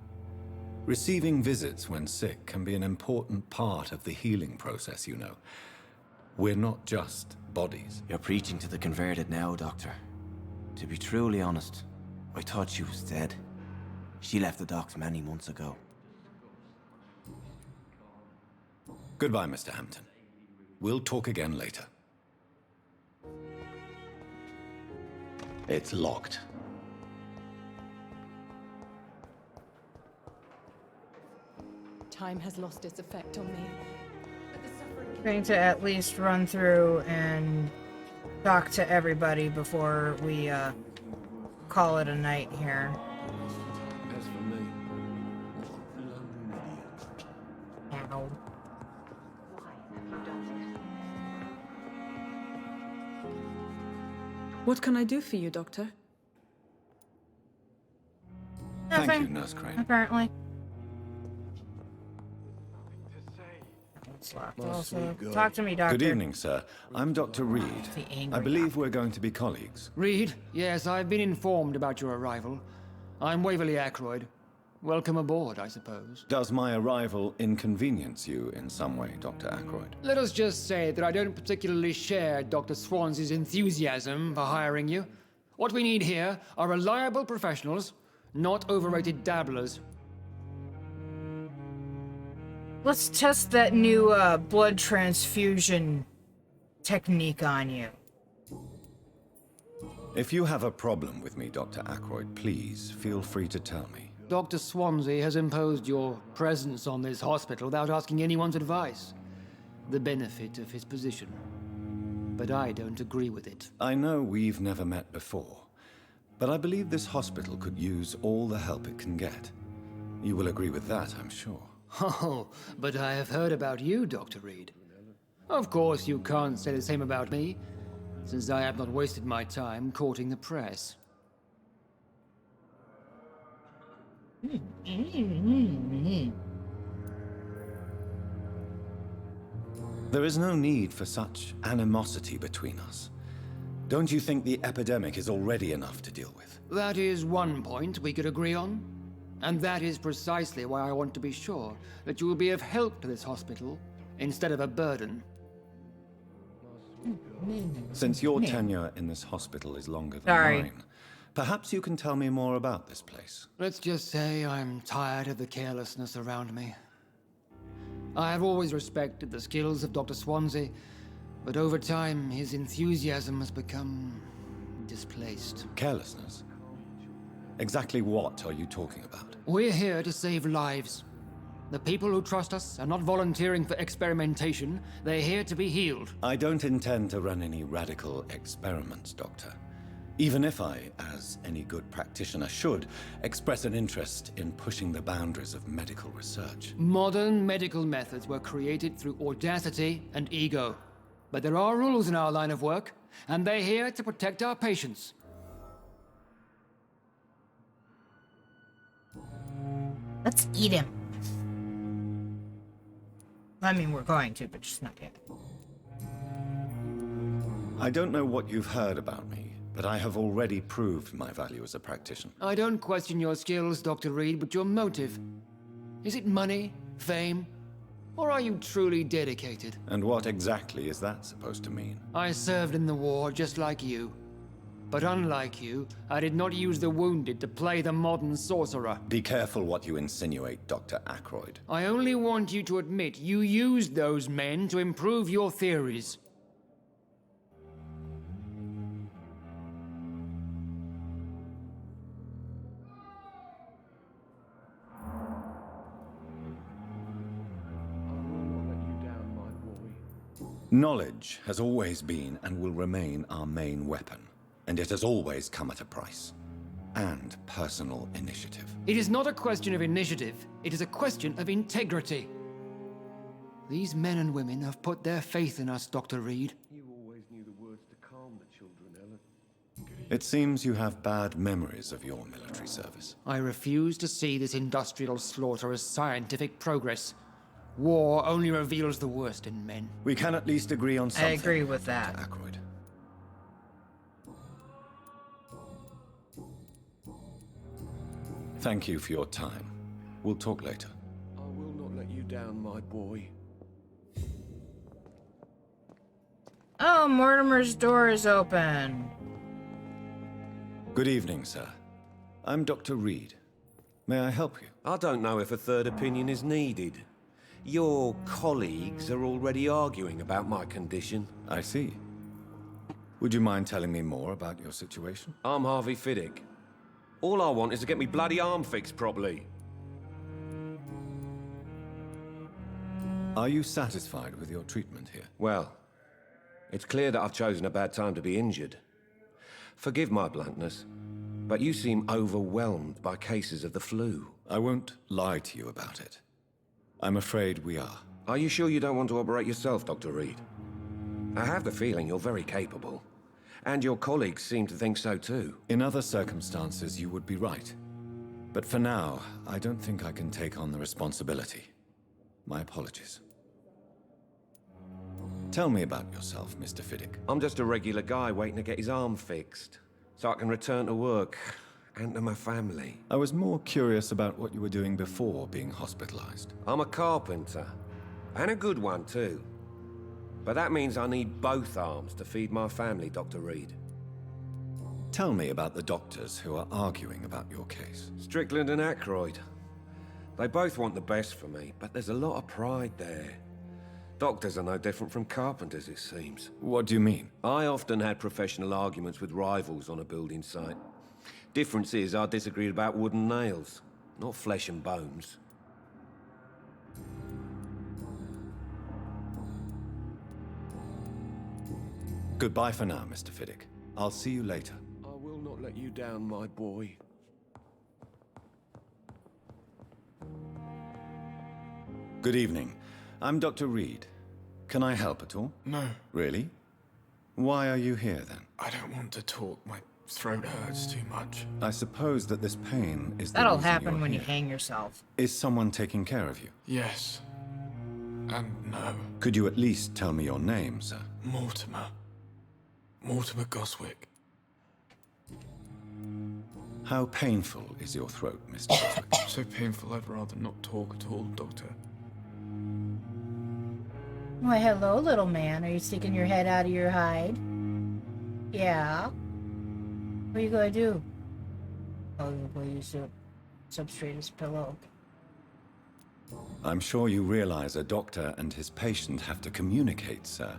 [SPEAKER 15] Receiving visits when sick can be an important part of the healing process, you know. We're not just bodies.
[SPEAKER 9] You're preaching to the converted now, Doctor. To be truly honest, I thought she was dead. She left the docks many months ago.
[SPEAKER 15] Goodbye, Mr. Hampton. We'll talk again later. It's locked.
[SPEAKER 4] Time has lost its effect on me.
[SPEAKER 1] Going to at least run through and talk to everybody before we call it a night here.
[SPEAKER 5] As for me,
[SPEAKER 1] Ow.
[SPEAKER 17] What can I do for you, Doctor?
[SPEAKER 1] Nothing.
[SPEAKER 15] Thank you, Nurse Crane.
[SPEAKER 1] Apparently. It's locked. Also, talk to me, Doctor.
[SPEAKER 15] Good evening, sir. I'm Dr. Reed.
[SPEAKER 1] The angry
[SPEAKER 15] I believe we're going to be colleagues.
[SPEAKER 12] Reed? Yes, I've been informed about your arrival. I'm Waverly Ackroyd. Welcome aboard, I suppose.
[SPEAKER 15] Does my arrival inconvenience you in some way, Dr. Ackroyd?
[SPEAKER 12] Let us just say that I don't particularly share Dr. Swansea's enthusiasm for hiring you. What we need here are reliable professionals, not overrated dabblers.
[SPEAKER 1] Let's test that new blood transfusion technique on you.
[SPEAKER 15] If you have a problem with me, Dr. Ackroyd, please feel free to tell me.
[SPEAKER 12] Dr. Swansea has imposed your presence on this hospital without asking anyone's advice. The benefit of his position. But I don't agree with it.
[SPEAKER 15] I know we've never met before, but I believe this hospital could use all the help it can get. You will agree with that, I'm sure.
[SPEAKER 12] Oh, but I have heard about you, Dr. Reed. Of course, you can't say the same about me, since I have not wasted my time courting the press.
[SPEAKER 15] There is no need for such animosity between us. Don't you think the epidemic is already enough to deal with?
[SPEAKER 12] That is one point we could agree on. And that is precisely why I want to be sure that you will be of help to this hospital instead of a burden.
[SPEAKER 15] Since your tenure in this hospital is longer than mine, perhaps you can tell me more about this place.
[SPEAKER 12] Let's just say I'm tired of the carelessness around me. I have always respected the skills of Dr. Swansea, but over time his enthusiasm has become displaced.
[SPEAKER 15] Carelessness? Exactly what are you talking about?
[SPEAKER 12] We're here to save lives. The people who trust us are not volunteering for experimentation. They're here to be healed.
[SPEAKER 15] I don't intend to run any radical experiments, Doctor. Even if I, as any good practitioner should, express an interest in pushing the boundaries of medical research.
[SPEAKER 12] Modern medical methods were created through audacity and ego. But there are rules in our line of work, and they're here to protect our patients.
[SPEAKER 1] Let's eat him. I mean, we're going to, but just not yet.
[SPEAKER 15] I don't know what you've heard about me, but I have already proved my value as a practitioner.
[SPEAKER 12] I don't question your skills, Dr. Reed, but your motive. Is it money, fame, or are you truly dedicated?
[SPEAKER 15] And what exactly is that supposed to mean?
[SPEAKER 12] I served in the war just like you. But unlike you, I did not use the wounded to play the modern sorcerer.
[SPEAKER 15] Be careful what you insinuate, Dr. Ackroyd.
[SPEAKER 12] I only want you to admit you used those men to improve your theories.
[SPEAKER 15] Knowledge has always been and will remain our main weapon, and it has always come at a price. And personal initiative.
[SPEAKER 12] It is not a question of initiative, it is a question of integrity. These men and women have put their faith in us, Dr. Reed.
[SPEAKER 11] You always knew the words to calm the children, Ellen.
[SPEAKER 15] It seems you have bad memories of your military service.
[SPEAKER 12] I refuse to see this industrial slaughter as scientific progress. War only reveals the worst in men.
[SPEAKER 15] We can at least agree on something.
[SPEAKER 1] I agree with that.
[SPEAKER 15] Dr. Aykroyd. Thank you for your time. We'll talk later.
[SPEAKER 11] I will not let you down, my boy.
[SPEAKER 1] Oh, Mortimer's door is open.
[SPEAKER 15] Good evening, sir. I'm Dr. Reed. May I help you?
[SPEAKER 11] I don't know if a third opinion is needed. Your colleagues are already arguing about my condition.
[SPEAKER 15] I see. Would you mind telling me more about your situation?
[SPEAKER 11] I'm Harvey Fiddick. All I want is to get me bloody arm fixed properly.
[SPEAKER 15] Are you satisfied with your treatment here?
[SPEAKER 11] Well, it's clear that I've chosen a bad time to be injured. Forgive my bluntness, but you seem overwhelmed by cases of the flu.
[SPEAKER 15] I won't lie to you about it. I'm afraid we are.
[SPEAKER 11] Are you sure you don't want to operate yourself, Dr. Reed? I have the feeling you're very capable. And your colleagues seem to think so too.
[SPEAKER 15] In other circumstances, you would be right. But for now, I don't think I can take on the responsibility. My apologies. Tell me about yourself, Mr. Fiddick.
[SPEAKER 11] I'm just a regular guy waiting to get his arm fixed, so I can return to work and to my family.
[SPEAKER 15] I was more curious about what you were doing before being hospitalized.
[SPEAKER 11] I'm a carpenter, and a good one too. But that means I need both arms to feed my family, Dr. Reed.
[SPEAKER 15] Tell me about the doctors who are arguing about your case.
[SPEAKER 11] Strickland and Aykroyd. They both want the best for me, but there's a lot of pride there. Doctors are no different from carpenters, it seems.
[SPEAKER 15] What do you mean?
[SPEAKER 11] I often had professional arguments with rivals on a building site. Difference is I disagreed about wooden nails, not flesh and bones.
[SPEAKER 15] Goodbye for now, Mr. Fiddick. I'll see you later.
[SPEAKER 11] I will not let you down, my boy.
[SPEAKER 15] Good evening. I'm Dr. Reed. Can I help at all?
[SPEAKER 6] No.
[SPEAKER 15] Really? Why are you here, then?
[SPEAKER 6] I don't want to talk. My throat hurts too much.
[SPEAKER 15] I suppose that this pain is the
[SPEAKER 1] That'll
[SPEAKER 15] reason
[SPEAKER 1] happen
[SPEAKER 15] you're
[SPEAKER 1] when you
[SPEAKER 15] here.
[SPEAKER 1] hang yourself.
[SPEAKER 15] Is someone taking care of you?
[SPEAKER 6] Yes. And no.
[SPEAKER 15] Could you at least tell me your name, sir?
[SPEAKER 6] Mortimer. Mortimer Goswick.
[SPEAKER 15] How painful is your throat, Mr. Goswick?
[SPEAKER 6] So painful I'd rather not talk at all, Doctor.
[SPEAKER 1] Why, hello, little man. Are you sticking your head out of your hide? Yeah. What are you gonna do? Oh, you'll use the substrate as a pillow.
[SPEAKER 15] I'm sure you realize a doctor and his patient have to communicate, sir.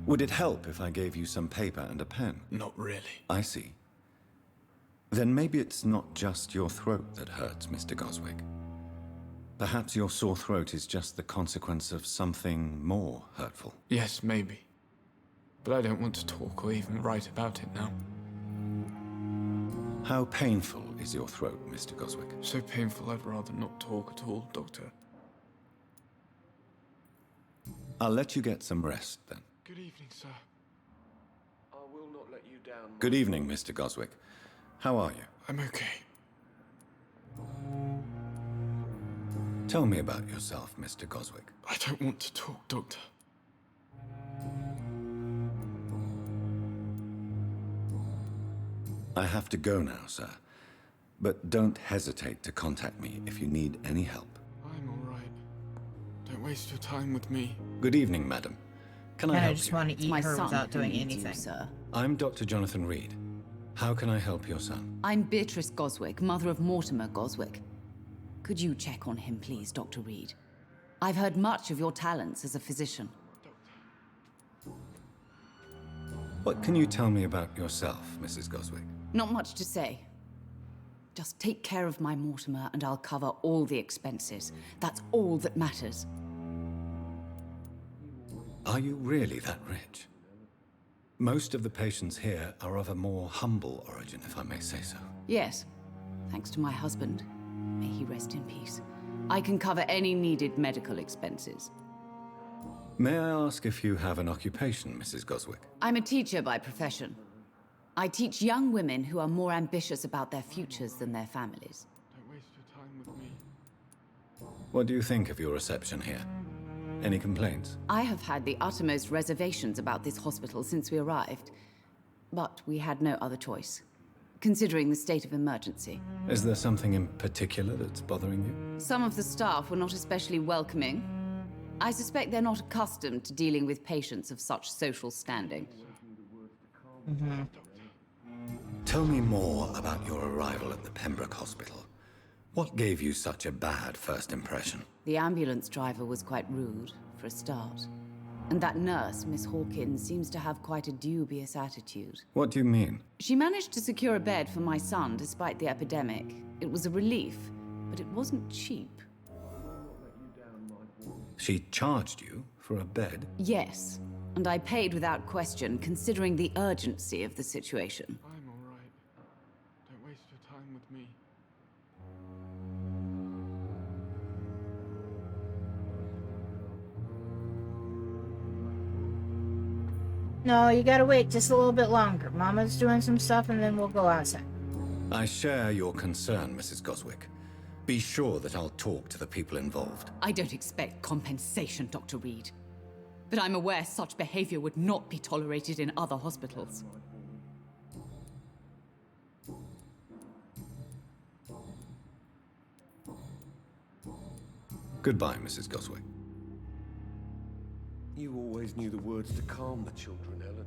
[SPEAKER 15] Would it help if I gave you some paper and a pen?
[SPEAKER 6] Not really.
[SPEAKER 15] I see. Then maybe it's not just your throat that hurts, Mr. Goswick. Perhaps your sore throat is just the consequence of something more hurtful.
[SPEAKER 6] Yes, maybe. But I don't want to talk or even write about it now.
[SPEAKER 15] How painful is your throat, Mr. Goswick?
[SPEAKER 6] So painful I'd rather not talk at all, Doctor.
[SPEAKER 15] I'll let you get some rest, then.
[SPEAKER 6] Good evening, sir.
[SPEAKER 11] I will not let you down.
[SPEAKER 15] Good evening, Mr. Goswick. How are you?
[SPEAKER 6] I'm okay.
[SPEAKER 15] Tell me about yourself, Mr. Goswick.
[SPEAKER 6] I don't want to talk, Doctor.
[SPEAKER 15] I have to go now, sir. But don't hesitate to contact me if you need any help.
[SPEAKER 6] I'm all right. Don't waste your time with me.
[SPEAKER 15] Good evening, madam. Can I
[SPEAKER 1] And I
[SPEAKER 15] help
[SPEAKER 1] just
[SPEAKER 15] you?
[SPEAKER 1] want to eat
[SPEAKER 8] my
[SPEAKER 1] her
[SPEAKER 8] son
[SPEAKER 1] without
[SPEAKER 8] who
[SPEAKER 1] doing
[SPEAKER 8] needs you,
[SPEAKER 1] anything.
[SPEAKER 8] sir.
[SPEAKER 15] I'm Dr. Jonathan Reed. How can I help your son?
[SPEAKER 8] I'm Beatrice Goswick, mother of Mortimer Goswick. Could you check on him, please, Dr. Reed? I've heard much of your talents as a physician.
[SPEAKER 15] What can you tell me about yourself, Mrs. Goswick?
[SPEAKER 8] Not much to say. Just take care of my Mortimer and I'll cover all the expenses. That's all that matters.
[SPEAKER 15] Are you really that rich? Most of the patients here are of a more humble origin, if I may say so.
[SPEAKER 8] Yes, thanks to my husband. May he rest in peace. I can cover any needed medical expenses.
[SPEAKER 15] May I ask if you have an occupation, Mrs. Goswick?
[SPEAKER 8] I'm a teacher by profession. I teach young women who are more ambitious about their futures than their families.
[SPEAKER 6] Don't waste your time with me.
[SPEAKER 15] What do you think of your reception here? Any complaints?
[SPEAKER 8] I have had the uttermost reservations about this hospital since we arrived, but we had no other choice, considering the state of emergency.
[SPEAKER 15] Is there something in particular that's bothering you?
[SPEAKER 8] Some of the staff were not especially welcoming. I suspect they're not accustomed to dealing with patients of such social standing.
[SPEAKER 15] Tell me more about your arrival at the Pembroke Hospital. What gave you such a bad first impression?
[SPEAKER 8] The ambulance driver was quite rude, for a start. And that nurse, Miss Hawkins, seems to have quite a dubious attitude.
[SPEAKER 15] What do you mean?
[SPEAKER 8] She managed to secure a bed for my son despite the epidemic. It was a relief, but it wasn't cheap.
[SPEAKER 15] She charged you for a bed?
[SPEAKER 8] Yes, and I paid without question, considering the urgency of the situation.
[SPEAKER 6] I'm all right. Don't waste your time with me.
[SPEAKER 1] No, you gotta wait just a little bit longer. Mama's doing some stuff and then we'll go outside.
[SPEAKER 15] I share your concern, Mrs. Goswick. Be sure that I'll talk to the people involved.
[SPEAKER 8] I don't expect compensation, Dr. Reed. But I'm aware such behavior would not be tolerated in other hospitals.
[SPEAKER 15] Goodbye, Mrs. Goswick.
[SPEAKER 11] You always knew the words to calm the children, Helen.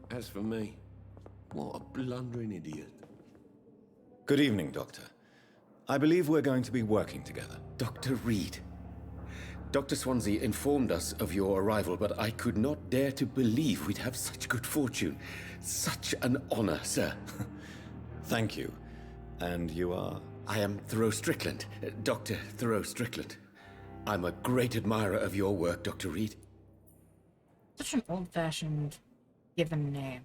[SPEAKER 11] As for me, what a blundering idiot.
[SPEAKER 15] Good evening, Doctor. I believe we're going to be working together.
[SPEAKER 3] Dr. Reed. Dr. Swansea informed us of your arrival, but I could not dare to believe we'd have such good fortune. Such an honor, sir.
[SPEAKER 15] Thank you. And you are?
[SPEAKER 3] I am Thoreau Strickland, Dr. Thoreau Strickland. I'm a great admirer of your work, Dr. Reed.
[SPEAKER 1] Such an old-fashioned given name.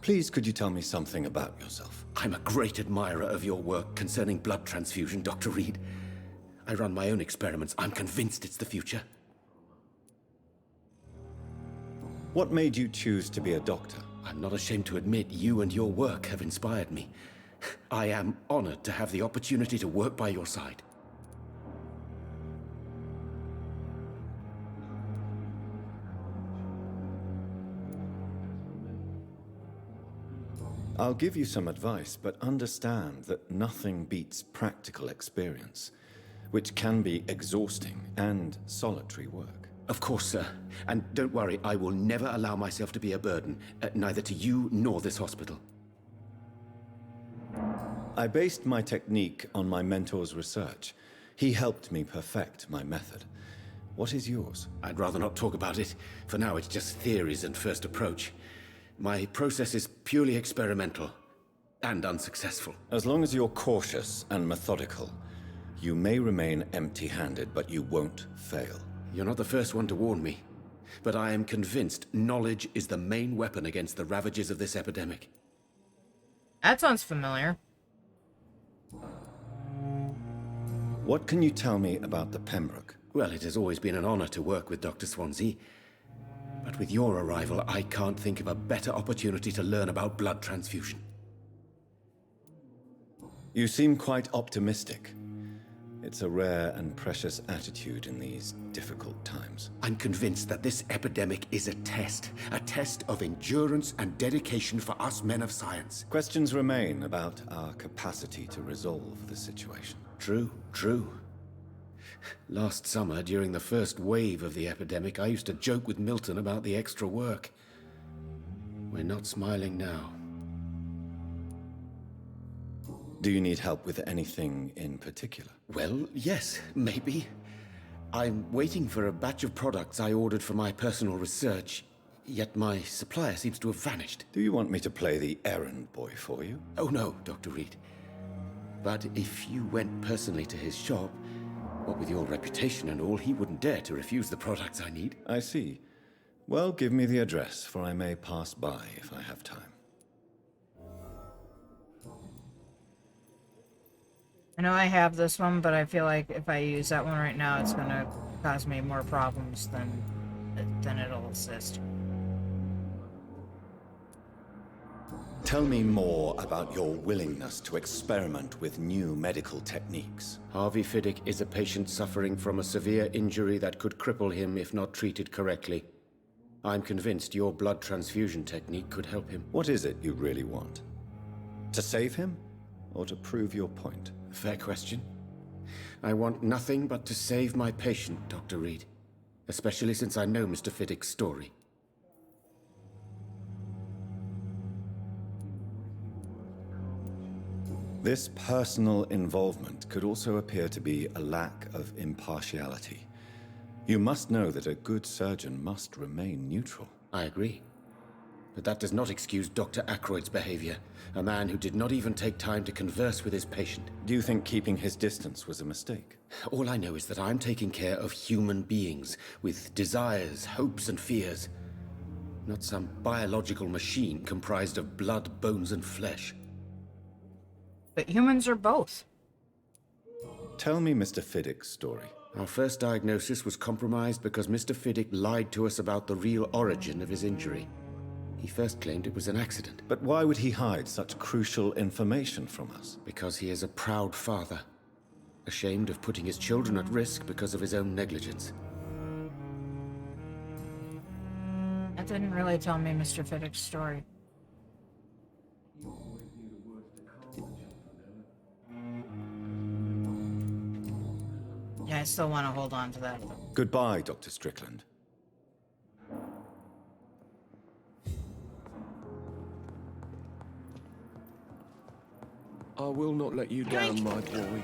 [SPEAKER 15] Please, could you tell me something about yourself?
[SPEAKER 3] I'm a great admirer of your work concerning blood transfusion, Dr. Reed. I run my own experiments. I'm convinced it's the future.
[SPEAKER 15] What made you choose to be a doctor?
[SPEAKER 3] I'm not ashamed to admit you and your work have inspired me. I am honored to have the opportunity to work by your side.
[SPEAKER 15] I'll give you some advice, but understand that nothing beats practical experience, which can be exhausting and solitary work.
[SPEAKER 3] Of course, sir. And don't worry, I will never allow myself to be a burden, neither to you nor this hospital.
[SPEAKER 15] I based my technique on my mentor's research. He helped me perfect my method. What is yours?
[SPEAKER 3] I'd rather not talk about it. For now, it's just theories and first approach. My process is purely experimental and unsuccessful.
[SPEAKER 15] As long as you're cautious and methodical, you may remain empty-handed, but you won't fail.
[SPEAKER 3] You're not the first one to warn me, but I am convinced knowledge is the main weapon against the ravages of this epidemic.
[SPEAKER 1] That sounds familiar.
[SPEAKER 15] What can you tell me about the Pembroke?
[SPEAKER 3] Well, it has always been an honor to work with Dr. Swansea. But with your arrival, I can't think of a better opportunity to learn about blood transfusion.
[SPEAKER 15] You seem quite optimistic. It's a rare and precious attitude in these difficult times.
[SPEAKER 3] I'm convinced that this epidemic is a test of endurance and dedication for us men of science.
[SPEAKER 15] Questions remain about our capacity to resolve the situation.
[SPEAKER 3] True, true. Last summer, during the first wave of the epidemic, I used to joke with Milton about the extra work. We're not smiling now.
[SPEAKER 15] Do you need help with anything in particular?
[SPEAKER 3] Well, yes, maybe. I'm waiting for a batch of products I ordered for my personal research, yet my supplier seems to have vanished.
[SPEAKER 15] Do you want me to play the errand boy for you?
[SPEAKER 3] Oh no, Dr. Reed. But if you went personally to his shop,
[SPEAKER 13] What with your reputation and all, he wouldn't dare to refuse the products I need.
[SPEAKER 10] I see. Well, give me the address, for I may pass by if I have time.
[SPEAKER 1] I know I have this one, but I feel like if I use that one right now, it's gonna cause me more problems than it'll assist.
[SPEAKER 10] Tell me more about your willingness to experiment with new medical techniques.
[SPEAKER 13] Harvey Fiddick is a patient suffering from a severe injury that could cripple him if not treated correctly. I'm convinced your blood transfusion technique could help him.
[SPEAKER 10] What is it you really want? To save him, or to prove your point?
[SPEAKER 13] Fair question. I want nothing but to save my patient, Dr. Reed. Especially since I know Mr. Fiddick's story.
[SPEAKER 10] This personal involvement could also appear to be a lack of impartiality. You must know that a good surgeon must remain neutral.
[SPEAKER 13] I agree. But that does not excuse Dr. Ackroyd's behavior, a man who did not even take time to converse with his patient.
[SPEAKER 10] Do you think keeping his distance was a mistake?
[SPEAKER 13] All I know is that I'm taking care of human beings with desires, hopes, and fears. Not some biological machine comprised of blood, bones, and flesh.
[SPEAKER 1] But humans are both.
[SPEAKER 10] Tell me Mr. Fiddick's story.
[SPEAKER 13] Our first diagnosis was compromised because Mr. Fiddick lied to us about the real origin of his injury. He first claimed it was an accident.
[SPEAKER 10] But why would he hide such crucial information from us?
[SPEAKER 13] Because he is a proud father, ashamed of putting his children at risk because of his own negligence.
[SPEAKER 1] That didn't really tell me Mr. Fiddick's story. Yeah, I still want to hold on to that.
[SPEAKER 10] Goodbye, Dr. Strickland.
[SPEAKER 22] I will not let you down, my boy.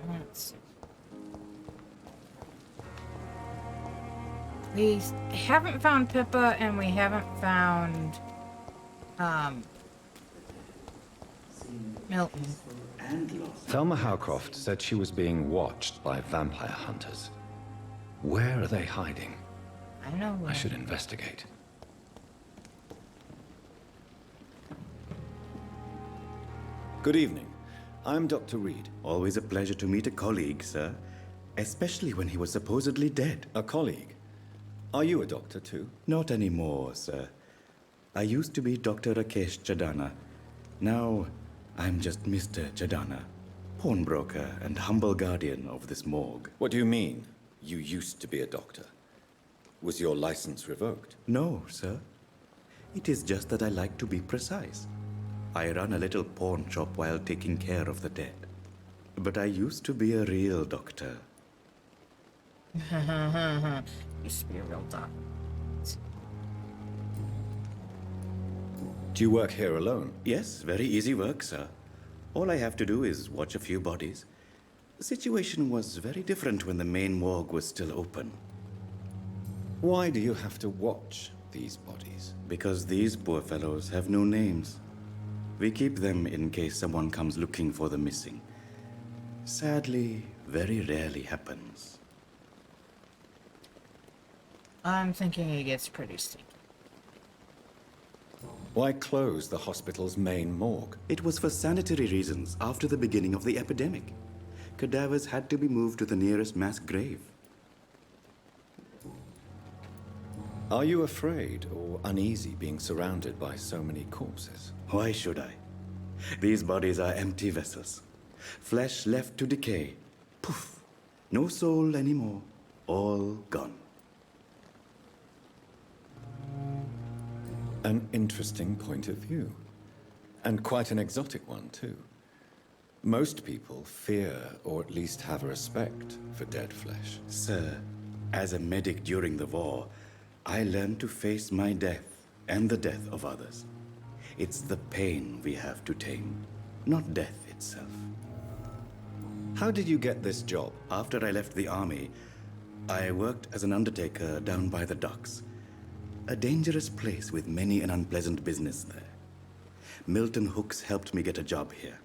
[SPEAKER 1] Let's see. We haven't found Pippa, and we haven't found Milton.
[SPEAKER 10] Thelma Howcroft said she was being watched by vampire hunters. Where are they hiding?
[SPEAKER 1] I know where.
[SPEAKER 10] I should investigate. Good evening. I'm Dr. Reed.
[SPEAKER 23] Always a pleasure to meet a colleague, sir. Especially when he was supposedly dead.
[SPEAKER 10] A colleague? Are you a doctor too?
[SPEAKER 23] Not anymore, sir. I used to be Dr. Rakesh Chadana. Now, I'm just Mr. Chadana, pawnbroker and humble guardian of this morgue.
[SPEAKER 10] What do you mean, you used to be a doctor? Was your license revoked?
[SPEAKER 23] No, sir. It is just that I like to be precise. I run a little pawn shop while taking care of the dead. But I used to be a real doctor.
[SPEAKER 1] Used to be a real doctor.
[SPEAKER 10] Do you work here alone?
[SPEAKER 23] Yes, very easy work, sir. All I have to do is watch a few bodies. The situation was very different when the main morgue was still open.
[SPEAKER 10] Why do you have to watch these bodies?
[SPEAKER 23] Because these poor fellows have no names. We keep them in case someone comes looking for the missing. Sadly, very rarely happens.
[SPEAKER 1] I'm thinking it gets pretty steep.
[SPEAKER 10] Why close the hospital's main morgue?
[SPEAKER 23] It was for sanitary reasons after the beginning of the epidemic. Cadavers had to be moved to the nearest mass grave.
[SPEAKER 10] Are you afraid or uneasy being surrounded by so many corpses?
[SPEAKER 23] Why should I? These bodies are empty vessels. Flesh left to decay. Poof. No soul anymore. All gone.
[SPEAKER 10] An interesting point of view. And quite an exotic one, too. Most people fear, or at least have a respect, for dead flesh.
[SPEAKER 23] Sir, as a medic during the war, I learned to face my death and the death of others. It's the pain we have to tame, not death itself.
[SPEAKER 10] How did you get this job?
[SPEAKER 23] After I left the army, I worked as an undertaker down by the docks. A dangerous place with many an unpleasant business there. Milton Hooks helped me get a job here.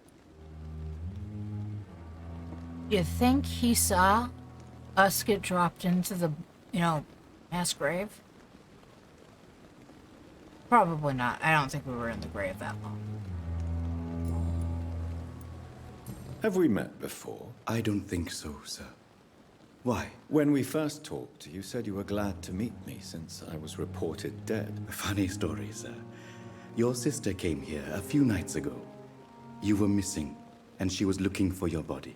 [SPEAKER 1] You think he saw us get dropped into the, mass grave? Probably not. I don't think we were in the grave that long.
[SPEAKER 10] Have we met before?
[SPEAKER 23] I don't think so, sir. Why?
[SPEAKER 10] When we first talked, you said you were glad to meet me since I was reported dead.
[SPEAKER 23] Funny story, sir. Your sister came here a few nights ago. You were missing, and she was looking for your body.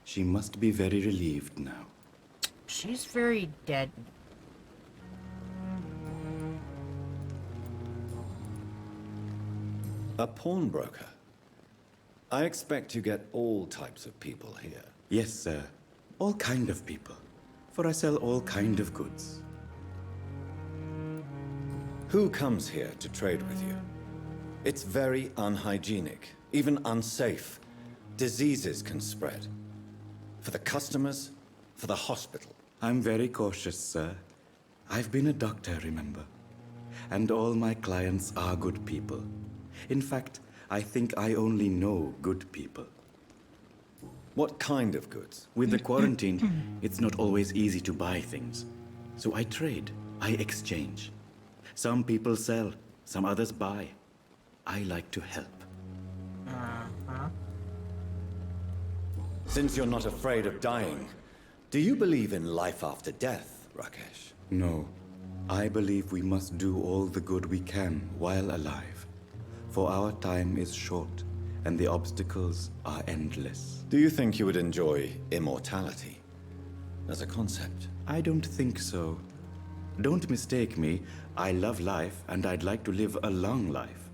[SPEAKER 23] She must be very relieved now.
[SPEAKER 1] She's very dead.
[SPEAKER 10] A pawnbroker? I expect you get all types of people here.
[SPEAKER 23] Yes, sir. All kind of people. For I sell all kind of goods.
[SPEAKER 10] Who comes here to trade with you? It's very unhygienic, even unsafe. Diseases can spread. For the customers, for the hospital.
[SPEAKER 23] I'm very cautious, sir. I've been a doctor, remember? And all my clients are good people. In fact, I think I only know good people.
[SPEAKER 10] What kind of goods?
[SPEAKER 23] With the quarantine, it's not always easy to buy things. So I trade, I exchange. Some people sell, some others buy. I like to help.
[SPEAKER 10] Since you're not afraid of dying, do you believe in life after death, Rakesh?
[SPEAKER 23] No. I believe we must do all the good we can while alive. For our time is short, and the obstacles are endless.
[SPEAKER 10] Do you think you would enjoy immortality as a concept?
[SPEAKER 23] I don't think so. Don't mistake me. I love life, and I'd like to live a long life.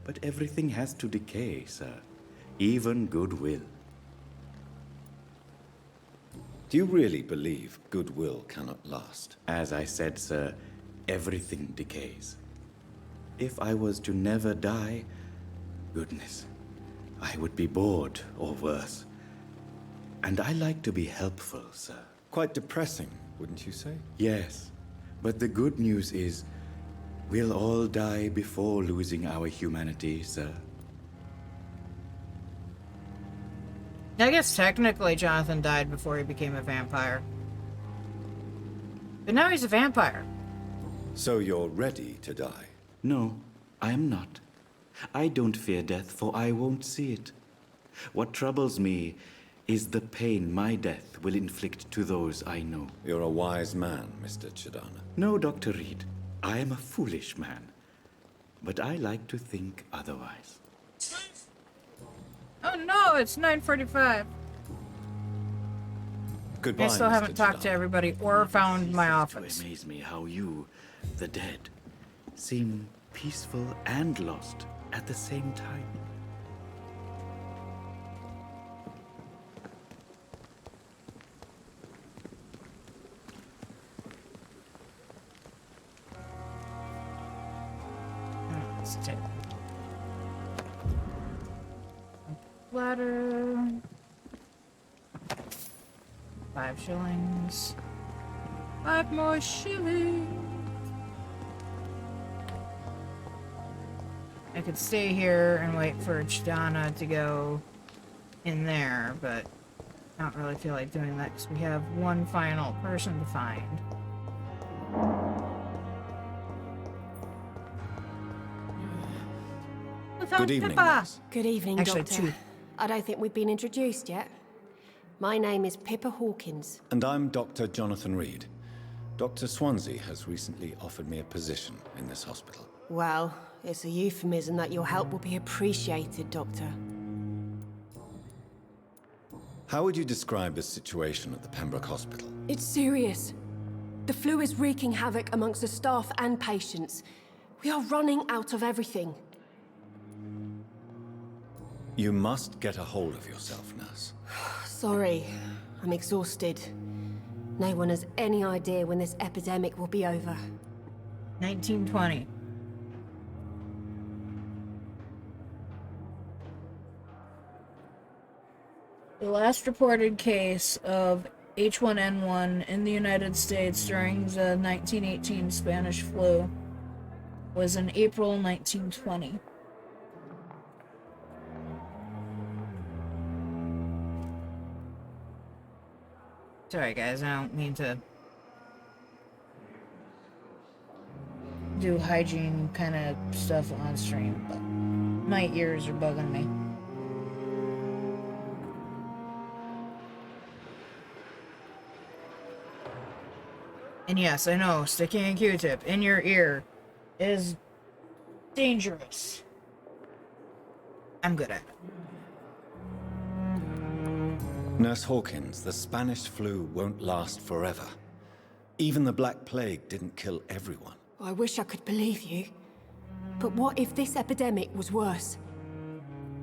[SPEAKER 23] But everything has to decay, sir. Even goodwill.
[SPEAKER 10] Do you really believe goodwill cannot last?
[SPEAKER 23] As I said, sir, everything decays. If I was to never die, goodness, I would be bored or worse. And I like to be helpful, sir.
[SPEAKER 10] Quite depressing, wouldn't you say?
[SPEAKER 23] Yes, but the good news is, we'll all die before losing our humanity, sir.
[SPEAKER 1] I guess technically Jonathan died before he became a vampire. But now he's a vampire.
[SPEAKER 10] So you're ready to die?
[SPEAKER 23] No, I am not. I don't fear death, for I won't see it. What troubles me is the pain my death will inflict to those I know.
[SPEAKER 10] You're a wise man, Mr. Chidana.
[SPEAKER 23] No, Dr. Reed. I am a foolish man. But I like to think otherwise.
[SPEAKER 1] Oh no, it's 9:45.
[SPEAKER 10] Goodbye,
[SPEAKER 1] I still haven't
[SPEAKER 23] Mr.
[SPEAKER 1] talked to
[SPEAKER 23] Chidana.
[SPEAKER 1] everybody or found my
[SPEAKER 23] To
[SPEAKER 1] office.
[SPEAKER 23] amaze me how you, the dead, seem peaceful and lost at the same time.
[SPEAKER 1] Let's take ladder. 5 shillings. 5 more shillings. I could stay here and wait for Chidana to go in there, but I don't really feel like doing that because we have one final person to find.
[SPEAKER 10] Good evening,
[SPEAKER 1] Pippa.
[SPEAKER 10] miss.
[SPEAKER 7] Good evening,
[SPEAKER 1] Actually,
[SPEAKER 7] Doctor.
[SPEAKER 1] 2.
[SPEAKER 7] I don't think we've been introduced yet. My name is Pippa Hawkins.
[SPEAKER 10] And I'm Dr. Jonathan Reed. Dr. Swansea has recently offered me a position in this hospital.
[SPEAKER 7] Well, it's a euphemism that your help will be appreciated, Doctor.
[SPEAKER 10] How would you describe the situation at the Pembroke Hospital?
[SPEAKER 7] It's serious. The flu is wreaking havoc amongst the staff and patients. We are running out of everything.
[SPEAKER 10] You must get a hold of yourself, nurse.
[SPEAKER 7] Sorry, I'm exhausted. No one has any idea when this epidemic will be over.
[SPEAKER 1] 1920. The last reported case of H1N1 in the United States during the 1918 Spanish flu was in April 1920. Sorry guys, I don't mean to do hygiene kind of stuff on stream, but my ears are bugging me. And yes, I know, sticking a Q-tip in your ear is dangerous. I'm good at it.
[SPEAKER 10] Nurse Hawkins, the Spanish flu won't last forever. Even the Black Plague didn't kill everyone.
[SPEAKER 7] I wish I could believe you. But what if this epidemic was worse?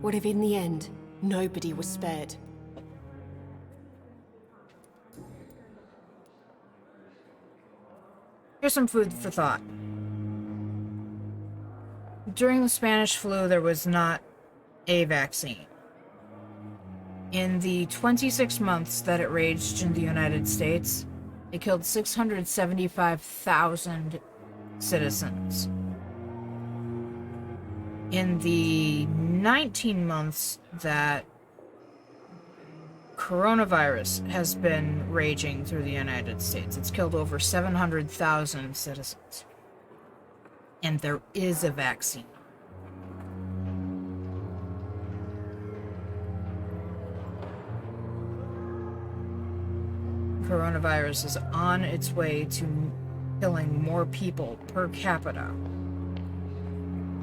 [SPEAKER 7] What if in the end, nobody was spared?
[SPEAKER 1] Here's some food for thought. During the Spanish flu, there was not a vaccine. In the 26 months that it raged in the United States, it killed 675,000 citizens. In the 19 months that coronavirus has been raging through the United States, it's killed over 700,000 citizens. And there is a vaccine. Coronavirus is on its way to killing more people per capita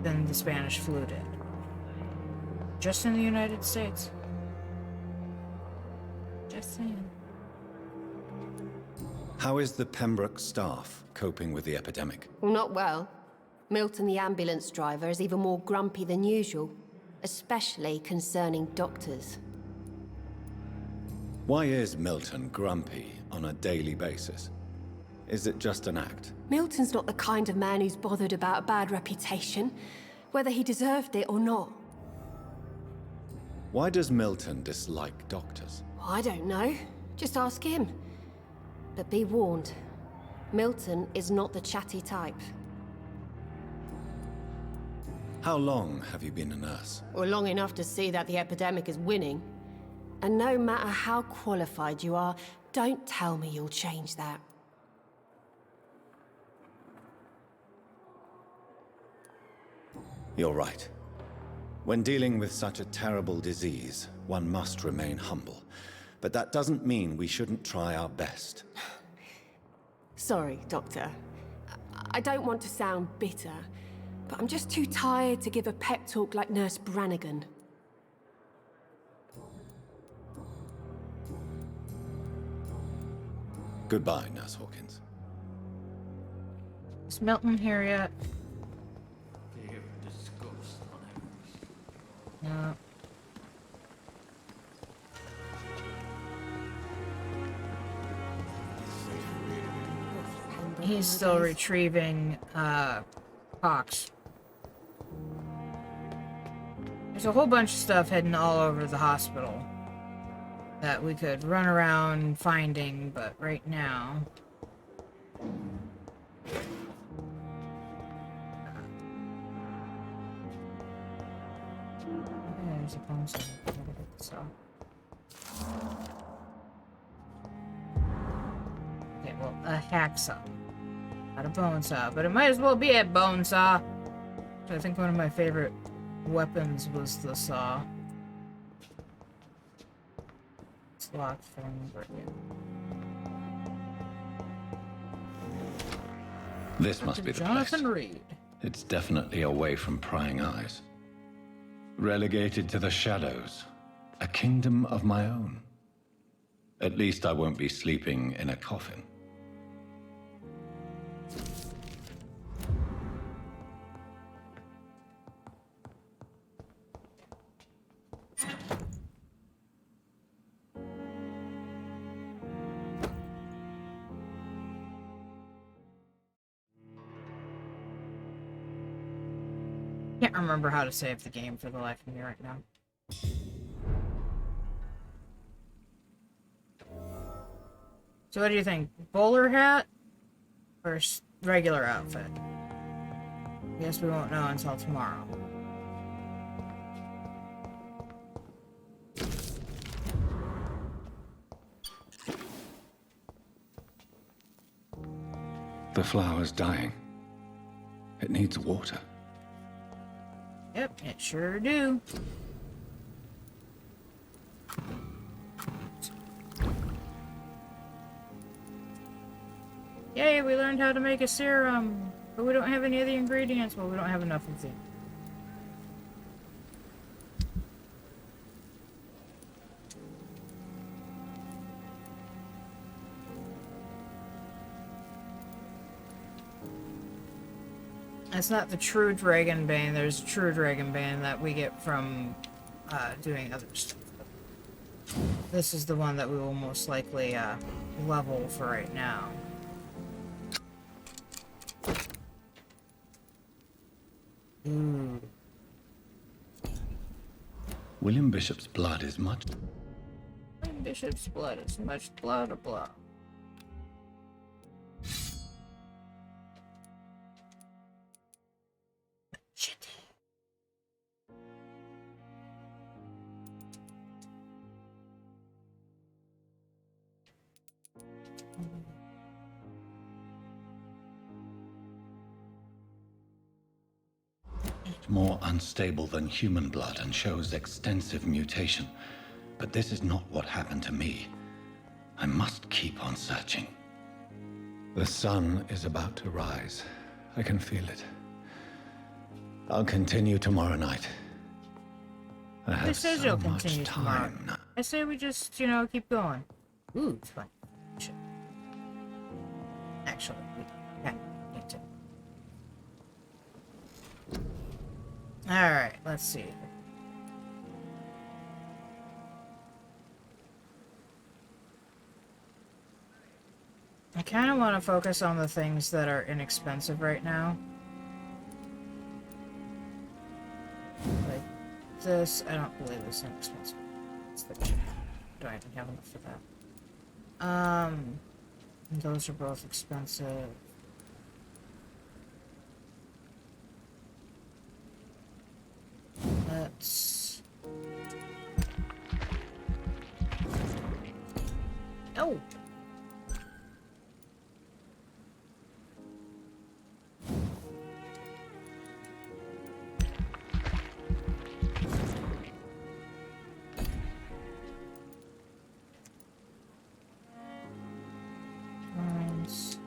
[SPEAKER 1] than the Spanish flu did. Just in the United States. Just saying.
[SPEAKER 10] How is the Pembroke staff coping with the epidemic?
[SPEAKER 7] Well, not well. Milton, the ambulance driver, is even more grumpy than usual, especially concerning doctors.
[SPEAKER 10] Why is Milton grumpy on a daily basis? Is it just an act?
[SPEAKER 7] Milton's not the kind of man who's bothered about a bad reputation, whether he deserved it or not.
[SPEAKER 10] Why does Milton dislike doctors?
[SPEAKER 7] I don't know. Just ask him. But be warned, Milton is not the chatty type.
[SPEAKER 10] How long have you been a nurse?
[SPEAKER 7] Or long enough to see that the epidemic is winning. And no matter how qualified you are, don't tell me you'll change that.
[SPEAKER 10] You're right. When dealing with such a terrible disease, one must remain humble. But that doesn't mean we shouldn't try our best.
[SPEAKER 7] Sorry, Doctor. I don't want to sound bitter, but I'm just too tired to give a pep talk like Nurse Brannigan.
[SPEAKER 10] Goodbye, Nurse Hawkins.
[SPEAKER 1] Is Milton here yet? No. He's still retrieving, Pox. There's a whole bunch of stuff hidden all over the hospital that we could run around finding, but right now... There's a bone saw. I gotta get the saw. Okay, well, a hacksaw. Not a bone saw, but it might as well be a bone saw. I think one of my favorite weapons was the saw. It's locked from
[SPEAKER 10] This must be the place.
[SPEAKER 1] Jonathan Reed.
[SPEAKER 10] It's definitely away from prying eyes. Relegated to the shadows. A kingdom of my own. At least I won't be sleeping in a coffin.
[SPEAKER 1] Can't remember how to save the game for the life of me right now. So what do you think? Bowler hat or regular outfit? Guess we won't know until tomorrow.
[SPEAKER 10] The flower's dying. It needs water.
[SPEAKER 1] Yep, it sure do. Yay, we learned how to make a serum, but we don't have any of the ingredients. Well, we don't have enough of them. It's not the true Dragonbane. There's a true Dragonbane that we get from doing other stuff. This is the one that we will most likely level for right now. Ooh.
[SPEAKER 10] William Bishop's blood is much...
[SPEAKER 1] William Bishop's blood is much blah blah blah. Shit.
[SPEAKER 10] It's more unstable than human blood and shows extensive mutation. But this is not what happened to me. I must keep on searching. The sun is about to rise. I can feel it. I'll continue tomorrow night. I
[SPEAKER 1] Who
[SPEAKER 10] have
[SPEAKER 1] says
[SPEAKER 10] so
[SPEAKER 1] you'll
[SPEAKER 10] much
[SPEAKER 1] continue tomorrow?
[SPEAKER 10] time now.
[SPEAKER 1] I say we just, you know, keep going. Ooh, it's fun. Shit. Actually, we need to. Alright, let's see. I kind of want to focus on the things that are inexpensive right now. Like this, I don't believe this is inexpensive. It's the cheap. Do I even have enough for that? Those are both expensive. Let's... Oh! Nice.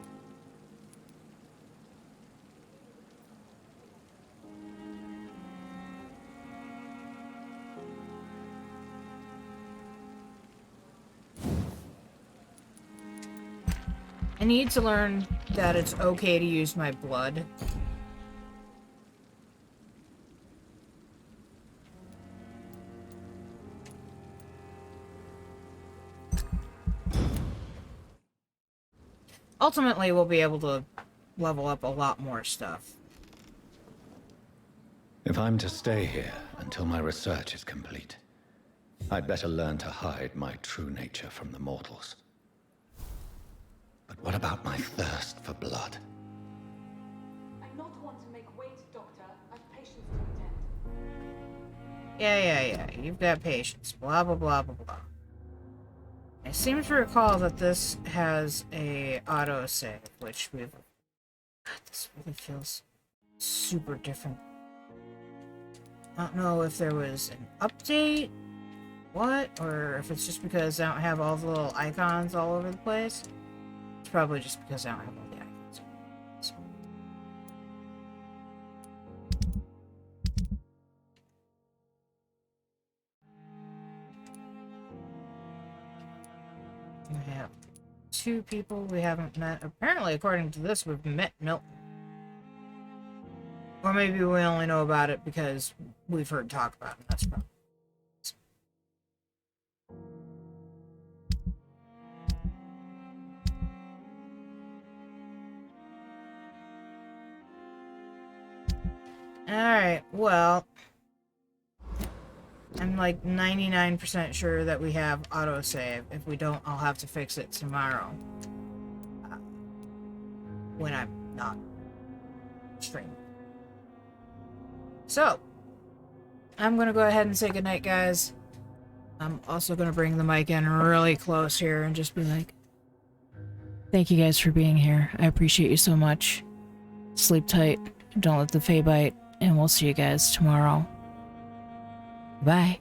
[SPEAKER 1] I need to learn that it's okay to use my blood. Ultimately, we'll be able to level up a lot more stuff.
[SPEAKER 10] If I'm to stay here until my research is complete, I'd better learn to hide my true nature from the mortals. But what about my thirst for blood?
[SPEAKER 19] I'm not one to make wait, Doctor. I've patience to attend.
[SPEAKER 1] Yeah. You've got patience. Blah, blah, blah, blah, blah. I seem to recall that this has a autosave, which we've... God, this really feels super different. I don't know if there was an update, or if it's just because I don't have all the little icons all over the place. It's probably just because I don't have all the icons. So. We have 2 people we haven't met. Apparently, according to this, we've met Milton. Or maybe we only know about it because we've heard talk about it. That's probably. Alright, well, I'm like 99% sure that we have autosave. If we don't, I'll have to fix it tomorrow. When I'm not streaming. So, I'm gonna go ahead and say goodnight, guys. I'm also gonna bring the mic in really close here and just be like, Thank you guys for being here. I appreciate you so much. Sleep tight, don't let the Fae bite, and we'll see you guys tomorrow. Bye.